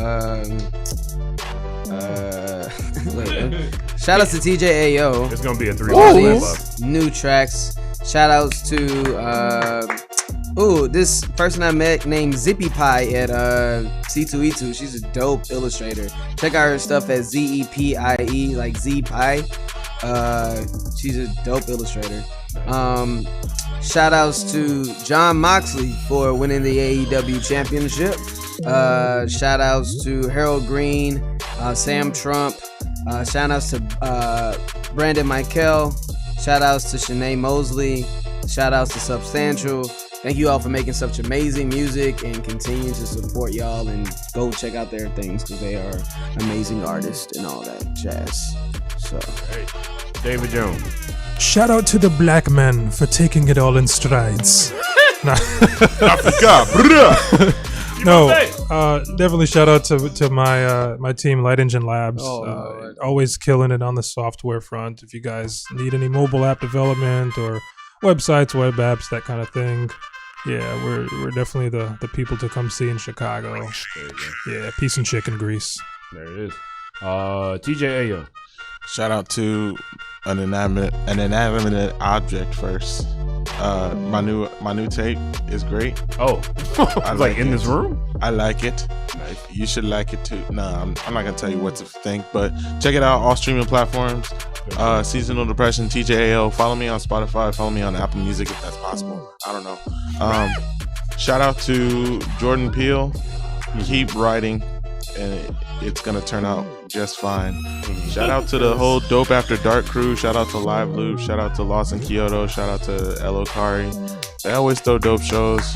shout outs to TJ Ayo. It's gonna be a 3-1 slap-up. New tracks. Shout outs to this person I met named Zippy Pie at C2E2. She's a dope illustrator. Check out her stuff at ZEPIE, like Z Pie. She's a dope illustrator. Shout outs to John Moxley for winning the AEW championship. Shout outs to Harold Green, Sam Trump. Shout outs to Brandon Michael. Shout outs to Shanae Mosley. Shout outs to Substantial. Thank you all for making such amazing music and continue to support y'all and go check out their things because they are amazing artists and all that jazz. So, hey, David Jones. Shout out to the black men for taking it all in strides. Africa, No, definitely shout out to my team, Light Engine Labs. Always killing it on the software front. If you guys need any mobile app development or websites, web apps, that kind of thing, yeah, we're definitely the people to come see in Chicago. There you go. Yeah, peace and chicken grease. There it is. TJ Ayo. Shout out to an inanimate object first. My new tape is great. Oh, I like in this room. I like it. Nice. You should like it too. No, I'm not gonna tell you what to think, but check it out. All streaming platforms. Seasonal Depression, TJAO. Follow me on Spotify. Follow me on Apple Music if that's possible. I don't know. Shout out to Jordan Peele. Keep writing, and it's gonna turn out just fine. Shout out to the whole Dope After Dark crew. Shout out to Live Loop. Shout out to Lost in Kyoto. Shout out to Elo Kari. They always throw dope shows,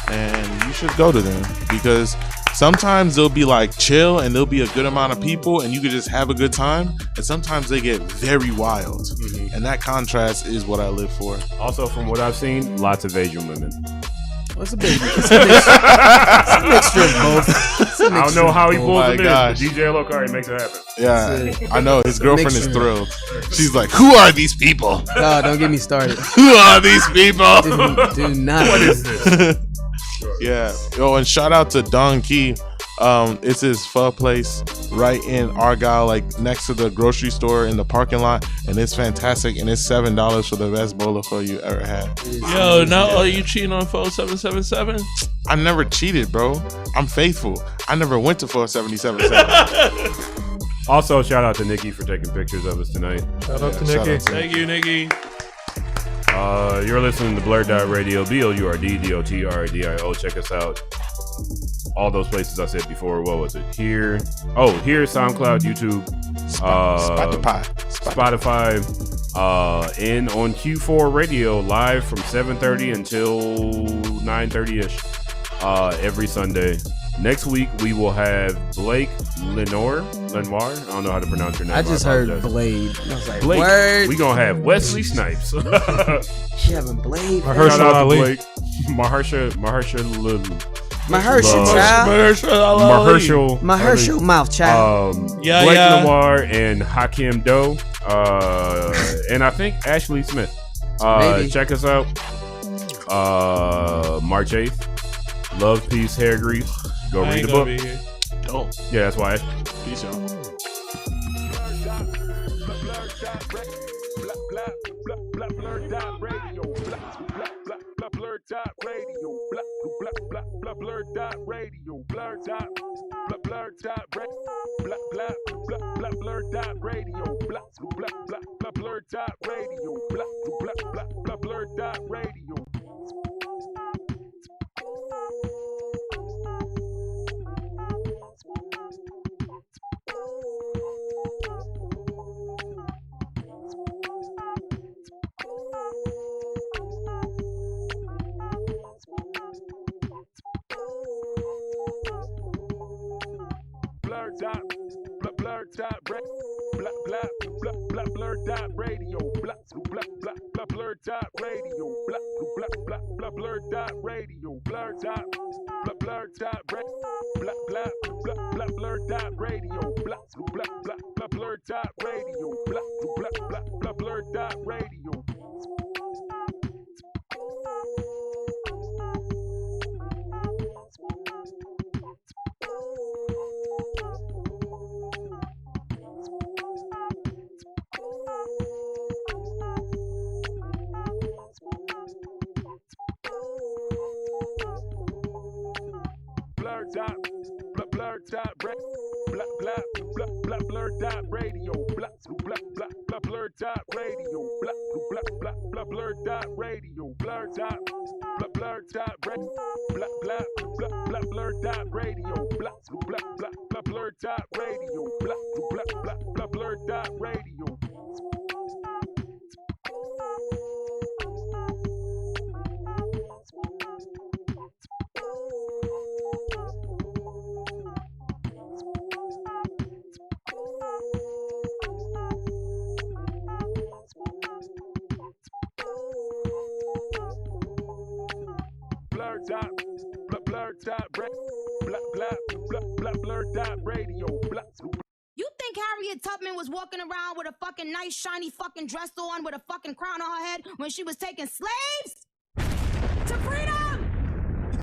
and you should go to them because sometimes they'll be like chill and there'll be a good amount of people and you could just have a good time, and sometimes they get very wild, and that contrast is what I live for. Also, from what I've seen, lots of Asian women. It's a mixture of both. I don't know how he pulls it in, but DJ Lokari makes it happen. Yeah, I know. His girlfriend is thrilled. She's like, who are these people? No, don't get me started. Who are these people? Do not. What is this? Yeah. Yo, and shout out to Don Key. It's his pho place right in Argyle, like next to the grocery store in the parking lot, and it's fantastic. And it's $7 for the best bowl of pho you ever had. Yo, now are you cheating on pho 777? I never cheated, bro. I'm faithful. I never went to pho 777. Also, shout out to Nikki for taking pictures of us tonight. Shout out to Nikki. Thank you, Nikki. You're listening to BlurdDotRadio, BlurdDotRadio. Check us out all those places I said before. What was it? Here, SoundCloud, YouTube, Spotify, and on Q4 Radio live from 7:30 until 9:30ish every Sunday. Next week we will have Blake Lenoir. I don't know how to pronounce your name. I just heard Blade. I was like, Blake. word. We gonna have Wesley Snipes. She having Blade. Shout out to Blake. Mahershala mouth child. Blake Lamar and Hakim Doe, and I think Ashley Smith. Check us out. March 8th. Love, Peace, Hair Grease. Go read the book. Dope. Yeah, that's why. Peace, y'all. BlurdDotRadio, BlurdDotRadio, BlurdDotRadio, BlurdDotRadio. BlurdDotRadio, BlurdDotRadio, BlurdDotRadio, BlurdDotRadio. BlurdDotRadio. You think Harriet Tubman was walking around with a fucking nice shiny fucking dress on with a fucking crown on her head when she was taking slaves to free?